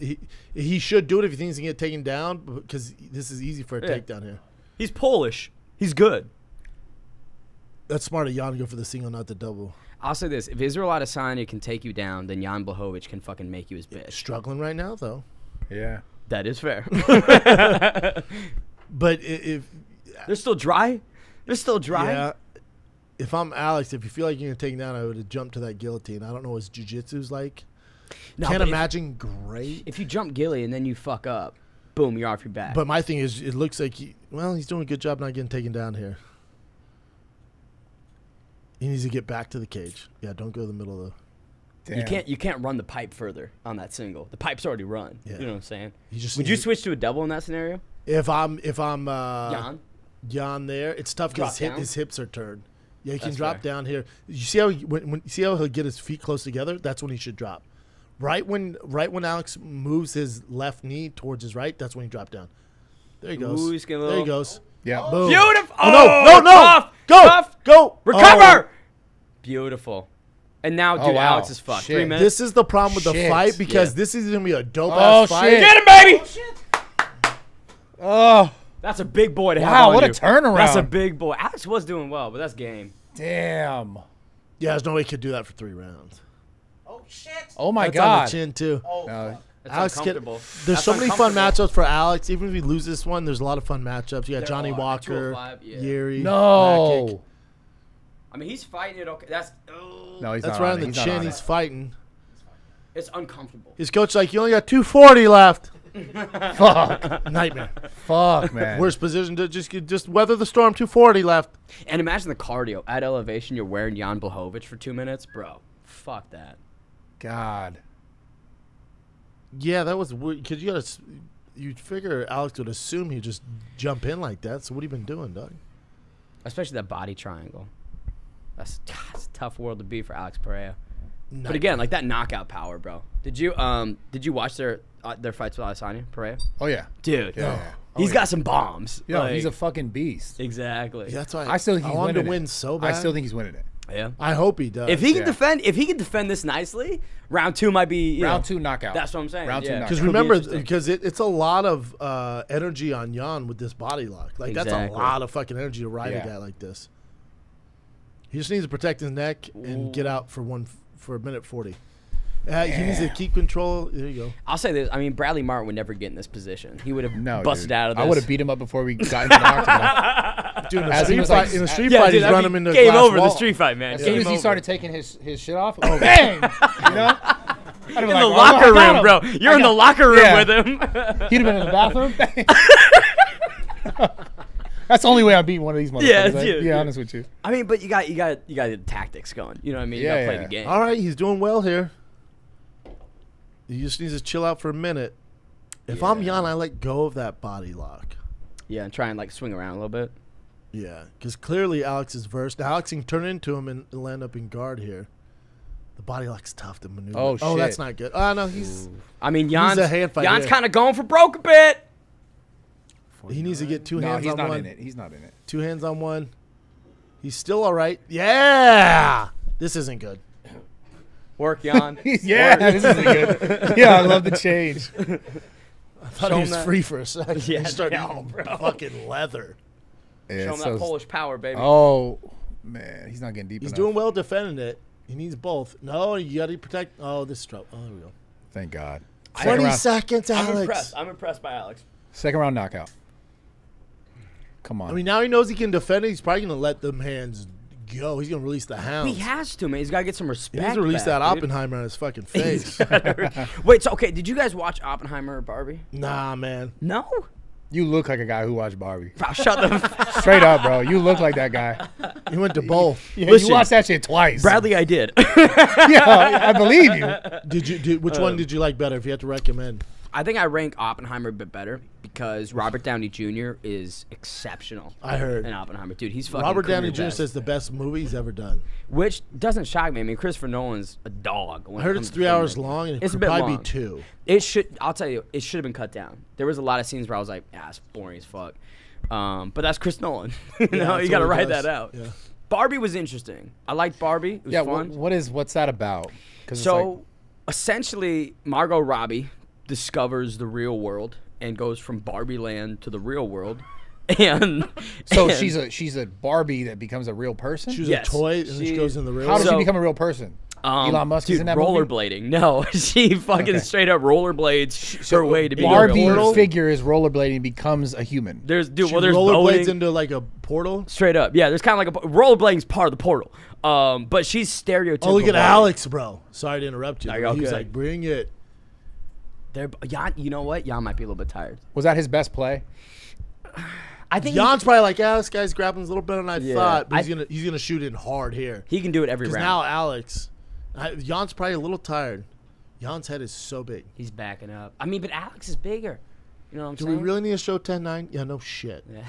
he should do it if he thinks he can get taken down because this is easy for a Yeah. takedown here. He's Polish. He's good. That's smart of Jan to go for the single, not the double. I'll say this: if Israel Adesanya can take you down, then Jan Blachowicz can fucking make you his bitch. Struggling right now though. Yeah. That is fair. But if They're still dry. They're still dry. yeah, if I'm Alex, if you feel like you're gonna take him down, I would have jumped to that guillotine. I don't know what his jiu-jitsu's like. No, Can't but imagine great. If you jump Gilly and then you fuck up, boom, you're off your back. But my thing is, it looks like he's doing a good job not getting taken down here. He needs to get back to the cage. Yeah, don't go to the middle of the. Damn. you can't run the pipe further on that single. The pipe's already run. Yeah. You know what I'm saying? He just Would you needs- switch to a double in that scenario? If I'm Jan? there, it's tough because Drop down? his hips are turned. Yeah, he can That's drop fair. down here. You see how when see how he'll get his feet close together? That's when he should drop. Right when Alex moves his left knee towards his right, that's when he dropped down. There he goes. Ooh, he's getting a there he little- goes. Yeah. Boom. Beautiful. Oh, no. Tough, Go. tough. Go. Recover. Beautiful. And now, dude, wow. Alex is fucked. Shit. 3 minutes. This is the problem with the Shit. fight because Yeah. this is gonna be a dope Oh, ass fight. shit. Get him, baby. Oh, That's a big boy to have wow, on what a you. turnaround. That's a big boy. Alex was doing well, but that's game. damn. Yeah, there's no way he could do that for 3 rounds. Oh my That's on God. the chin too. No, That's Alex uncomfortable. there's That's so many fun uncomfortable. matchups for Alex. Even if he loses this one, there's a lot of fun matchups. You got There Johnny are. Walker, 205, yeah. Yuri. Makic. no. I mean, he's fighting it okay. That's No, he's That's not right on on it. the He's not chin. on He's it. fighting. it's uncomfortable. His coach like, you only got 240 left. Fuck. Nightmare. Fuck, man. Worst position to just weather the storm. 240 left. And imagine the cardio at elevation. You're wearing Jan Blachowicz for 2 minutes, bro. Fuck that. God. Yeah, that was weird. Cause you'd figure Alex would assume he'd just jump in like that. So what have you been doing, Doug? Especially that body triangle. That's a tough world to be for Alex Pereira. Nightmare. But again, like that knockout power, bro. Did you watch their fights with Adesanya Pereira? Oh yeah. Dude, Yeah. he's got some bombs. Yo, Like, he's a fucking beast. exactly. Yeah, that's why I still think he's want him winning to win it. so bad. I still think he's winning it. Yeah. I hope he does. If he can Yeah. defend this nicely, round 2 might be you Round know, 2 knockout. That's what I'm saying. Round 2 yeah. knockout. Because Could be remember, interesting. because it's a lot of energy on Jan with this body lock. Like that's a Exactly. lot of fucking energy to ride a Yeah. guy like this. He just needs to protect his neck and get out for a minute 40. He needs to keep control. There you go. I'll say this. I mean, Bradley Martin would never get in this position. He would have No, busted dude. out of this. I would have beat him up before we got into the octagon. Dude, in a As he street was, fight, like, in a street Yeah, fight, dude, he's that'd run be him into a game glass over wall. the street fight, man. As soon Game as he over. started taking his shit off, oh, bang! You know? I'd have been in like, the "Oh, locker I got room, him. bro. You're in the locker room Yeah. with him. He'd have been in the bathroom. Bang. That's the only way I'm beating one of these motherfuckers. Yeah, I'll dude, be dude. honest with you. I mean, but you got the tactics going. You know what I mean? You Yeah, got to play yeah. the game. All right, he's doing well here. He just needs to chill out for a minute. If I'm Jan, I let go of that body lock. Yeah, and try and like swing around a little bit. Yeah, because clearly Alex is versed. Now Alex can turn into him and land up in guard here. The body lock's tough to maneuver. Oh, Oh, that's shit. not good. Oh, no, he's I mean, Jan's a hand fight here. kind of going for broke a bit. he needs to get two No, hands he's on not one. in it. He's not in it. 2 hands on one. He's still all right. Yeah, this isn't good. Work, Jan. Yeah, this isn't good. Yeah, I love the change. I thought Show he him was that. free for a second. Yeah, he started no, eating bro. fucking leather. Yeah, Show him so- that Polish power, baby. Oh, man, he's not getting deep He's enough. doing well defending it. He needs both. No, you got to protect. Oh, this is trouble. Oh, there we go. Thank God. 20 seconds, I'm Alex. impressed. I'm impressed by Alex. Second round knockout. Come on. I mean, now he knows he can defend it. He's probably going to let them hands go. He's going to release the hounds. He has to, man. He's got to get some He respect. needs to release back, that dude. Oppenheimer on his fucking face. Wait, so okay, did you guys watch Oppenheimer or Barbie? Nah, man. No. You look like a guy who watched Barbie. Bro, shut the. Straight up, bro. You look like that guy. He went to both. Yeah, Listen, you watched that shit twice. Bradley, I did. Yeah, I believe you. Which one did you like better if you had to recommend? I think I rank Oppenheimer a bit better because Robert Downey Jr. is exceptional. I heard. in Oppenheimer, dude. He's fucking. Robert Downey career Jr. best. says the best movie he's ever done. Which doesn't shock me. I mean, Christopher Nolan's a dog. when I it heard comes it's to 3 hours filmmaking. long, and it It's a could bit probably long. be 2. It should. I'll tell you, it should have been cut down. There was a lot of scenes where I was like, it's boring as fuck. But that's Chris Nolan. you know, that's you got to what he write does. that out. Yeah. Barbie was interesting. I liked Barbie. It was Yeah, fun. what's that about? 'Cause it's So like- essentially, Margot Robbie discovers the real world and goes from Barbie land to the real world. And so and, she's a Barbie that becomes a real person. She was Yes, a toy, and then she- she goes in the real How does world. she become a real person? Elon Musk dude, is in that movie? rollerblading. No, she fucking straight up rollerblades her way to be Barbie a real figure is rollerblading and becomes a human. There's dude. She Well, there's rollerblades boating. into like a portal. Straight up, yeah. There's kind of like a rollerblading's part of the portal. But she's stereotypical. Oh, look at Barbie. Alex, bro. Sorry to interrupt you. Are you He was okay? like, bring it. Jan, you know what? Jan might be a little bit tired. Was that his best play? I think Jan's probably like, this guy's grappling a little better than I Yeah. thought, but he's gonna shoot in hard here. he can do it every Because round. now Alex, Jan's probably a little tired. Jan's head is so big. He's backing up. I mean, but Alex is bigger. You know what I'm Do saying? we really need to show 10-9? Yeah, no shit. Yeah.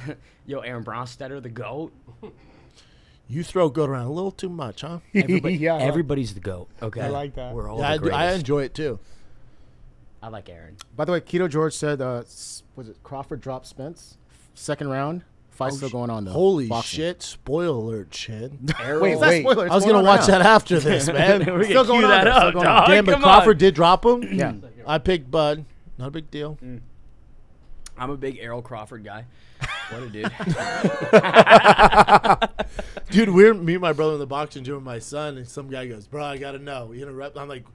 Yo, Aaron Bronstetter, the GOAT. You throw goat around a little too much, huh? Yeah, Everybody's the GOAT. Okay. I like that. We're all Yeah, the I greatest. enjoy it too. I like Aaron. By the way, Keto George said, was it Crawford dropped Spence? Second round. Fight's still going on, though. Holy Boxing. shit! Spoiler alert, shit. Wait, It's not wait. spoiler, it's I was going gonna on watch right that now. after this, man. we Still can going cue on that there, up, still going on. dog. Damn, but Come Crawford on. did drop him. Yeah. I picked Bud. Not a big deal. I'm a big Errol Crawford guy. What a dude. Dude, me and my brother in the boxing gym with my son, and some guy goes, "Bro, I gotta know." You interrupt. I'm like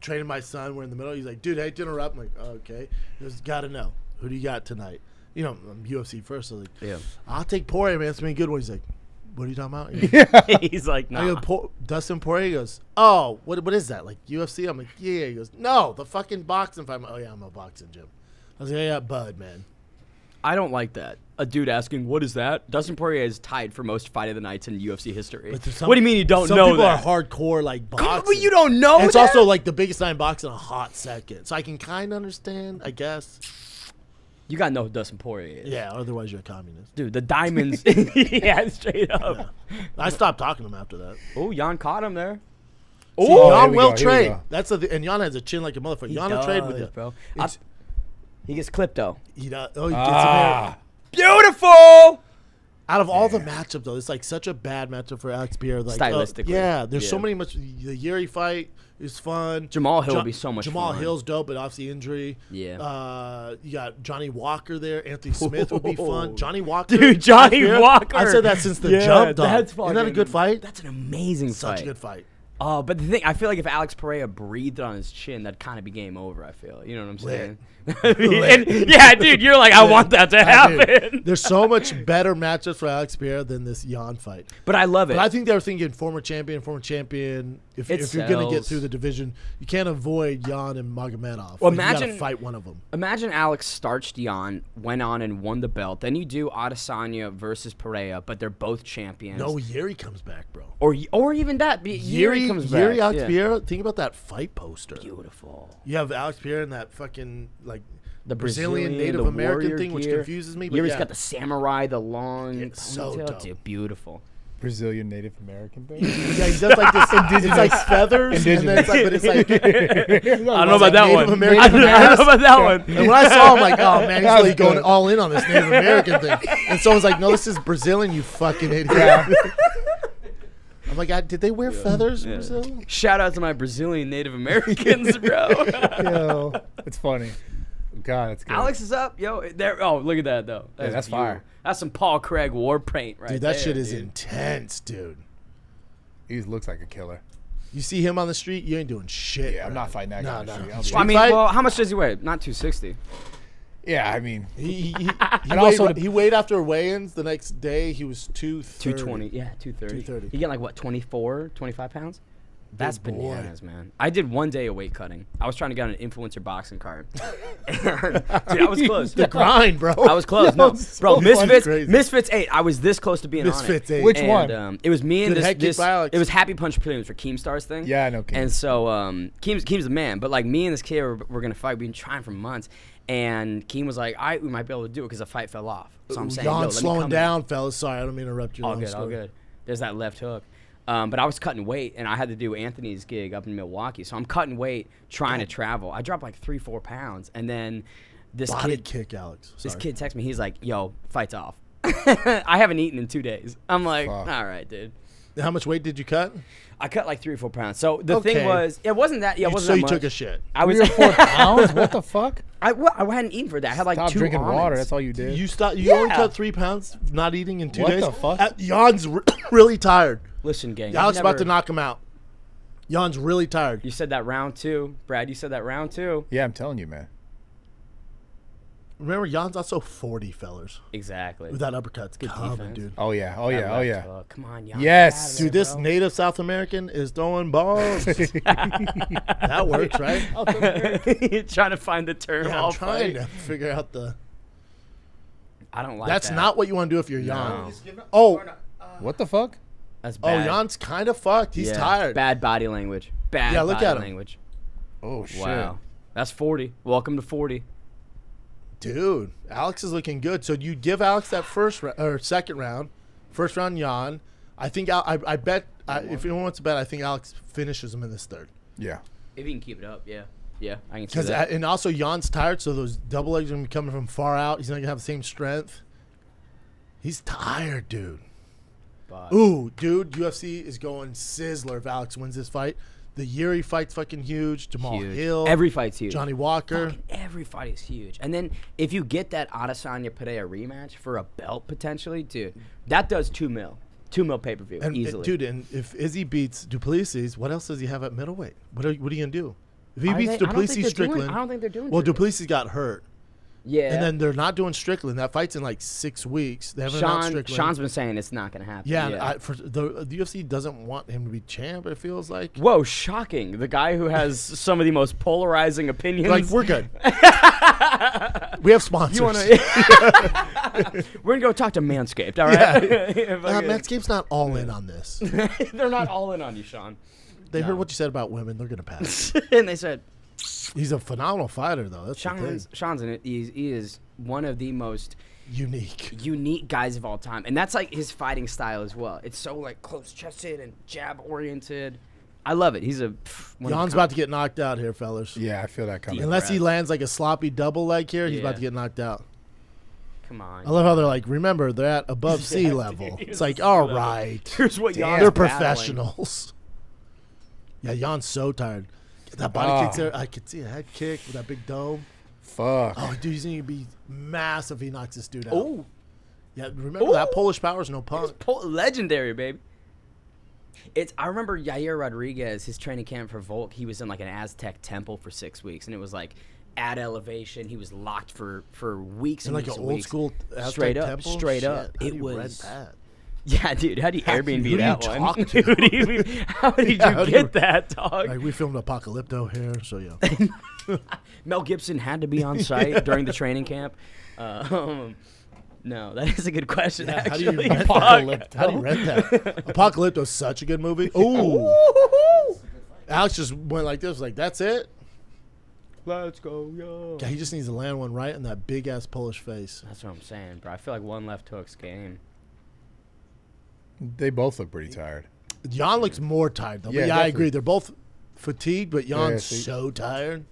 training my son. We're in the middle. He's like, "Dude, I hate to interrupt." I'm like, oh, "Okay." He goes, "Gotta know. Who do you got tonight?" You know, I'm UFC first. So like, Yeah. I'll take Poirier, man. It's been a good one. He's like, "What are you talking about?" Yeah. He's like, I nah. go, Dustin Poirier. He goes, "Oh, what is that? Like UFC?" I'm like, "Yeah." He goes, "No, the fucking boxing fight." I'm like, "Oh yeah, I'm a boxing gym." I was like, "Yeah, Bud, man." I don't like that. A dude asking, "What is that?" Dustin Poirier is tied for most fight of the nights in UFC history. But there's What do you mean you don't some know people that? are hardcore like boxing. Come on, but you don't know And it's that? also like the biggest night in boxing in a hot second, so I can kind of understand, I guess. You gotta know who Dustin Poirier is. Yeah, otherwise you're a communist. Dude, the diamonds. Yeah, straight up. I stopped talking to him after that. Oh, Jan caught him there. See, Oh, here Jan we will go, here we trade. go. That's and Jan has a chin like a motherfucker. He Jan will trade with does, you, bro. It's- He gets clipped though. He does. Oh, he gets Ah. Beautiful. out of all the matchups though, it's like such a bad matchup for Alex Pierre. Like, Stylistically. yeah. There's so Yeah. many much. The Yuri fight is fun. Jamal Hill would be so much Jamal fun. Hill's dope, but obviously injury. Yeah. You got Johnny Walker there. Anthony Smith would be fun. Johnny Walker, Dude, Johnny Alex Pierre, Walker. I said that since the Yeah, jump. Dog. that's Isn't that a good fight? That's an amazing Such fight. a good fight. Oh, but the thing, I feel like if Alex Pereira breathed on his chin, that'd kind of be game over. I feel, you know what I'm saying? And, yeah, dude, you're like, I want that to happen. There's so much better matchups for Alex Pierre than this Jan fight. But I love it. But I think they were thinking former champion. If you're going to get sells. through the division, you can't avoid Jan and Magomedov. Well, Like, you gotta imagine- fight one of them. Imagine Alex starched Jan, went on and won the belt. Then you do Adesanya versus Pereira, but they're both champions. No, Yuri comes back, bro. Or even that. Yuri comes back. Yuri, Alex Yeah. Pierre. Think about that fight poster. Beautiful. You have Alex Pierre in that fucking like The Brazilian Native the American warrior thing, which gear. confuses me. But Yuri's yeah. got the samurai, the long Yeah, so ponytail. dope. Dude, beautiful. Brazilian Native American thing. Yeah, he does like this. It's like feathers, and then it's like, but it's like. I don't know about like that Native one. American I don't know about that one. And when I saw him, like, oh man, he's That really was going good. all in on this Native American thing. And someone's like, no, this is Brazilian, you fucking idiot. I'm like, did they wear feathers in Brazil? Shout out to my Brazilian Native Americans, bro. Yo, it's funny. God, it's good. Alex is up, yo. There. Oh, look at that though. Yeah, that's beautiful. fire. That's some Paul Craig war paint, right Dude, that there, shit is dude. intense, dude. He looks like a killer. You see him on the street, you ain't doing shit. Yeah, I'm bro. not fighting that guy on the street. I'll be Street I mean, fight? well, how much does he weigh? Not 260. Yeah, I mean, He And also weighed, the- he weighed after weigh-ins the next day. He was 230. 220. Yeah, 230. 230. You get like what, 24, 25 pounds? That's boy. bananas, man. I did one day of weight cutting. I was trying to get on an influencer boxing card. Dude, I was close. The grind, bro. I was close. Yo, No, it's bro, so Misfits, crazy. Misfits 8. I was this close to being Misfits on it. 8. Which And, one? It was me and Good head kick this by Alex. it was Happy Punch Prelims for Keemstar's thing. Yeah, I know Keem. And so Keem's the man, but like me and this kid were gonna fight. We've been trying for months, and Keem was like, "All right, we might be able to do it because the fight fell off." So I'm saying, "Yo, let Jan's me slowing come down, fellas. Sorry, I don't mean to interrupt your all long good, story. all good. There's that left hook. But I was cutting weight, and I had to do Anthony's gig up in Milwaukee. So I'm cutting weight, trying to travel. I dropped like 3-4 pounds, and then this Body kid, kick, Alex. this Sorry. kid texts me. He's like, "Yo, fight's off." I haven't eaten in 2 days. I'm like, Fuck. all right, dude. How much weight did you cut? I cut like 3 or 4 pounds. So the Okay. thing was, it wasn't that. Yeah, it wasn't So that you much. took a shit. I was. 3 or 4 pounds? What the fuck? I hadn't eaten for that. I had like Stop 2 drinking almonds. water. That's all you did. You stopped. You only Yeah. cut 3 pounds not eating in 2 What days. the fuck? Jan's really tired. Listen, gang. Alex I've about to never- knock him out. Jan's really tired. You said that round 2, Brad. You said that round 2. Yeah, I'm telling you, man. Remember, Jan's also 40, fellas. Exactly. With that uppercut's coming, defense. dude. Oh yeah, oh That yeah, oh left yeah. hook. Come on, y'all. Yes. Dude, this native South American is throwing balls. That works, right? Trying to find the term. Yeah, all I'm trying fight. to figure out the. I don't like That's that. not what you want to do if you're No. Jan. Oh, What the fuck? That's oh, bad. Jan's kind of fucked. He's Yeah, tired. Bad body language. Bad Yeah, look body at him. language. Oh shit. Wow. That's 40. Welcome to 40. Dude, Alex is looking good. So you give Alex that second round, first round Jan. I think I bet if anyone wants to bet, I think Alex finishes him in this third. Yeah. If he can keep it up, yeah. Yeah, I can see Because that. and also Jan's tired, so those double legs are gonna be coming from far out. He's not gonna have the same strength. He's tired, dude. But Ooh, dude, UFC is going sizzler if Alex wins this fight. The Yuri fight's fucking huge. Jamal huge. Hill. Every fight's huge. Johnny Walker. Fucking every fight is huge. And then if you get that Adesanya Pereira rematch for a belt potentially, dude, that does $2 million. $2 million pay-per-view And easily. dude, and if Izzy beats Duplessis, what else does he have at middleweight? What are you gonna do? If he Are beats they- I don't think Duplessis they're doing- Strickland, I don't think they're doing well, Strickland. Duplessis got hurt, yeah. and then they're not doing Strickland. That fight's in like 6 weeks. They haven't announced Strickland. Sean's been saying it's not going to happen. Yeah, for the UFC doesn't want him to be champ. It feels like. Whoa, shocking. The guy who has some of the most polarizing opinions. Like we're good. We have sponsors. You wanna, we're going to go talk to Manscaped, all right? Manscaped's not all in on this. They're not all in on you, Sean. They heard what you said about women. They're gonna pass. And they said, He's a phenomenal fighter, though. That's the thing. Sean's in it. He is one of the most Unique. guys of all time. And that's like his fighting style as well. It's so like close-chested and jab-oriented. I love it. He's Jan's about to get knocked out here, fellas. Yeah, I feel that coming. Unless he lands like a sloppy double leg here, he's about to get knocked out. Come on. I love how they're like, remember, they're at above sea level. It's like, all right. Here's what Jan's They're battling. professionals. Yeah, Jan's so tired. That body kick's there. I could see a head kick with that big dome. Fuck. Oh, dude, he's going to be massive if he knocks this dude out. Oh. Yeah, remember that Polish power's no punk. Legendary, baby. I remember Yair Rodriguez, his training camp for Volk, he was in like an Aztec temple for 6 weeks, and it was like at elevation. He was locked for weeks and In like weeks an and old weeks. school Aztec Straight up, temple? straight Shit, up. how It do you rent was. that? Yeah, dude. How do you Airbnb Who do that you one? talk to? How did you how do get you- that, dog? Like, we filmed Apocalypto here, so yeah. Mel Gibson had to be on site during the training camp. No, that is a good question. Yeah, actually. how do you rent Fuck. that? How do you rent that? Apocalypto's such a good movie. Ooh. Alex just went like this, like, that's it? Let's go, yo. Yeah, he just needs to land one right in that big-ass Polish face. That's what I'm saying, bro. I feel like one left hook's game. They both look pretty tired. Jan looks more tired, though. Yeah, But yeah, I definitely. agree. They're both fatigued, but Jan's see. so tired.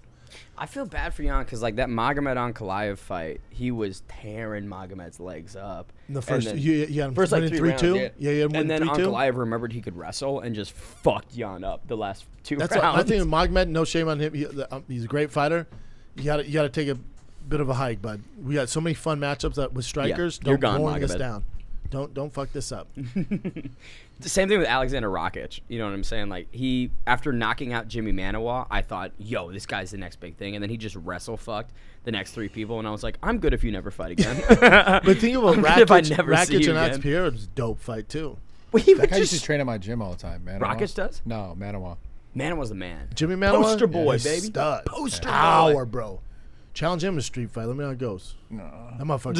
I feel bad for Jan because like that Magomed Ankalaev fight, he was tearing Magomed's legs up. In the first, then- you had him First like winning 3 rounds, 3-2? Yeah, you had him and then winning 3-2? Ankalaev remembered he could wrestle and just fucked Jan up the last 2 That's what, rounds. I think Magomed, no shame on him. He's a great fighter. You got to take a bit of a hike, bud. We got so many fun matchups with strikers. you're Don't gone, boring us Magomed. down. Don't fuck this up. The same thing with Alexander Rakic. You know what I'm saying? Like he, after knocking out Jimmy Manawa, I thought, yo, this guy's the next big thing. And then he just wrestle fucked the next 3 people, and I was like, I'm good if you never fight again. But think about I'm good if I Rakic, never see Rakic you and again. Alex Pierre is a dope fight too. He That would guy used to just train at my gym all the time, man. Rakic does? No, Manawa. Manawa's the man. Jimmy Manoa, Poster boy, he's baby. stud. Poster boy. Power, bro. Challenge him to street fight. Let me know how it goes. No. That motherfucker.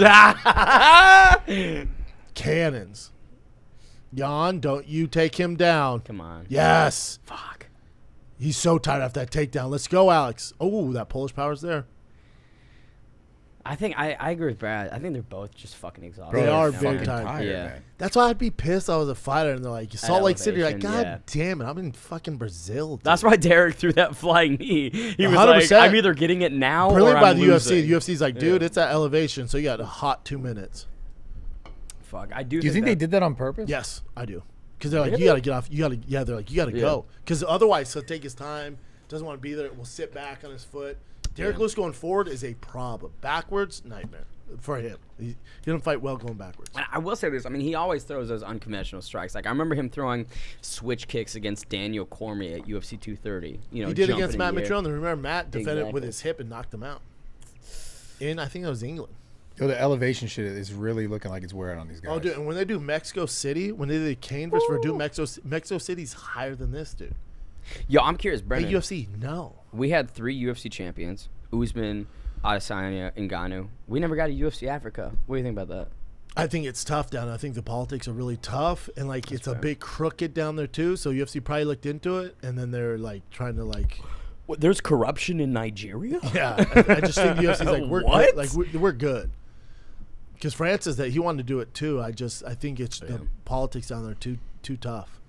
Cannons. Jan, don't you take him down. Come on. Yes. Fuck. He's so tired after that takedown. Let's go, Alex. Oh, that Polish power's there. I think I agree with Brad. I think they're both just fucking exhausted. They Bro, are they're very fucking tired. Yeah. man. That's why I'd be pissed I was a fighter and they're like, Salt Lake City. You're like, God elevation, damn it. I'm in fucking Brazil. Dude. That's why Derek threw that flying knee. He was 100%. like, I'm either getting it now Brilliant or by I'm the losing. UFC. The UFC's like, dude, it's at elevation, so you got a hot 2 minutes. Fuck. I do Do you think they did that on purpose? Yes, I do. Because they're like, Really? you got to get off. They're like, you got to Yeah. go. Because otherwise, he'll take his time, doesn't want to be there, will sit back on his foot. Derek Lewis going forward is a problem. Backwards, nightmare for him. He doesn't fight well going backwards. And I will say this. I mean, he always throws those unconventional strikes. Like, I remember him throwing switch kicks against Daniel Cormier at UFC 230. You know, He did jumping against in Matt the air. Mitrione. And remember, Matt defended with Exactly. his hip and knocked him out. And I think that was England. Yo, the elevation shit is really looking like it's wearing on these guys. Oh, dude, and when they do Mexico City, when they did the Kane versus Verdun, Mexico City's higher than this, dude. Yo, I'm curious, Hey, Brendan. UFC, no. We had 3 UFC champions: Usman, Adesanya, and Ngannou. We never got a UFC Africa. What do you think about that? I think it's tough down there. I think the politics are really tough, and like it's a bit crooked down there too. So UFC probably looked into it, and then they're like trying to like What, there's corruption in Nigeria? Yeah, I just think the UFC's like What? we're good. Because France is that he wanted to do it too. I think it's the politics down there too tough.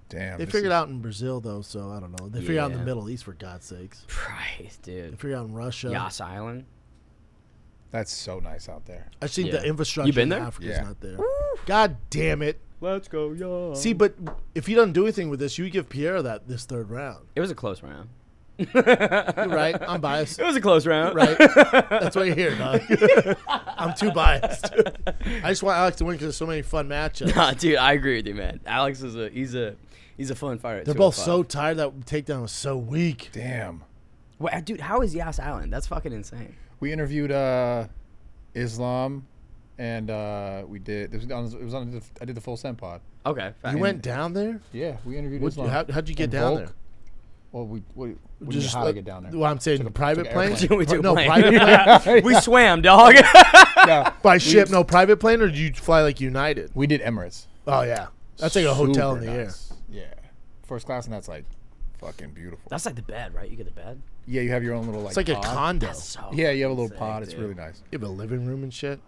Damn. They figured out in Brazil though, so I don't know. They figured out in the Middle East for God's sakes. Right, dude. They figured out in Russia. Yas Island. That's so nice out there. I think Yeah. the infrastructure You been in there? Africa is Yeah. not there. God damn it. Let's go, y'all. See, but if he doesn't do anything with this, you give Pierre this third round. It was a close round. You're right. I'm biased. It was a close round. Right. That's why you're here, dog. I'm too biased. I just want Alex to win because there's so many fun matchups. Nah, dude, I agree with you, man. Alex is he's a fun fighter. They're both so tired. That takedown was so weak. Damn. Wait, dude, how is Yas Island? That's fucking insane. We interviewed Islam, and we did. It was on. I did the full send pod. Okay. You went down there? Yeah, we interviewed What, Islam. how'd you get And down Volk. there? Well, we Just how to get down there. Well, I'm saying Took a- private took an plane. airplane. We took a no plane. private plane. We swam, dog. Yeah, By ship, no private plane, or did you fly like United? we did Emirates. Oh yeah, that's like a hotel in Super the air. nice. Yeah, first class, and that's like fucking beautiful. That's like the bed, right? You get the bed. Yeah, you have your own little like. It's like a pod. condo. So Yeah, you have a little sick, pod. It's dude. really nice. You have a living room and shit.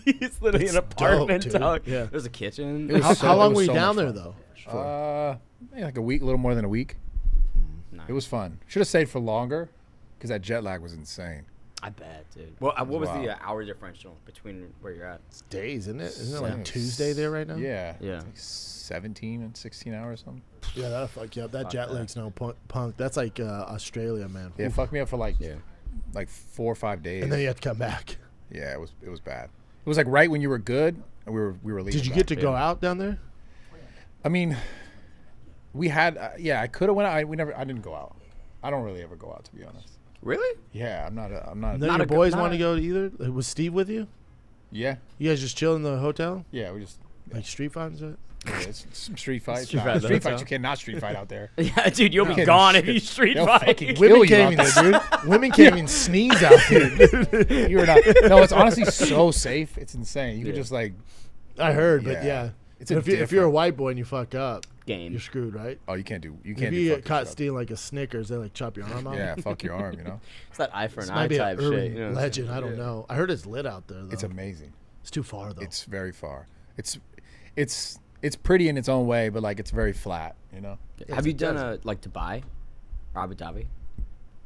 It's literally an That's apartment, dope, dude. dog. Yeah. There's a kitchen. It was How, so- how it long was were you so down much there fun. though? Maybe like a week, a little more than a week. Nice. It was fun. Should have stayed for longer, because that jet lag was insane. I bet, dude. Well, what was Wow. the hour differential between where you're at? It's days, isn't it? Isn't it Yeah. like Tuesday there right now? Yeah. Yeah. It's like 17 and 16 hours something. Yeah, that'll fuck you up. That Fuck jet that. lag's no punk. That's like Australia, man. Yeah, it Oof. fucked me up for like Yeah. 4 or 5 days. And then you have to come back. Yeah, it was bad. It was like right when you were good, and we were leaving. Did you back. get to go out down there? I mean, we had I could have went out. I didn't go out. I don't really ever go out, to be honest. Really? Yeah, I'm not. None Not of a your go- boys not want to a- go either? Was Steve with you? Yeah, You guys just chill in the hotel? yeah. We just Like street fights? yeah, it's some street fights. Street Nah, fight at the street hotel. fights. You cannot street fight out there. Yeah, dude, you'll be Can't do gone if shit. you street They'll fight. fucking kill Women you can't out even, dude. Women can't even sneeze out here. dude. You were not. No, it's honestly so safe. It's insane. You could Yeah. just like. I heard, but Yeah. yeah. It's But a if you're a different- white boy and you fuck up, Game. you're screwed, right? Oh, you can't do. You If can't you do get fucking caught shit. stealing like a Snickers, they like chop your arm off. Yeah, fuck your arm. You know, It's that eye for This an might eye be an type urban shit. You know what I'm legend. saying? I don't know. I heard it's lit out there though. it's amazing. It's too far though. It's very far. It's pretty in its own way, but like it's very flat. You know. Have you done like Dubai or Abu Dhabi?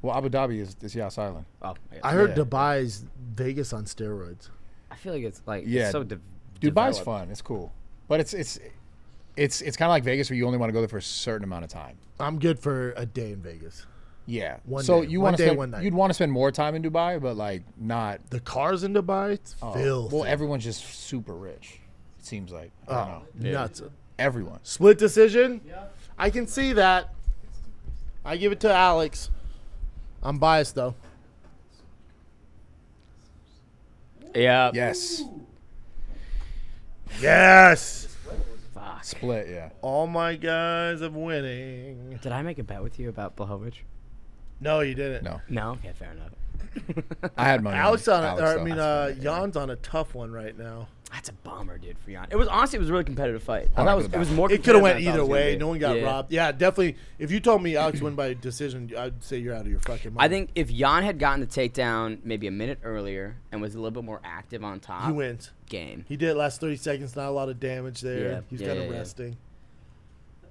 Well, Abu Dhabi is Yas Island. Oh, I, guess. I heard Yeah. Dubai's Vegas on steroids. I feel like it's like Yeah, it's so Dubai's developed. fun. It's cool, but it's kind of like Vegas, where you only want to go there for a certain amount of time. I'm good for a day in Vegas. Yeah. One so day. you One want to day, spend one night. you'd want to spend more time in Dubai, but like not. The cars in Dubai, it's filthy. Well, everyone's just super rich. It seems like. I don't know. Nuts. Everyone. Split decision? Yeah. I can see that. I give it to Alex. I'm biased though. Yeah. Yes. Yes. Fuck. Split. Yeah. All my guys are winning. Did I make a bet with you about Blachowicz? No, you didn't. No. No. Okay, fair enough. I had money. Alex on on Alex, I mean, though. Jan's on a tough one right now. That's a bummer, dude. For Jan, it was honestly it was a really competitive fight. I Oh, thought it was more. It could have competitive went than I thought either it was gonna way. be. No one got Yeah. robbed. Yeah, definitely. If you told me Alex win by decision, I'd say you're out of your fucking mind. I think if Jan had gotten the takedown maybe a minute earlier and was a little bit more active on top, he wins. game. He did it last 30 seconds. Not a lot of damage there. Yeah. He's Yeah, kind yeah, of yeah. resting.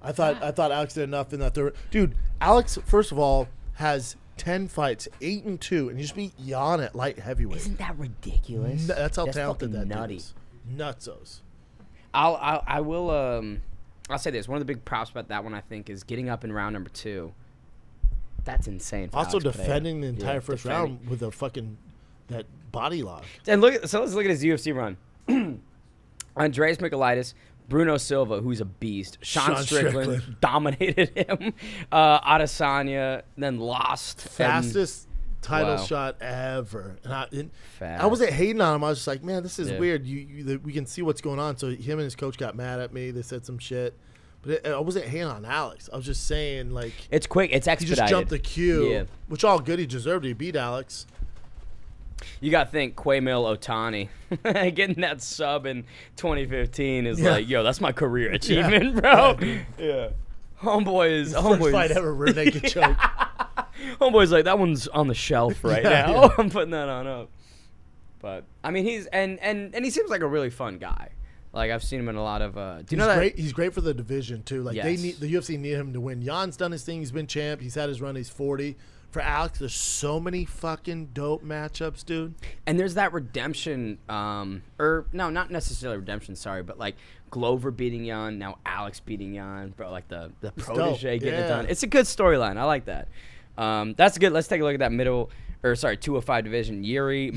I thought Alex did enough in that third. Dude, Alex, first of all, has 10 fights, 8-2, and he just beat Jan at light heavyweight. Isn't that ridiculous? That's how talented fucking that nutty. dude is. Nutsos. I will I'll say this. One of the big props about that one I think is getting up in round number 2. That's insane. For Also Alex Pereira. defending the entire Yeah, first defending. round with a fucking that body lock. And let's look at his UFC run. Andreas Michailidis, Bruno Silva, who's a beast. Sean Strickland dominated him. Adesanya then lost. Fastest title Wow. shot ever. And I Fast. wasn't hating on him. I was just like, man, this is Yeah. weird. We can see what's going on. So him and his coach got mad at me. They said some shit. But I wasn't hating on Alex. I was just saying, like, It's quick. It's he expedited. just jumped the queue, Yeah. which all good. He deserved it. He beat Alex. You got to think Quaymil Otani getting that sub in 2015 is Yeah. like, yo, that's my career achievement, bro. Yeah. First fight ever, rear naked choke. Homeboy's like, that one's on the shelf right now. I'm putting that on up. But I mean, he's and he seems like a really fun guy. Like I've seen him in a lot of. Do you know that? Great. He's great for the division too. Like Yes. the UFC need him to win. Jan's done his thing. He's been champ. He's had his run. He's 40. For Alex, there's so many fucking dope matchups, dude. And there's that redemption, or no, not necessarily redemption. Sorry, but like Glover beating Jan, now Alex beating Jan, bro. Like the protege getting it done. It's a good storyline. I like that. That's good. Let's take a look at that 205 division. Yuri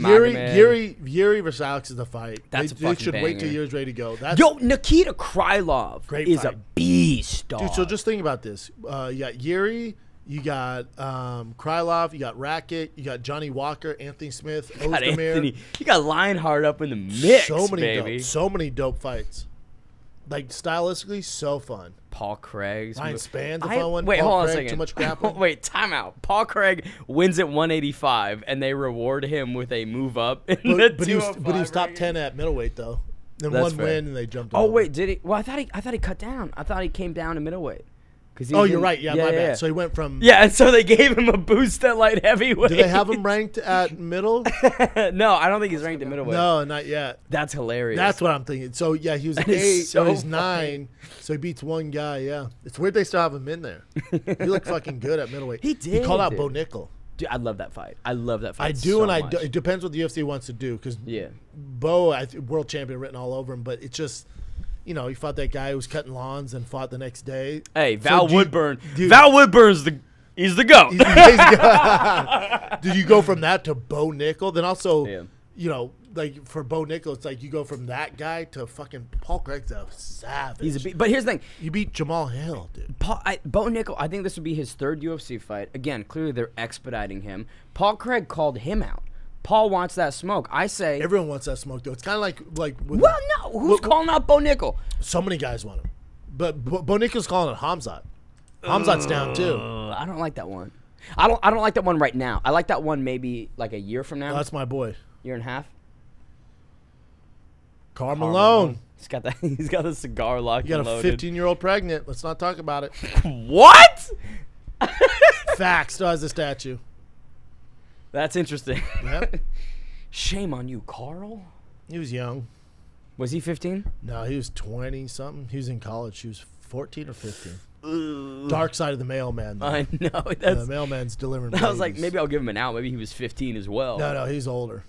versus Alex is the fight. That's a they fucking should wait till banger. Yuri's ready to go. Yo, Nikita Krylov Great is fight. a beast, dog. Dude, so just think about this. You got Yuri, you got Krylov, you got Rakic, you got Johnny Walker, Anthony Smith, you got Ozdemir. Anthony. You got Lionheart up in the mix, so many dope fights. Like stylistically, so fun. Paul Craig's Ryan Span's a fun one. Wait, Paul hold on a Craig, second. Too much grappling. Wait, time out. Paul Craig wins at 185, and they reward him with a move up in the but he was 205 top range. 10 at middleweight though. Then That's one fair. win and they jumped. Oh over. wait, did he? Well, I thought he cut down. I thought he came down to middleweight. Oh, you're right. Yeah, my bad. So he went from. Yeah, and so they gave him a boost at light heavyweight. Do they have him ranked at middle? No, I don't think he's ranked at middleweight. No, not yet. That's hilarious. That's what I'm thinking. So yeah, he was That is 8. so So he's funny. 9. So he beats one guy. Yeah, it's weird they still have him in there. He looked fucking good at middleweight. He did, He called out dude. Bo Nickel. Dude, I love that fight. I love that fight. I do, so and I much. do. It depends what the UFC wants to do because Yeah. Bo, world champion, written all over him. But it's just, he fought that guy who was cutting lawns and fought the next day. Hey, Val Woodburn. dude. Val Woodburn's he's the GOAT. Did you go from that to Bo Nickel? Then also, Yeah. like for Bo Nickel, it's like you go from that guy to fucking Paul Craig's a savage. He's but here's the thing. You beat Jamal Hill, dude. Bo Nickel, I think this would be his 3rd UFC fight. Again, clearly they're expediting him. Paul Craig called him out. Paul wants that smoke. I say. Everyone wants that smoke, though. It's kind of like with, Well, no. Who's calling out Bo Nickel? so many guys want him, but Bo Nickel's calling it Hamzat. Hamzat's down too. I don't like that one. I don't like that one right now. I like that one maybe like a year from now. That's my boy, Year and a half. Karl Malone. He's got that. He's got the cigar locked. You got and a loaded. 15-year-old pregnant. Let's not talk about it. What? Facts. Still has a statue. That's interesting. Yep. Shame on you, Carl. He was young. Was he 15? No, he was 20 something. He was in college. He was 14 or 15. Dark side of the mailman. Though. I know. The That's. mailman's delivering. I was like, babies. maybe I'll give him an out. Maybe he was 15 as well. No, he's older.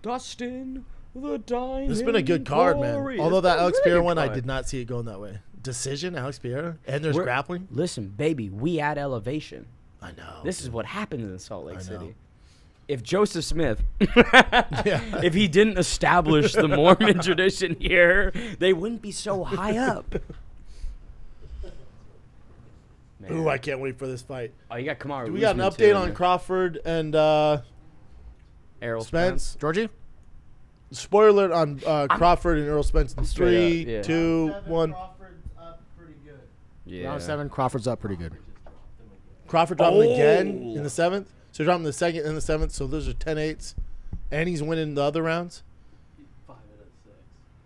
Dustin, the Diamond. This has been a good card, man. Warrior. Although It's that been a Alex really Pereira good one, I card. did not see it going that way. Decision, Alex Pereira, and there's We're- grappling. Listen, baby, we add elevation. I know. This is what happens in Salt Lake I know. City. If Joseph Smith, Yeah. if he didn't establish the Mormon tradition here, they wouldn't be so high up. Man. Ooh, I can't wait for this fight. Oh, you got Kamaru. Do we got an Usman, update too, on man. Crawford and Errol Spence? Georgie? Spoiler alert on Crawford and Earl Spence in Straight 3, up, yeah. 2, 1. Yeah. Round 7, Crawford's up pretty good. Crawford dropped him again in the 7th. So dropping the 2nd and the 7th. So those are 10-8s. And he's winning the other rounds.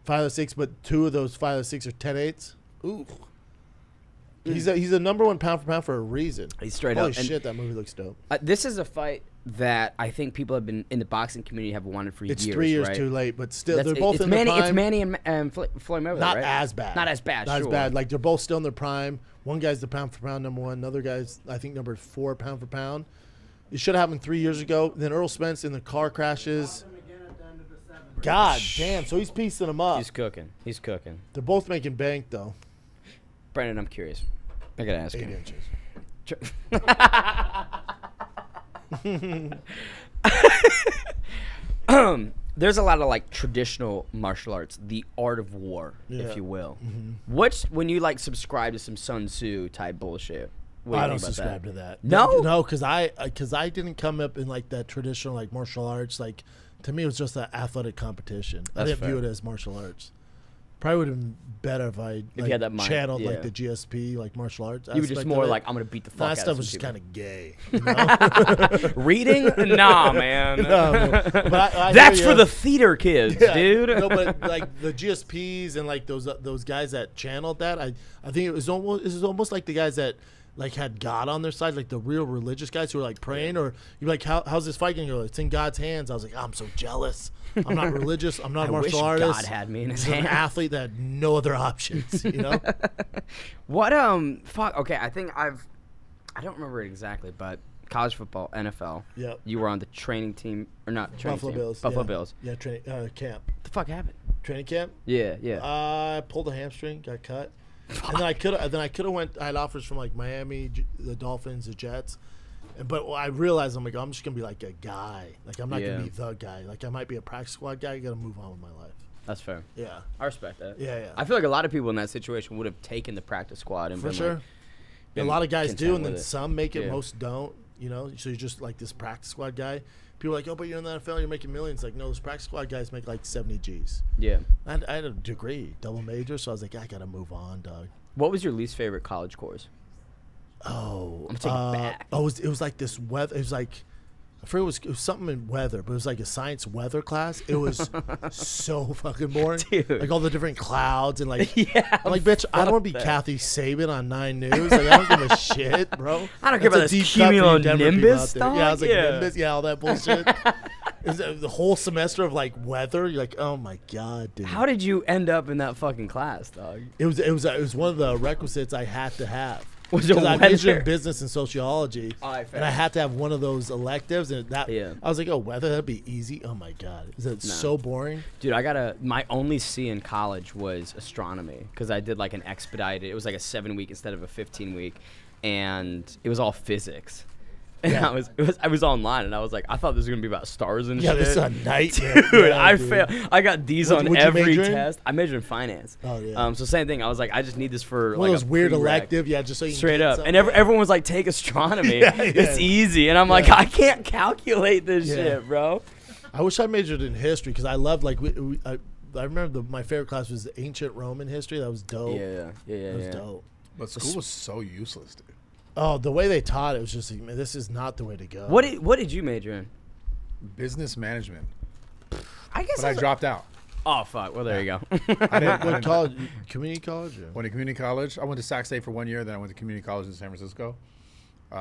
5 out of 6, but 2 of those 5 out of 6 are 10-8s. Ooh. He's a number 1 pound for pound for a reason. He's straight Holy up. And, shit, that movie looks dope. this is a fight that I think people have been in the boxing community have wanted for It's years. 3 years right? too late, but still, That's- they're both it's in Manny, their prime. It's Manny and Floyd Mayweather, Not right? as bad. Not as bad. Not sure. as bad. Like they're both still in their prime. One guy's the pound for pound number 1. Another guy's I think number 4 pound for pound. It should have happened 3 years ago. Then Earl Spence in the car crashes. God damn! So he's piecing them up. He's cooking. He's cooking. They're both making bank though. Brandon, I'm curious. I gotta ask 8 you. inches. There's a lot of like traditional martial arts, the art of war, Yeah. if you will. Which, when you like subscribe to some Sun Tzu type bullshit, what do you I don't think about subscribe that? to that. No? no, because I didn't come up in like that traditional like martial arts. Like to me, it was just an athletic competition. I That's didn't view fair. it as martial arts. Probably would have been better if I you had that mind, channeled yeah. like the GSP, like martial arts. You were just more like, I'm gonna beat the fuck out of that some stuff was just people. kind of gay. You know? Reading? Nah, man. No, but I That's hear for ya. the theater kids, Yeah, dude. No, but like the GSPs and like those guys that channeled that, I think it was almost like the guys that like had God on their side, like the real religious guys who were like praying, or you're like, how's this fight going? You're like, it's in God's hands. I was like, I'm so jealous. I'm not religious. I'm not a I wish martial artist. God had me in his I'm an hand. athlete that had no other options. You know? What fuck, okay, I don't remember it exactly, but college football, NFL. Yep. You were on the training team, or not training Buffalo team. Bills. Buffalo yeah. Bills. Yeah, training camp. What the fuck happened? Training camp. Yeah. I pulled a hamstring, got cut, and then I could have went. I had offers from like Miami, the Dolphins, the Jets, but I realized I'm just gonna be like a guy. Like I'm not gonna be the guy. Like I might be a practice squad guy. I gotta move on with my life. That's fair. Yeah. I respect that. Yeah. I feel like a lot of people in that situation would have taken the practice squad and For been sure. like, A been lot of guys do, content and then with it. some make it. Yeah. Most don't. You know, so you're just like this practice squad guy. People are like, oh, but you're in the NFL, you're making millions. Like, no, those practice squad guys make like 70 G's. Yeah. I had a degree, double major, so I was like, I gotta move on, dog. What was your least favorite college course? Oh, I'm gonna take it back. Oh, it was like this weather. It was like, I forget it was something in weather, but it was like a science weather class. It was so fucking boring. Dude. Like all the different clouds and like, Yeah, I'm like, bitch, I don't want to be that. Kathy Saban on 9 News. Like, I don't give a shit, bro. I don't care That's about a this deep cut for you cumulonimbus Denver people out there. stuff. Yeah, I was like, Yeah. Nimbus, yeah, all that bullshit. It was the whole semester of like weather. You're like, oh my god, dude. How did you end up in that fucking class, dog? It was one of the requisites I had to have. Was it Because I majored weather? in business and sociology, Alright, fair. and I had to have one of those electives, and that Yeah. I was like, oh, weather, that'd be easy. Oh my god, is that so boring? Dude, my only C in college was astronomy because I did like an expedited. It was like a 7-week instead of a 15-week, and it was all physics. And Yeah. I was online, and I was like, I thought this was gonna be about stars and Yeah, shit. this is a nightmare. Dude, Yeah, I dude. failed. I got D's What'd on you every major in? test. I majored in finance. Oh, yeah. So same thing. I was like, I just need this for One like of those a weird prereq. elective, yeah, just so you can Straight get up, something. and everyone was like, "Take astronomy. Yeah, It's yeah. easy." And I'm like, Yeah. I can't calculate this Yeah. shit, bro. I wish I majored in history because I loved like I remember my favorite class was ancient Roman history. That was dope. Yeah. That was dope. But school was so useless, dude. Oh, the way they taught it was just like, man, this is not the way to go. What did you major in? Business management. I guess But I dropped out. Oh fuck. Well, there you go. What college? Community college? Or? Went to community college. I went to Sac State for 1 year. Then I went to community college in San Francisco, where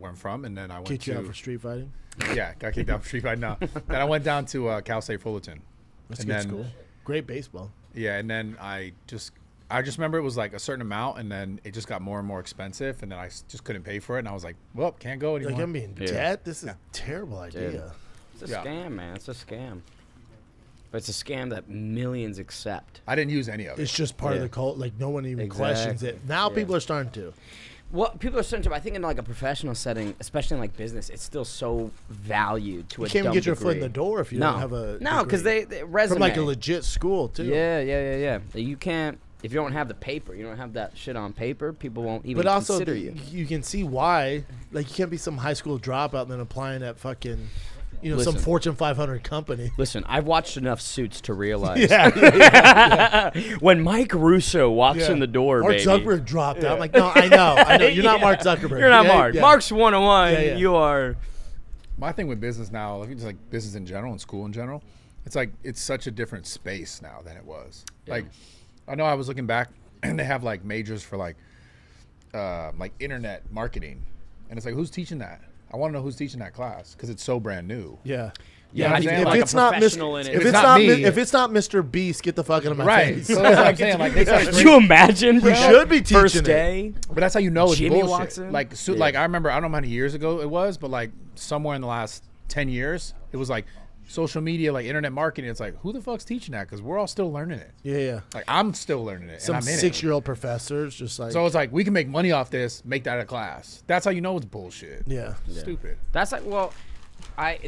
I'm from. And then I went Kicked to you out for street fighting? yeah, got kicked out for street fight. No, then I went down to Cal State Fullerton. That's And a good then- school. Great baseball. Yeah, and then I just remember it was like a certain amount, and then it just got more and more expensive, and then just couldn't pay for it, and I was like, well, can't go anymore. Like, I'm in Yeah. debt? This is a terrible idea. It's a Yeah. scam, man. It's a scam. But it's a scam that millions accept. I didn't use any of it. It's just part of Yeah. the cult. Like, no one even questions Exactly. it. Now Yeah. people are starting to. Well, people are starting to. I think in like a professional setting, especially in like business, it's still so valued to You a can't even dumb get your foot in degree. the door if you No, don't have a no, because degree. they resume From like a legit school, too. Yeah. You can't if you don't have the paper. You don't have that shit on paper. People won't even But also, consider you. you can see why. Like, you can't be some high school dropout and then applying at fucking, some Listen. Fortune 500 company. Listen, I've watched enough Suits to realize Yeah. when Mike Russo walks Yeah. in the door, Mark baby. Zuckerberg dropped out. I'm like, no, I know. You're not Yeah. Mark Zuckerberg. You're not Yeah, Mark. yeah. Mark's 101. Yeah, yeah. You are. My thing with business now, like just like business in general and school in general, it's like it's such a different space now than it was. Yeah. Like, I know I was looking back, and they have like majors for like internet marketing, and it's like, who's teaching that? I want to know who's teaching that class because it's so brand new. Yeah. Yeah, I if, think if like it's a not professional in it. if If it's it's not not me- if it's not Mr. Beast, get the fuck out of my Right. face. So that's what I'm saying. Like, they started Could you imagine, bro? should be teaching First it. day. But that's how you know it's Jimmy bullshit. walks in? Like, Yeah. like I remember, I don't know how many years ago it was, but like somewhere in the last 10 years, it was like social media, like internet marketing. It's like, who the fuck's teaching that? Because we're all still learning it. Yeah. Like, I'm still learning it. Some and I'm in it. 6-year-old professors just like So it's like, we can make money off this, make that a class. That's how you know it's bullshit. yeah. Stupid. That's like, well,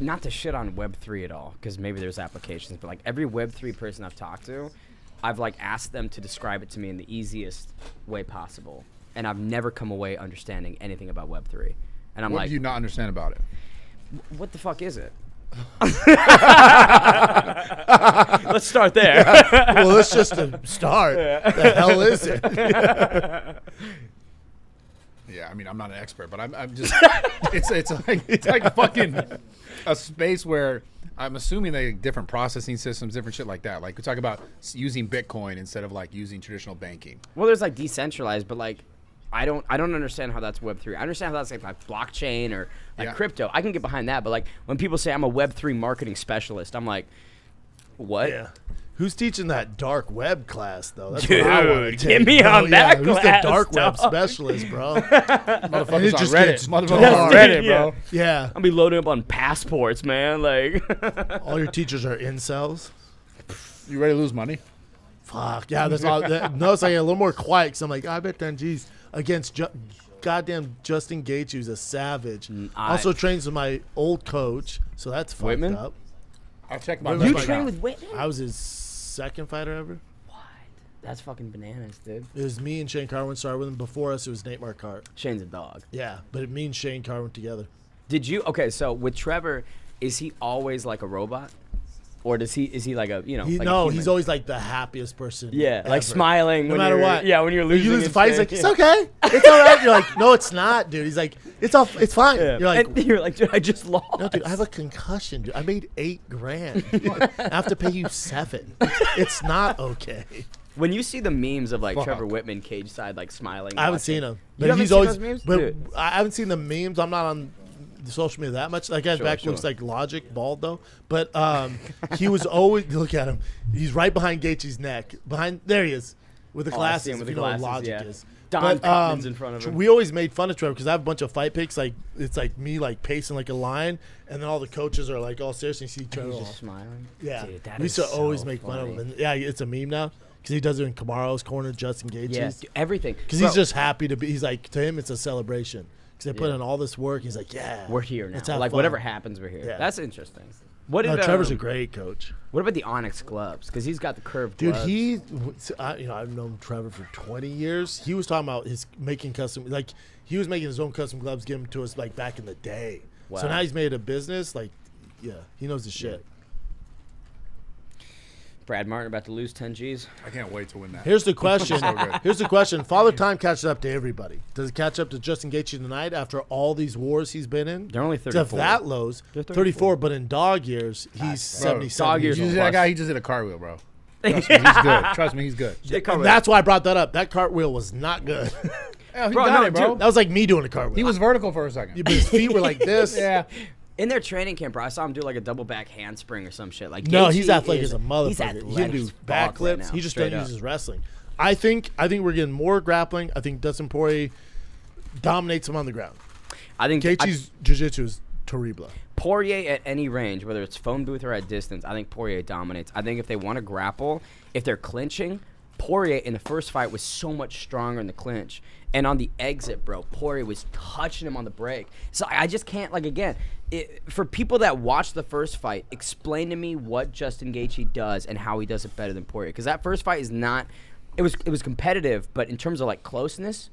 not to shit on Web3 at all, because maybe there's applications, but like every Web3 person I've talked to, I've like asked them to describe it to me in the easiest way possible, and I've never come away understanding anything about Web3. And I'm What like, do you not understand about it? what the fuck is it? Let's start there. Well, it's just a start. The hell is it? Yeah, I mean, I'm not an expert, but I'm just. it's like fucking a space where I'm assuming they have different processing systems, different shit like that. Like we talk about using Bitcoin instead of like using traditional banking. Well, there's like decentralized, but like I don't understand how that's Web3. I understand how that's like blockchain or like crypto. I can get behind that, but like when people say I'm a Web3 marketing specialist, I'm like, what? Yeah. Who's teaching that dark web class though? That's Dude, what I want to get take. me on that Who's class, the dark web dog. specialist, bro? Motherfuckers It on just Reddit. gets Motherfuckers dark. on Reddit, bro. Yeah. I'll be loading up on passports, man. Like, All your teachers are incels. You ready to lose money? Fuck. Yeah, that's all. Notice I get a little more quiet because I'm like, I bet then, geez, against goddamn Justin Gaethje, who's a savage. Also trains with my old coach, so that's fucked Whitman? up. I checked my. you bank train account. with Whitman? I was his second fighter ever. What? That's fucking bananas, dude. It was me and Shane Carwin started with him. Before us, it was Nate Marquardt. Shane's a dog. Yeah, but me and Shane Carwin together. Did you? Okay, so with Trevor, is he always like a robot, or is he like a like a No, human? he's always like the happiest person. yeah, like ever. smiling. No when matter you're- what. Yeah, when you're losing. You lose the and fight, he's shit. like, it's okay. It's all right. You're like, no, it's not, dude. He's like, it's fine. Yeah. You're like, And you're like, dude, I just lost. no, dude, I have a concussion, dude. I made $8,000. I have to pay you $7,000. It's not okay. When you see the memes of like Fuck. Trevor Whitman cage side like smiling, I haven't watching- seen him. You haven't he's seen always, those memes? but Dude. I haven't seen the memes. I'm not on the social media that much. That guy's Sure, back sure. looks like Logic, bald though. But he was always, look at him. He's right behind Gaethje's neck. There he is with the Oh, I glasses. see him with if the you know what glasses, Logic yeah. is. Don Cutman's in front of him. We always made fun of Trevor because I have a bunch of fight pics. Like it's like me like pacing like a lion, and then all the coaches are like all serious. And you see Trevor. He's all- just smiling. Yeah, Dude, that we used is to always so make fun of funny. him. And yeah, it's a meme now because he does it in Kamaro's corner, Justin Gaethje's. Yeah, dude, everything. Because Bro, he's just happy to be. He's like, to him, it's a celebration. Because they put Yeah. in all this work. He's like, yeah, we're here now. let's have Like fun. whatever happens, we're here. Yeah. That's interesting. What No, did Trevor's a great coach. What about the Onyx gloves? Because he's got the curved Dude, gloves. I've known Trevor for 20 years. He was talking about his making custom, like he was making his own custom gloves, give them to us like back in the day. Wow. So now he's made it a business. Like, yeah, he knows his shit. Brad Martin about to lose 10 G's. I can't wait to win that. Here's the question. So good. Here's the question. Father Time catches up to everybody. Does it catch up to Justin Gaethje tonight after all these wars he's been in? They're only Jeff 34. that lows. They're 34, but in dog years, he's Bro, 77. dog years You on see that plus. guy? He just did a cartwheel, bro. Trust me, he's good. Trust me, he's good. And that's why I brought that up. That cartwheel was not good. Yeah, he Bro, got no, it, bro. dude. That was like me doing a cartwheel. He was vertical for a second. But his feet were like this. Yeah. In their training camp, bro, I saw him do like a double back handspring or some shit. Like No, Gaethje he's athletic is- as a motherfucker. He's He can athletic do as fuck backflips. right now, he just straight doesn't up. use his wrestling. I think we're getting more grappling. I think Dustin Poirier dominates him on the ground. I think Gaethje's jiu-jitsu is terrible. Poirier at any range, whether it's phone booth or at distance, I think Poirier dominates. I think if they want to grapple, if they're clinching, Poirier in the first fight was so much stronger in the clinch. And on the exit, bro, Poirier was touching him on the break. So I just can't, like, again, for people that watch the first fight, explain to me what Justin Gaethje does and how he does it better than Poirier. Because that first fight is not, it was competitive, but in terms of, like, closeness,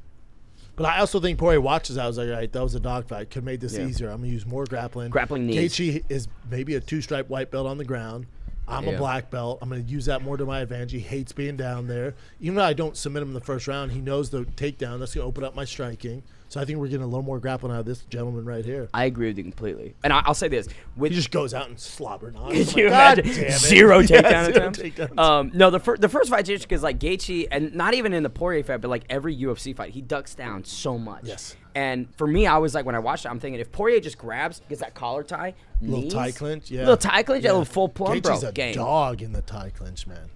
But I also think Poirier watches that. I was like, all right, that was a dogfight. Could have made this Yeah. easier. I'm going to use more grappling. Grappling knees. Gaethje is maybe a 2-stripe white belt on the ground. I'm Yeah. a black belt. I'm going to use that more to my advantage. He hates being down there. Even though I don't submit him in the first round, he knows the takedown. That's going to open up my striking. So I think we're getting a little more grappling out of this gentleman right here. I agree with you completely. And I'll say this. With He just goes out and slobbering on. Could I'm you like, God imagine? damn it. Zero Yeah, takedown zero attempts. takedowns. No, the first fight's interesting because like Gaethje, and not even in the Poirier fight, but like every UFC fight, he ducks down so much. Yes. And for me, I was like, when I watched it, I'm thinking if Poirier just grabs, gets that collar tie, Little knees, tie clinch, yeah. little tie clinch, Yeah. a little full plum, bro. Gaethje's a Game. dog in the tie clinch, man.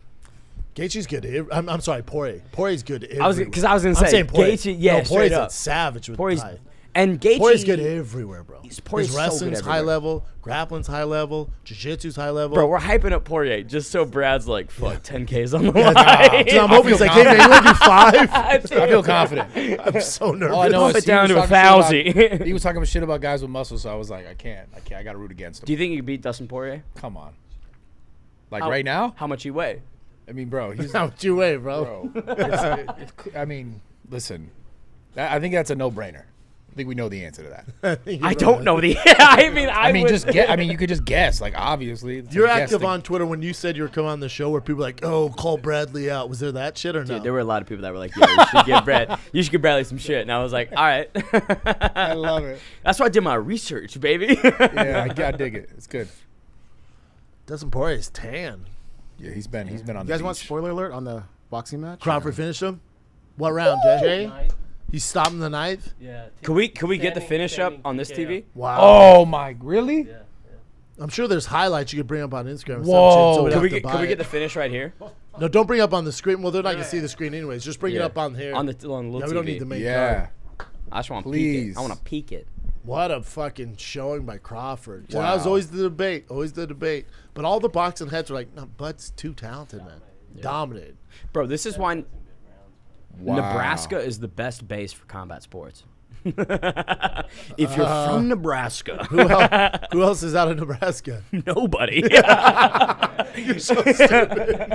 Gaethje's good. I'm sorry, Poirier. Poirier's good. I was everywhere. because I was gonna I'm say saying Poirier. Gaethje, yeah, no, straight Poirier's up. a savage with Poirier's, tie. and Gaethje, Poirier's good everywhere, bro. Poirier's His so good wrestling's high everywhere. level, grappling's high level, jiu-jitsu's high level. Bro, we're hyping up Poirier just so Brad's like, fuck, 10Ks on the Yeah, line. so I'm hoping he's like, hey man, you want to do 5? I feel confident. I'm so nervous. All I know Pump is it down he to was a talking shit thousand. about- He was talking shit about guys with muscles, so I was like, I can't. I got to root against him. Do you think you could beat Dustin Poirier? Come on. Like right now? How much you weigh? I mean, bro, he's How much you weigh, bro? bro. I mean, listen. I think that's a no-brainer. I think we know the answer to that. I don't know the. I mean, just get. I mean, you could just guess. Like, obviously, it's You're a guess active thing. on Twitter when you said you were coming on the show where people were like, oh, call Bradley out. Was there that shit or no? Dude, there were a lot of people that were like, "Yo, you should give you should give Bradley some shit," and I was like, "All right." I love it. That's why I did my research, baby. Yeah, I dig it. It's good. Dustin Poirier is tan. Yeah, he's been on. You the guys want beach. spoiler alert on the boxing match? Crawford finished him. What round, Jay? Jay? He stopped in the ninth. Yeah. Could we get the finish up on this TV? Wow. Oh my! Really? Yeah. I'm sure there's highlights you could bring up on Instagram. Or Whoa. some shit, so Could we we'd have to get buy the it. finish right here No, don't bring up on the screen. Well, they're not gonna see the screen anyways. Just bring it Yeah. up on here. on the little yeah, we TV? don't need the main Yeah. card. I just want to peek Please. it. I want to peek it. What a fucking showing by Crawford. So that Wow. was always the debate. Always the debate. But all the boxing heads were like, no, Bud's too talented, man. Dominated. Bro, this is why Wow. Nebraska is the best base for combat sports. If you're from Nebraska, Who else is out of Nebraska? nobody. You're so stupid.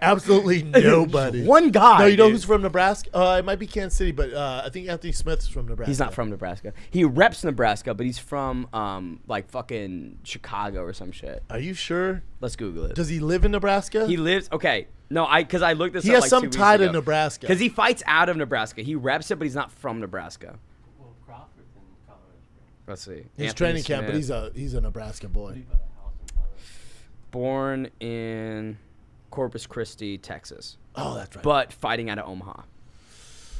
Absolutely nobody. One guy. No, you know dude. who's from Nebraska? It might be Kansas City, but I think Anthony Smith's from Nebraska. He's not from Nebraska. He reps Nebraska, but he's from like fucking Chicago or some shit. Are you sure? Let's Google it. Does he live in Nebraska? He lives. Okay, no, because I looked this He up has like some 2 weeks tie to ago. Nebraska. Because he fights out of Nebraska. He reps it, but he's not from Nebraska. Well, Crawford's in Colorado Springs. Let's see. His Anthony training camp, but Smith, he's a Nebraska boy. He bought a house in Colorado. born in Corpus Christi, Texas, Oh, that's right. but fighting out of Omaha.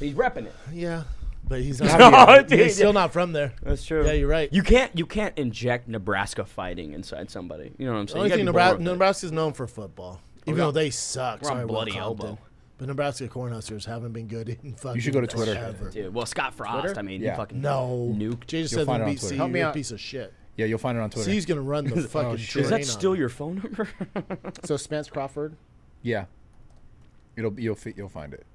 He's repping it. Yeah, but he's No, not. dude, He's still not from there. That's true. Yeah, you're right. You can't inject Nebraska fighting inside somebody. You know what I'm The saying? only You gotta thing be born with it. Nebraska's known for football, even on- though they suck. we're on Sorry, Will bloody Compton. elbow. But Nebraska Cornhuskers haven't been good in fucking. should go to Twitter. Ever. Dude, well, Scott Frost. Twitter? I mean, Yeah. he fucking No, nuke. Jay just You'll said find it to on beat Twitter. C. Help me You're a out. piece of shit. Yeah, you'll find it on Twitter. C's gonna run the fucking train Is that on still him. your phone number? So Spence Crawford. Yeah. You'll find it.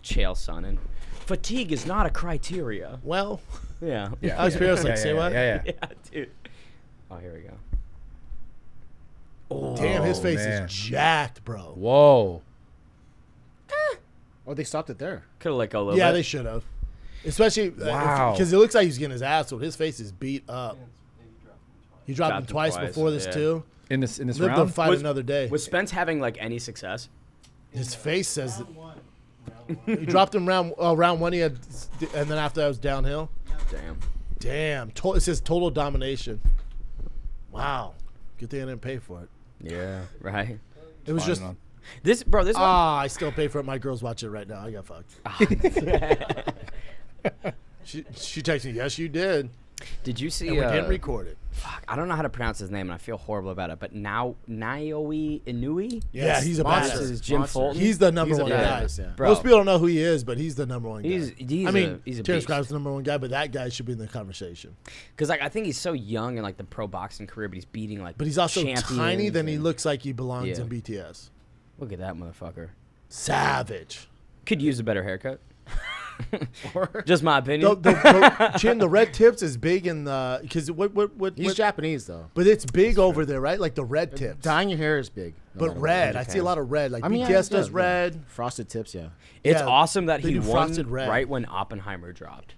Chael Sonnen. Fatigue is not a criteria. Well, Yeah. Yeah. Alex Pierce, like, yeah, say yeah, what? Yeah, Yeah, dude. Oh, here we go. Oh, Damn, his face man. is jacked, bro. Whoa. Oh, they stopped it there. could have let go a little Yeah, bit. they should have. Especially Wow. because it looks like he's getting his ass whooped. His face is beat up. He dropped him Dropped him twice twice, before this yeah. too. In this Live to round? fight Was- another day. Was Spence having like any success? His face says that he dropped him round one. He had, and then after that was downhill. Damn. Damn, it says total domination. Wow, good thing I didn't pay for it. Yeah. Right. It was Find just it on- This bro. This one. I still pay for it. My girl's watching it right now. I got fucked. She texted me. Yes, you did. Did you see? And we didn't record it. Fuck, I don't know how to pronounce his name, and I feel horrible about it. But now Naomi Inui. Yeah, he's a Monster. badass. This is Jim Monster. Fulton. He's the number He's a one guy. badass, yeah. Bro. Most people don't know who he is, but he's the number one guy. He's I mean, he's a Terrence beast. Crawford's the number one guy, but that guy should be in the conversation. Because like I think he's so young in like the pro boxing career, but he's beating like. But he's also champions tiny, then he and- looks like he belongs Yeah. in BTS. Look at that motherfucker. Savage. Could use a better haircut. Just my opinion. Chin, the red tips is big in the because what He's Japanese though. but it's big over there, right? Like the red tips. Dyeing your hair is big. no But matter what, red, in I see a Japan. lot of red. Like I mean, BTS yeah, does yeah. red. Frosted tips, yeah. It's Yeah, awesome that they he do won frosted red. right when Oppenheimer dropped.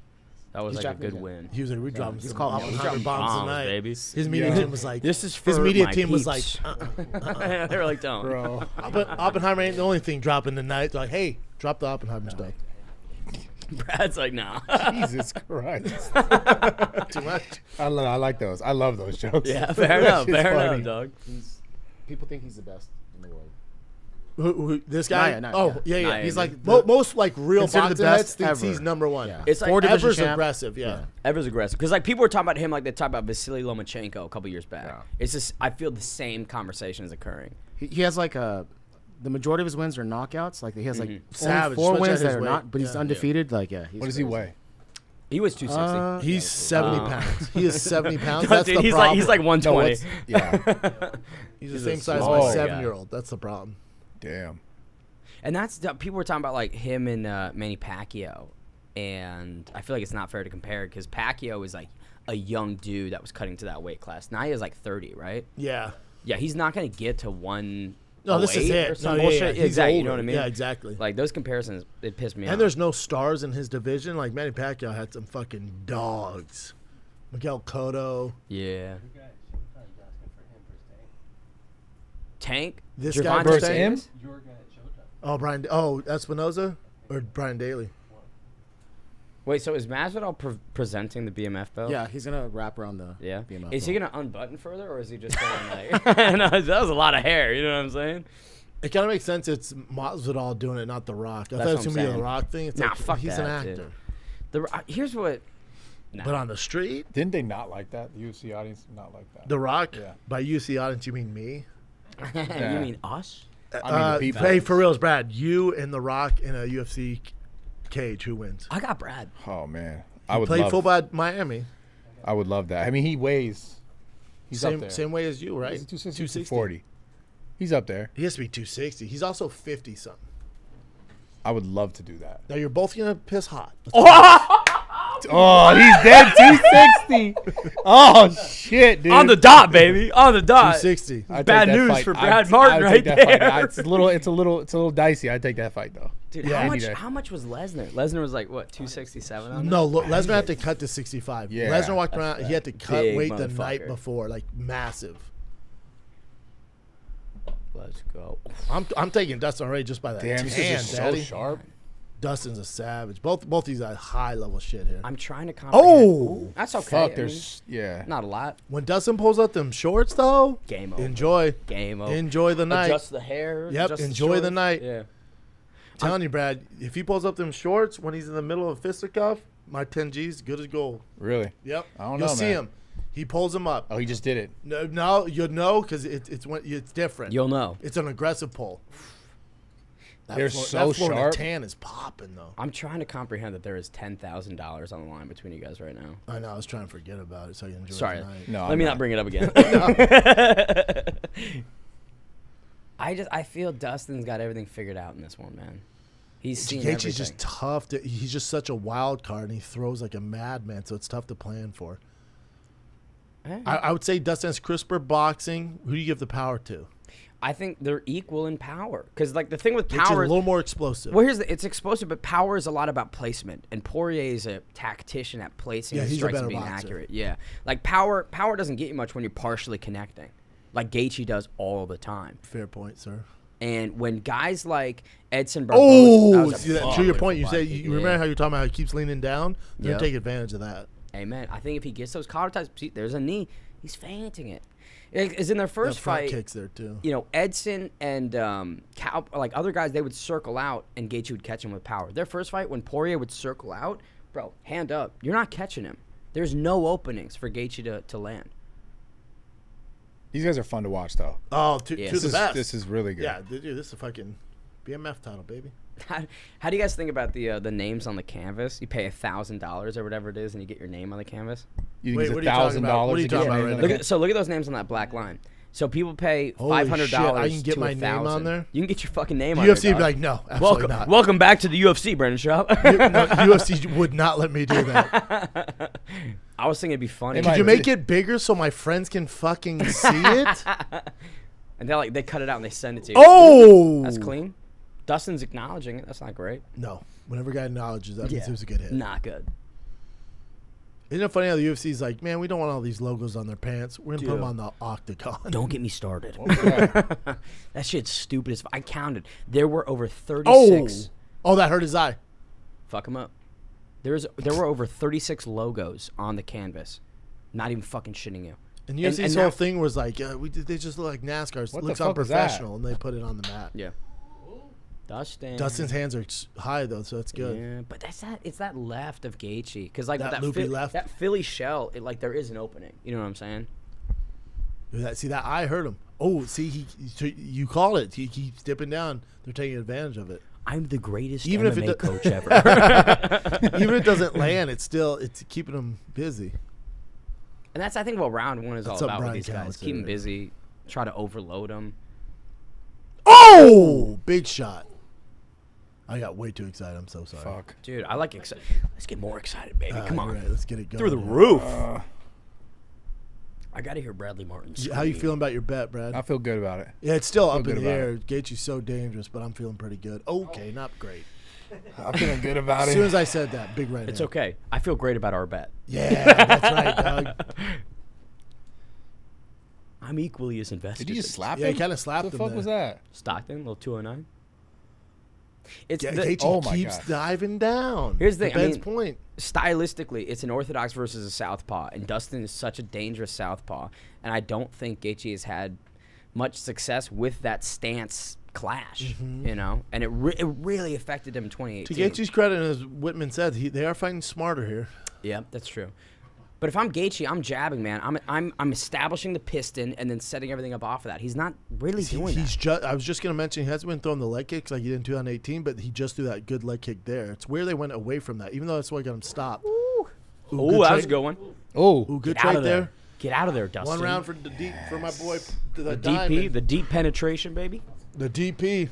That was He's like Japanese, a good yeah. win. He was like, we dropping he's some called Oppenheimer dropping bombs bombs, tonight. baby. His media Yeah. team was like, This is his for media my team was like, peeps. They were like, don't. Bro. But Oppenheimer ain't the only thing dropping tonight. They're like, hey, drop the Oppenheimer stuff. Brad's like, nah. Jesus Christ. Too much. I like those. I love those jokes. Yeah, fair That enough. shit's Fair funny. enough, dog. People think he's the best in the world. This guy? Naya, Naya, oh, yeah, yeah. Naya. He's like the- most like real considered the boxing best heads thinks ever. he's number one. Yeah. It's like Four division Ever's champ. aggressive, yeah. Ever's aggressive because like people were talking about him like they talked about Vasily Lomachenko a couple years back. Yeah. It's just I feel the same conversation is occurring. He has like the majority of his wins are knockouts. Like he has like only Savage, 4 especially wins at his that are weight. not, but he's Yeah. undefeated. Like yeah. He's What does he crazy. weigh? He was 260. He's 70 Oh. pounds. He is 70 pounds. That's Dude, the he's problem. like 120. what's- yeah. He's the he's same a size as small my guy. 7-year-old. That's the problem. Damn. And that's people were talking about like him and Manny Pacquiao, and I feel like it's not fair to compare because Pacquiao is like a young dude that was cutting to that weight class. Naya is like 30, right? Yeah. Yeah, he's not gonna get to No, this is 08 it. or some No, bullshit. he's Exactly. You know older. what I mean? Yeah, exactly. Like those comparisons, it pissed me off. And there's no stars in his division. Like Manny Pacquiao had some fucking dogs. Miguel Cotto. yeah. You guys, Showtime's asking for him versus Tank. This Gervonta guy versus Tank? him? Tank. Your guy at Showtime. Oh, Brian. Oh, Espinoza or Brian Daly. Wait, so is Masvidal presenting the BMF belt? Yeah, he's gonna wrap around the Yeah. BMF Is he belt. gonna unbutton further, or is he just going like? No, that was a lot of hair. You know what I'm saying? It kind of makes sense. It's Masvidal doing it, not The Rock. I That's thought it what was I'm gonna be saying. the Rock thing. It's Nah, like, fuck he's that, an actor. dude. Here's what. Nah. But on the street, Didn't they not like that? The UFC audience did not like that. The Rock. Yeah. By UFC audience, you mean me? You mean us? I mean, the people. Hey, for reals, Brad. You and The Rock in a UFC cage. Who wins? I got Brad. Oh man, I would Played love. football at Miami. I would love that. I mean, he weighs. He's up there. Same way as you, right? He's 260, 240. He's up there. He has to be 260. He's also 50 something. I would love to do that. Now you're both gonna piss hot. Oh, he's dead 260. Oh shit, dude. On the dot, baby. On the dot. 260. I'd Bad take that news fight. for I'd- Brad Martin I'd right take that fight. there. It's a little dicey. I'd take that fight though. Dude, Yeah, how I much? need to- How much was Lesnar? Lesnar was like what 267 on No, look, Lesnar had to cut to 65. Yeah, Lesnar walked that's around. He had to cut Big weight the night motherfucker. before, like massive. that? Let's go. I'm taking Dustin already just by that Damn, this tan, is just daddy. so sharp. Dustin's a savage. Both these are high level shit here. I'm trying to comprehend. Oh, That's okay. Fuck, I there's yeah. mean, not a lot. when Dustin pulls out them shorts though, Game over. enjoy, Game over. enjoy the night. Adjust the hair. Yep, adjust enjoy the shorts. night. Yeah. Telling you, Brad, if he pulls up them shorts when he's in the middle of a fisticuff, my 10 G's good as gold. Really? Yep, I don't you'll know, see man. him. He pulls them up. Oh, he just did it. No, you'll know because it's different. You'll know. It's an aggressive pull. They're so that Florida sharp. tan is popping though. I'm trying to comprehend that there is $10,000 on the line between you guys right now. I know. I was trying to forget about it so I can enjoy Sorry. tonight. No, Let me not bring it up again. I feel Dustin's got everything figured out in this one, man. He's seen Gaethje's everything. just tough. He's just such a wild card, and he throws like a madman, so it's tough to plan for. Eh. I would say Dustin has crisper boxing. Who do you give the power to? I think they're equal in power. Because, like, the thing with Which is a power... little more explosive. Well, it's explosive, but power is a lot about placement. And Poirier is a tactician at placing Yeah, his he's a strikes better and being boxer. accurate. Yeah. Like, power doesn't get you much when you're partially connecting. Like Gaethje does all the time. Fair point, sir. And when guys like Edson Barboza... that Oh, was a see that, to fucking your point, you fight, say dude. you remember how you're talking about how he keeps leaning down? They're Yep. gonna take advantage of that. Amen. I think if he gets those collar ties, see, there's a knee. He's feinting it. Is in their first The front fight, kicks there too. you know, Edson and Cal, like other guys, they would circle out and Gaethje would catch him with power. Their first fight, when Poirier would circle out, bro, hand up, you're not catching him. There's no openings for Gaethje to land. These guys are fun to watch though. Oh, Yeah. to the best. This is really good. Yeah, dude, this is a fucking BMF title, baby. How do you guys think about the names on the canvas? You pay $1,000 or whatever it is, and you get your name on the canvas. You Wait, think what it's are you talking about? $1,000? What are you talking about right now? Look at those names on that black line. So people pay Holy shit, $500. I can get to my name on $1,000. there? You can get your fucking name on UFC there. would be dog. like, no, absolutely not. Welcome back to the UFC, Brendan Schaub. No, UFC would not let me do that. I was thinking it'd be funny. It Could might you be. make it bigger so my friends can fucking see it? And they cut it out and they send it to you. Oh, That's clean. Dustin's acknowledging it. That's not great. No, whenever a guy acknowledges that, means it was a good hit. Not good. Isn't it funny how the UFC's like, man, we don't want all these logos on their pants. We're gonna put them on the octagon. Don't get me started. Yeah. That shit's stupid as I counted. There were over 36. Oh, that hurt his eye. Fuck them up. There were over 36 logos on the canvas. Not even fucking shitting you. And UFC's and whole now- thing was like, they just look like NASCAR. It What the looks fuck was that? unprofessional, and they put it on the mat. Yeah. Dustin. Dustin's hands are high though, so it's good. Yeah, but it's that left of Gaethje, because like That that loopy left? that Philly shell, there is an opening. You know what I'm saying? See that eye hurt him. Oh, see, you called it. He keeps dipping down. They're taking advantage of it. I'm the greatest Even if it MMA do- coach ever. Even if it doesn't land, it's keeping him busy. And that's, I think, what round one is That's all what about with Brian these Callen guys. said, Keep them right? busy, try to overload them. Oh, big shot. I got way too excited. I'm so sorry. Fuck. Dude, I like excited. Let's get more excited, baby. Come You're on. right. Let's get it going. Through the here. roof. I gotta hear Bradley Martin. How you scream. feeling about your bet, Brad? I feel good about it. Yeah, it's still up good in the about air. Gaethje's so dangerous, but I'm feeling pretty good. Okay, not great. I'm feeling good about As it. soon as I said that, big right It's hand. okay. I feel great about our bet. Yeah, that's right, dog. I'm equally as invested. Did you just as slap Yeah, him? he kinda slapped What the him fuck there. was that? Stockton, little 209. It's Gaethje Oh my keeps God. diving down. Here's the thing, I Ben's mean- point. stylistically, it's an orthodox versus a southpaw, and Dustin is such a dangerous southpaw, and I don't think Gaethje has had much success with that stance clash, you know, and it really affected him in To 2018. Gaethje's credit, as Whitman said, they are fighting smarter here. Yeah, that's true. But if I'm Gaethje, I'm jabbing, man. I'm establishing the piston and then setting everything up off of that. He's not really doing that. I was just gonna mention he hasn't been throwing the leg kicks like he did in 2018, but he just threw that good leg kick there. It's where they went away from that, even though that's what got him stopped. Oh, good that was a trade. good one. Oh, Ooh, good Get out trade of there. there. Get out of there, Dustin. One round for the deep for my boy the the DP, Diamond. the deep penetration, baby. The DP.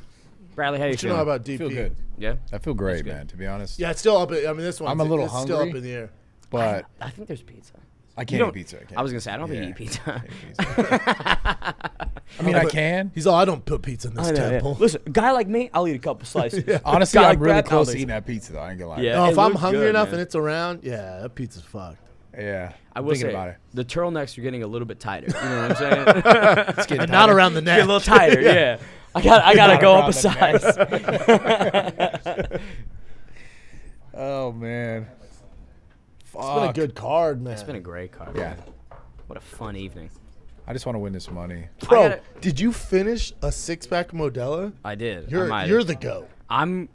Bradley, how you What you know feeling? about DP? I feel good. Yeah, I feel great, man. To be honest. Yeah, it's still up. I mean, this one. I'm a little it's still hungry. up in the air. But I think there's pizza. I You can't don't- eat pizza. I was gonna say I don't think you Yeah. eat pizza. I mean, I can. He's all. I don't put pizza in this I know, yeah. temple. Listen, a guy like me, I'll eat a couple slices. Honestly, Guy I'm like really Brad, close I'll to eat. eating that pizza, though. I ain't gonna lie. Yeah. No, It if I'm looks hungry good, enough man. and it's around, yeah, that pizza's fucked. Yeah. I I'm will thinking say about it. the turtlenecks are getting a little bit tighter. You know what I'm saying? It's getting And not tighter. around the Get a neck. little tighter. Yeah. I gotta Not go up around a the size. Oh man. It's been a good card, man. It's been a great card. Yeah. What a fun evening. I just want to win this money. Bro, gotta- did you finish a 6-pack Modelo? I did. I You're might you're have. the goat. I'm.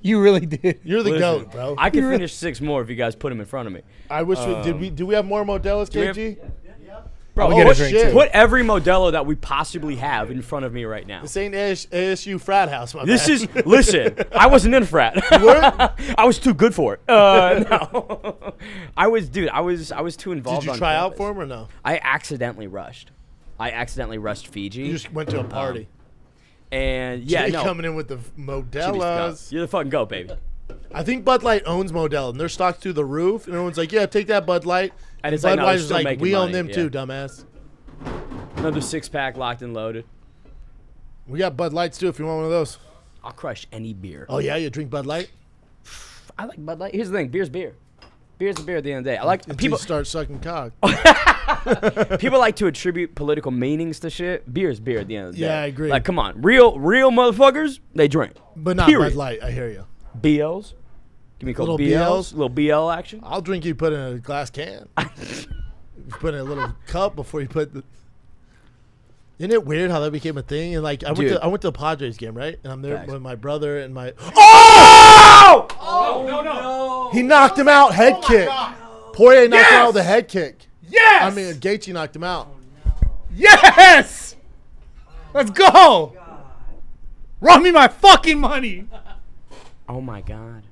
You really did. You're the Listen, goat, bro. I could finish 6 more if you guys put them in front of me. I wish do we have more Modelos, we have- KG? Bro, I'll get a drink, shit. too. put every Modelo that we possibly have in front of me right now. This ain't ASU frat house, my This man. is listen. I wasn't in a frat. I was too good for it. No, I was too involved. Did you on try out campus. for him or no? I accidentally rushed Fiji. You just went to a party. And yeah, Jay no. coming in with the Jimmy's Modelos. goat. You're the fucking goat, baby. I think Bud Light owns Modelo, and they're stocked through the roof. And everyone's like, "Yeah, take that Bud Light." And it's like, no, they're Budweiser's still like, making "We own money, them yeah. too, dumbass." Another 6-pack locked and loaded. We got Bud Lights too if you want one of those. I'll crush any beer. Oh yeah, you drink Bud Light I like Bud Light. Here's the thing: beer's beer. Beer's a beer at the end of the day. I like until people. you start sucking cock. People like to attribute political meanings to shit. Beer's beer at the end of the day. Yeah, I agree. Like, come on, real motherfuckers, they drink. But not Period. Bud Light. I hear you. BLs. Give me a couple Little BLs. BLs? Little BL action. I'll drink you put in a glass can. You put in a little cup before you put the. Isn't it weird how that became a thing? And like I Dude. went to the Padres game, right? And I'm there Facts. with my brother and my. Oh! No. He knocked him out. Head kick. Poirier knocked him out with a head kick. Yes. I mean, Gaethje knocked him out. Yes. Let's go. Run me my fucking money. Oh my god.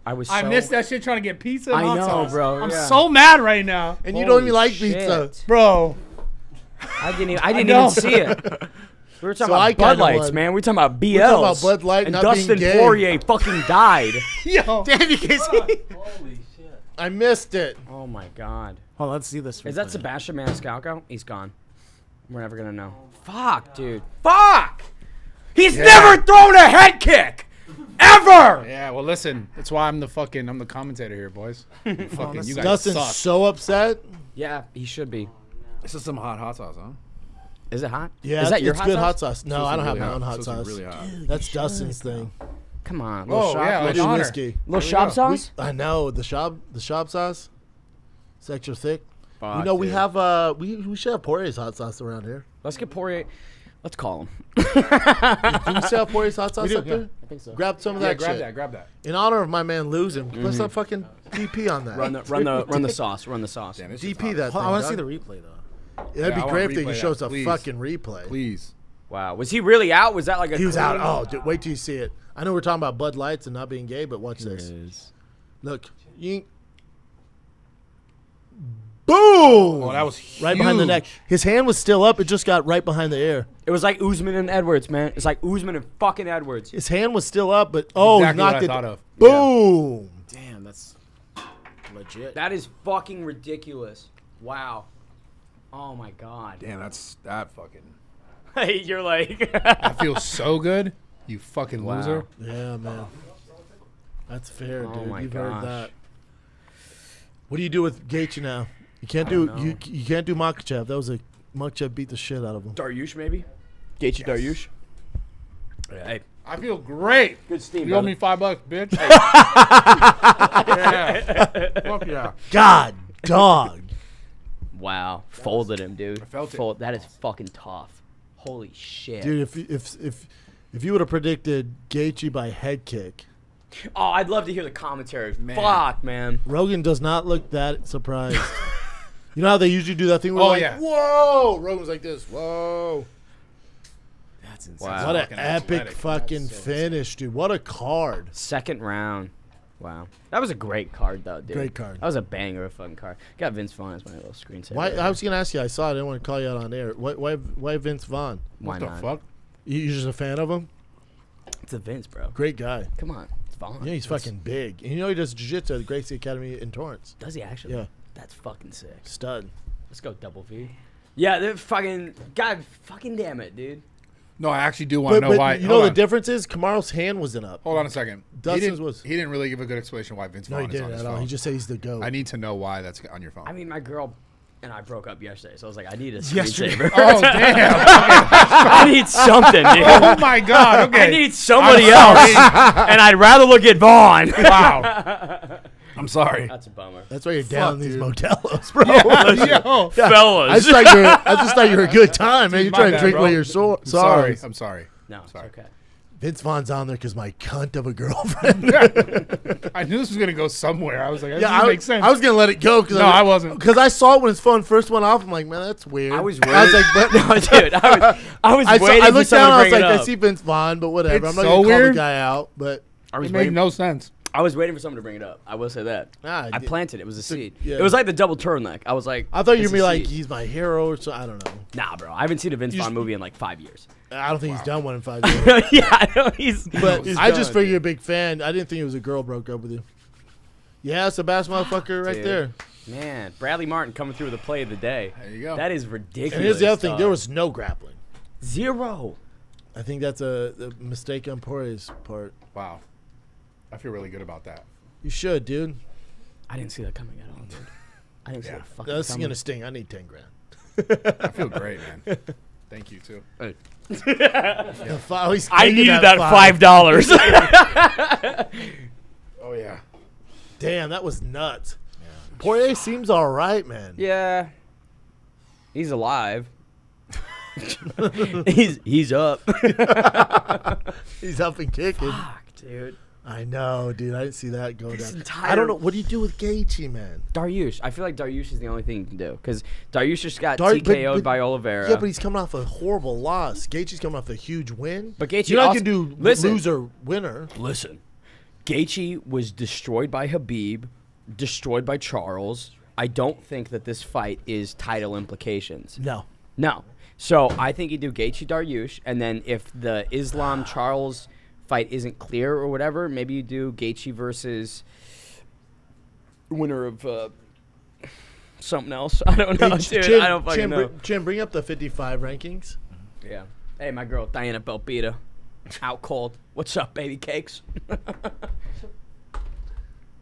I was. I so, missed that shit trying to get pizza. And I hot know, sauce. bro, I'm yeah. so mad right now, And you don't even Holy like shit. pizza. bro. I didn't even know. see it. We were talking So I about Bud kinda Lights, won. man. We were talking about BLs. talking about Bud Light and not being Dustin gay. Poirier fucking died. Yo. Damn, you guys. Holy shit. I missed it. Oh my god. Hold on, let's see this. Is that replay. Sebastian Maniscalco? He's gone. We're never gonna know. Fuck, dude. Fuck! He's never thrown a head kick! Ever! Yeah, well, listen. That's why I'm the commentator here, boys. You guys Dustin's suck. so upset. Yeah, he should be. This is some hot sauce, huh? Is it hot? Yeah, Is that your it's hot good sauce? hot sauce. No, I don't have Really my own hot It's supposed sauce. to be really hot. That's Dustin's thing. Come on. Oh, Little shop, yeah, I like do honor. whiskey. little shop sauce? I know the Schaub sauce. It's extra thick. Fuck, You know we dude. have we should have Poirier's hot sauce around here. Let's get Poirier. Let's call him. Do we still have Poirier's hot sauce up there? I think so. Grab some of Yeah, that grab shit. that, grab that. In honor of my man losing, put some fucking DP on that. Run the sauce. Run the sauce. Damn, this shit's DP hot. that. Hold on, I thing, want to see dog. the replay though. That'd Yeah, be I great wanna if he replay shows that, a please. fucking replay. Please. Wow. Was he really out? Was that like a He was out. clean- Oh, dude, wait till you see it. I know we're talking about Bud Lights and not being gay, but watch this. Look. Yink. Boom! Oh, that was huge. Right behind the neck. His hand was still up. It just got right behind the ear. It was like Usman and Edwards, man. It's like Usman and fucking Edwards. His hand was still up, but oh, Exactly he knocked what I it. thought of. Boom! Damn, that's legit. That is fucking ridiculous. Wow. Oh my god. Damn, that fucking. Hey, you're like. That feels so good. You fucking Wow. loser. Yeah, man. That's fair, Oh dude. my You've gosh. heard that. What do you do with Gaethje now? You can't I don't do know. you can't do Makhachev. That was a Makhachev beat the shit out of him. Dariush, maybe? Gaethje Dariush? Hey. I feel great. Good steam, You owe brother. me $5, bitch. Yeah. Fuck yeah. God, dog. Wow. Folded him, dude. I felt it. That is fucking tough. Holy shit. Dude, if you would have predicted Gaethje by head kick, Oh, I'd love to hear the commentary. Man. Fuck, man. Rogan does not look that surprised. You know how they usually do that thing where Oh, like, yeah. whoa! Rogan's like this, whoa. That's insane. Wow. What an Fucking epic athletic. fucking That's so finish, dude. What a card. Second round. Wow. That was a great card, though, dude. Great card. That was a banger of a fucking card. Got Vince Vaughn as my little screensaver. Why? I was gonna ask you. I saw it. I didn't want to call you out on air. Why Vince Vaughn? Why What the not? fuck? You're just a fan of him? It's a Vince, bro. Great guy. Come on. It's Vaughn. Yeah, he's fucking big. And you know he does jiu-jitsu at the Gracie Academy in Torrance. Does he actually? Yeah. That's fucking sick. Stud. Let's go double V. Yeah, they're fucking. God fucking damn it, dude. No, I actually do want to know why. you know Hold the on. difference is Kamaru's hand wasn't up. Hold on a second. Dustin's He didn't really give a good explanation why Vince No, he Vaughn is on didn't his at all. phone. He just said he's the GOAT. I need to know why that's on your phone. I mean, my girl and I broke up yesterday, so I was like, I need a Yesterday. screensaver. Oh, damn. I need something, dude. Oh, my God. Okay. I need somebody I'm else, sorry. and I'd rather look at Vaughn. Wow. I'm sorry. That's a bummer. That's why you're down in these dude. motelos, bro. Yo. Fellas. I just thought you were a good time, man. You're My trying to bad, drink bro. away your I'm sorry. sorry. I'm sorry. No, it's Sorry. okay. Vince Vaughn's on there because my cunt of a girlfriend. I knew this was going to go somewhere. I was like, that Yeah, doesn't I make sense. was gonna let it go because No, I wasn't. because I saw it when his phone first went off. I'm like, man, that's weird. I was I was like, but no, dude, I was waiting I for looked someone down. to I was bring like, it I up. see Vince Vaughn, but whatever. It's I'm not so gonna call the weird. guy out, but I was It made waiting. no sense. I was waiting for someone to bring it up. I will say that. Nah, I planted it. It was a seed. yeah. It was like the double turtleneck. I was like, I thought you'd it's be a like, seed. he's my hero, or so. I don't know. Nah, bro. I haven't seen a Vince You Vaughn just- movie in like 5 years. I don't think he's done one in 5 years. Yeah, I know he's. But he's I just done. figured you're a big fan. I didn't think it was a girl broke up with you. Yeah, it's a bass motherfucker right Dude. there. Man, Bradley Martin coming through with the play of the day. There you go. That is ridiculous. And here's the other thing: dog. there was no grappling. zero. I think that's a mistake on Poirier's part. Wow. I feel really good about that. You should, dude. I didn't see that coming at all, dude. I didn't see Yeah. that fucking That's coming. gonna sting. I need 10 grand. I feel great, man. Thank you, too. The he's I taking needed that $5. Oh, yeah. Damn, that was nuts. Poirier seems all right, man. Yeah. He's alive. he's up. He's up and kicking. Fuck, dude. I know, dude. I didn't see that go This down. entire- I don't know. What do you do with Gaethje, man? Dariush. I feel like Dariush is the only thing you can do because Dariush just got Dar- but- TKO'd but- by Oliveira. Yeah, but he's coming off a horrible loss. Gaethje's coming off a huge win. But Gaethje you're not also- gonna do listen. loser winner. Listen, Gaethje was destroyed by Habib, destroyed by Charles. I don't think that this fight is title implications. No. No. So I think you do Gaethje Dariush, and then if the Islam Charles fight isn't clear or whatever, maybe you do Gaethje versus winner of something else. I don't know, dude. I don't fucking know. Chin, bring up the 55 rankings. Yeah. Hey, my girl Diana Belpita, out cold. What's up, baby cakes?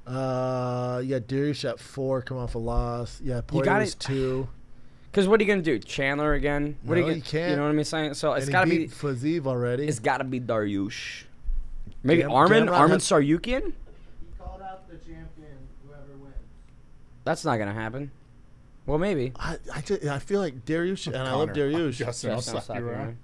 Yeah, Dariush at 4, come off a loss. Yeah, Poirier got was it. 2. Because what are you gonna do? Chandler again? What No, are you you can't. You know what I'm saying? So it's And gotta he be. beat Faziev already. It's gotta be Dariush. Maybe Gam- Armin Gamrot had- Saryukian. He called out the champion, whoever wins. That's not gonna happen. Well, maybe. I feel like Dariush, and I love Connor. Dariush. Justin, I'll Just now slap you slapping around. him.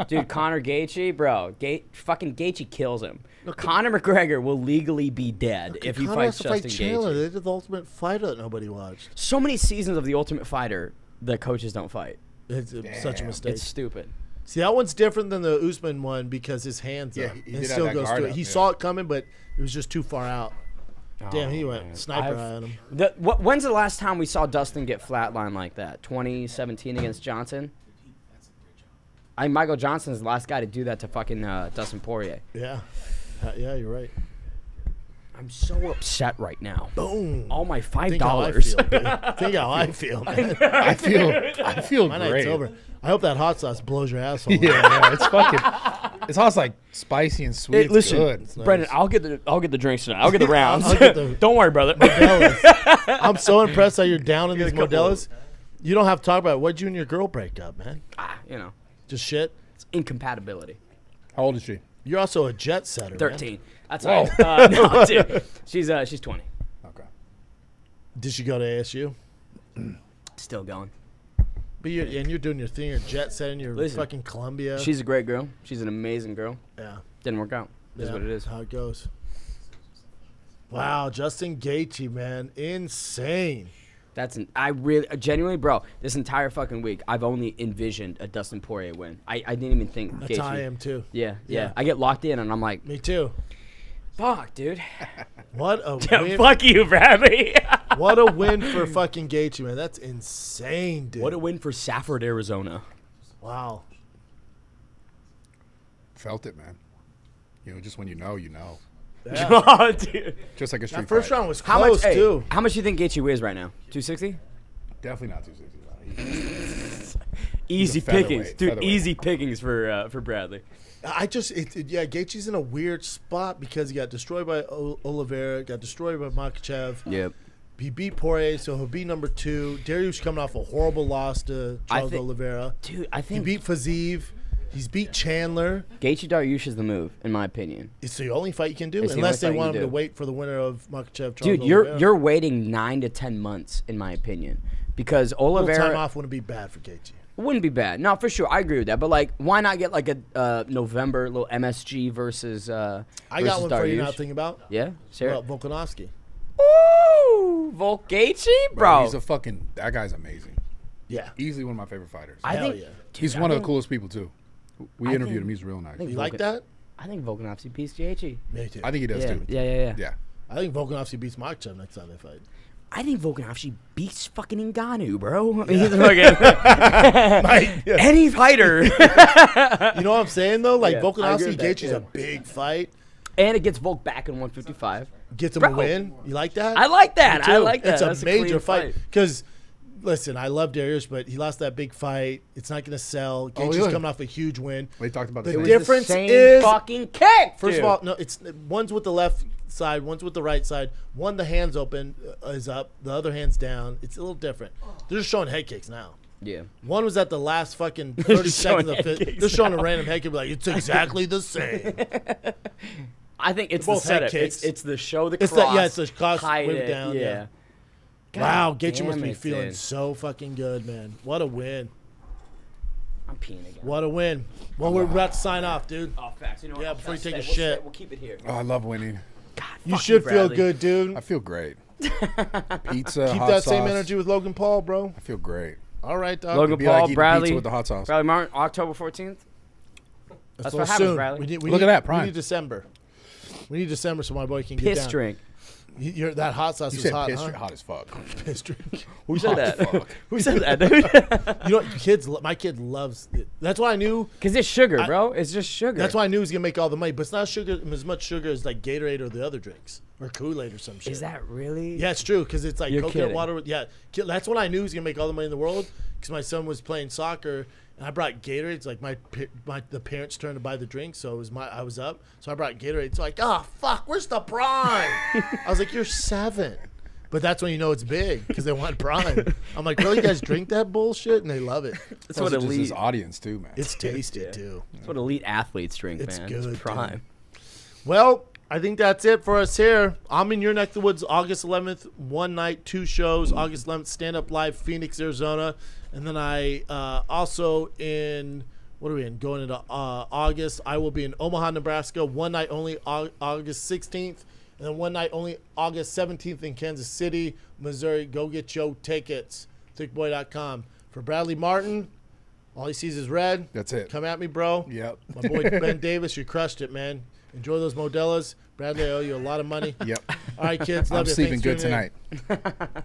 Dude, Conor Gaethje, bro. Fucking Gaethje kills him. Conor McGregor will legally be dead if he Conor fights has to fight Justin Chandler. Gaethje. They did the Ultimate Fighter that nobody watched. So many seasons of The Ultimate Fighter, the coaches don't fight. It's such a mistake. It's stupid. See, that one's different than the Usman one because his hands Yeah, up. he And did it have still that goes guard through it. up, He yeah. saw it coming, but it was just too far out. Damn, he Oh, went man. sniper eye on him. When's the last time we saw Dustin get flatlined like that? 2017 against Johnson? I think Michael Johnson's the last guy to do that to fucking Dustin Poirier. Yeah. Yeah, you're right. I'm so upset right now. Boom. All my Think how I $5. feel, dude. Think how I feel, man. I feel My great. night's over. I hope that hot sauce blows your asshole. Yeah, it's fucking. It's also like spicy and sweet. Hey, It's listen, good. Brendan, I'll get the drinks tonight. I'll get the rounds. I'll get the Don't worry, brother. Modelo's. I'm so impressed how you're down in these Modelo's. You don't have to talk about it. What'd you and your girl break up, man? You know, Just shit. it's incompatibility. How old is she? You're also a jet setter. 13. Man. That's all right. No, dude. She's 20. Okay. Did she go to ASU? Still going. But you're doing your thing. You're jet setting. You're Listen, fucking Columbia. She's a great girl. She's an amazing girl. yeah. Didn't work out. Is what it is. How it goes. Wow, Justin Gaethje, man, insane. I really genuinely, bro. This entire fucking week, I've only envisioned a Dustin Poirier win. I didn't even think. That's Gaethje. how I am too. Yeah. Yeah. I get locked in, and I'm like, Me too. fuck, dude. What a win! Fuck you, Bradley. What a win for fucking Gaethje, man. That's insane, dude. What a win for Safford, Arizona. Wow. Felt it, man. You know, just when you know, you know. Yeah. Oh, dude. Just like a street That first fight. round was How close much? too. How much do you think Gaethje weighs right now? 260. Definitely not 260. Easy featherweight, pickings, dude. featherweight. Easy pickings for Bradley. Gaethje's in a weird spot because he got destroyed by Oliveira, got destroyed by Makhachev. Yep. He beat Poirier, so he'll be number 2. Dariush coming off a horrible loss to Charles Oliveira. Dude, I He think beat Fiziev. He's beat Chandler. Gaethje Dariush is the move, in my opinion. It's the only fight you can do, It's the unless only they fight want you him do. to wait for the winner of Makhachev. Charles Dude, Oliveira. you're waiting 9 to 10 months, in my opinion, because a little time Oliveira off wouldn't be bad for Gaethje. wouldn't be bad. No, for sure, I agree with that. But like, why not get like a November little MSG versus? I got one for you not thinking about. Yeah, Sarah. Well, Volkanovski. Ooh, Volk Gaethje, bro. He's a fucking. That guy's amazing. Yeah. Easily one of my favorite fighters. I Hell think yeah. dude, He's I one of the think- coolest people too. We I interviewed think- him. He's real nice. think You like Volkan- that? I think Volkanovski beats Gaethje. Me too. I think he does Yeah, too. yeah. Yeah. I think Volkanovski beats Makhachev next time they fight. I think Volkanovski beats fucking Ngannou, bro. I mean, he's fucking any fighter. You know what I'm saying though? Like Yeah, I agree Volkanovski with that, Gaethje's yeah. a big fight. And it gets Volk back in 155. Gets him Bro. a win. You like that? I like that. Me I too. like that. It's a That's major clean fight. Because, listen, I love Darius, but he lost that big fight. It's not going to sell. Gaethje's yeah. coming off a huge win. We talked about The this. difference the same is- fucking kick. First dude. of all, no, it's one's with the left side, one's with the right side. One, the hands open is up, the other hand's down. It's a little different. They're just showing head kicks now. yeah. One was at the last fucking 30 Just showing seconds of head it. kicks They're showing a random head kick, like, it's exactly the same. I think it's Both the head setup. kicks. It's the show, the It's cross. the- yeah, it's the cross, hide wave it it, down, Yeah. yeah. God Wow, Gaethje must damn be it, feeling dude. so fucking good, man. What a win. I'm peeing again. What a win. Well, we're about to sign off, dude. Oh, facts. You know what? Yeah, I'll before you stay. take a We'll shit. stay. We'll keep it here. Oh, I love winning. God, You fuck should feel Bradley. good, dude. I feel great. Pizza. Keep hot that same sauce. energy with Logan Paul, bro. I feel great. All right, dog. Logan Be Paul, like eating Bradley, pizza with the hot sauce. Bradley Martin, October 14th. That's So what happens, soon. Bradley. Look at that, Prime. We need December. We need December so my boy can get Piss down. drink. That hot sauce You was said hot, piss huh? hot as fuck. Piss drink. Who said Hot as that? fuck. Who said that, dude? You know, kids. My kid loves it. That's why I knew. Because it's sugar, bro. It's just sugar. That's why I knew he was gonna make all the money. But it's not sugar as much sugar as like Gatorade or the other drinks or Kool-Aid or some shit. Is that really? Yeah, it's true because it's like You're coconut kidding. water. Yeah, that's when I knew he was gonna make all the money in the world because my son was playing soccer and I brought Gatorade. It's like the parents' turn to buy the drink, so it was I was up, so I brought Gatorade. It's like, oh fuck, where's the prime? I was like, you're 7. But that's when you know it's big because they want prime. I'm like, really, you guys drink that bullshit? And they love it. That's what Also just elite. his audience too, man. It's tasty Yeah. too. That's what elite athletes drink, It's man. good, It's prime. Well, I think that's it for us here. I'm in your neck of the woods August 11th, one night, 2 shows. August 11th, Stand Up Live, Phoenix, Arizona. And then I also in, what are we in? Going into August, I will be in Omaha, Nebraska, one night only, August 16th. And then one night only, August 17th in Kansas City, Missouri. Go get your tickets. Thiccboy.com. For Bradley Martyn, all he sees is red. That's it. Come at me, bro. Yep. My boy Ben Davis, you crushed it, man. Enjoy those Modelas. Bradley, I owe you a lot of money. Yep. All right, kids. Love I'm you. sleeping Thanks for good tuning in. tonight.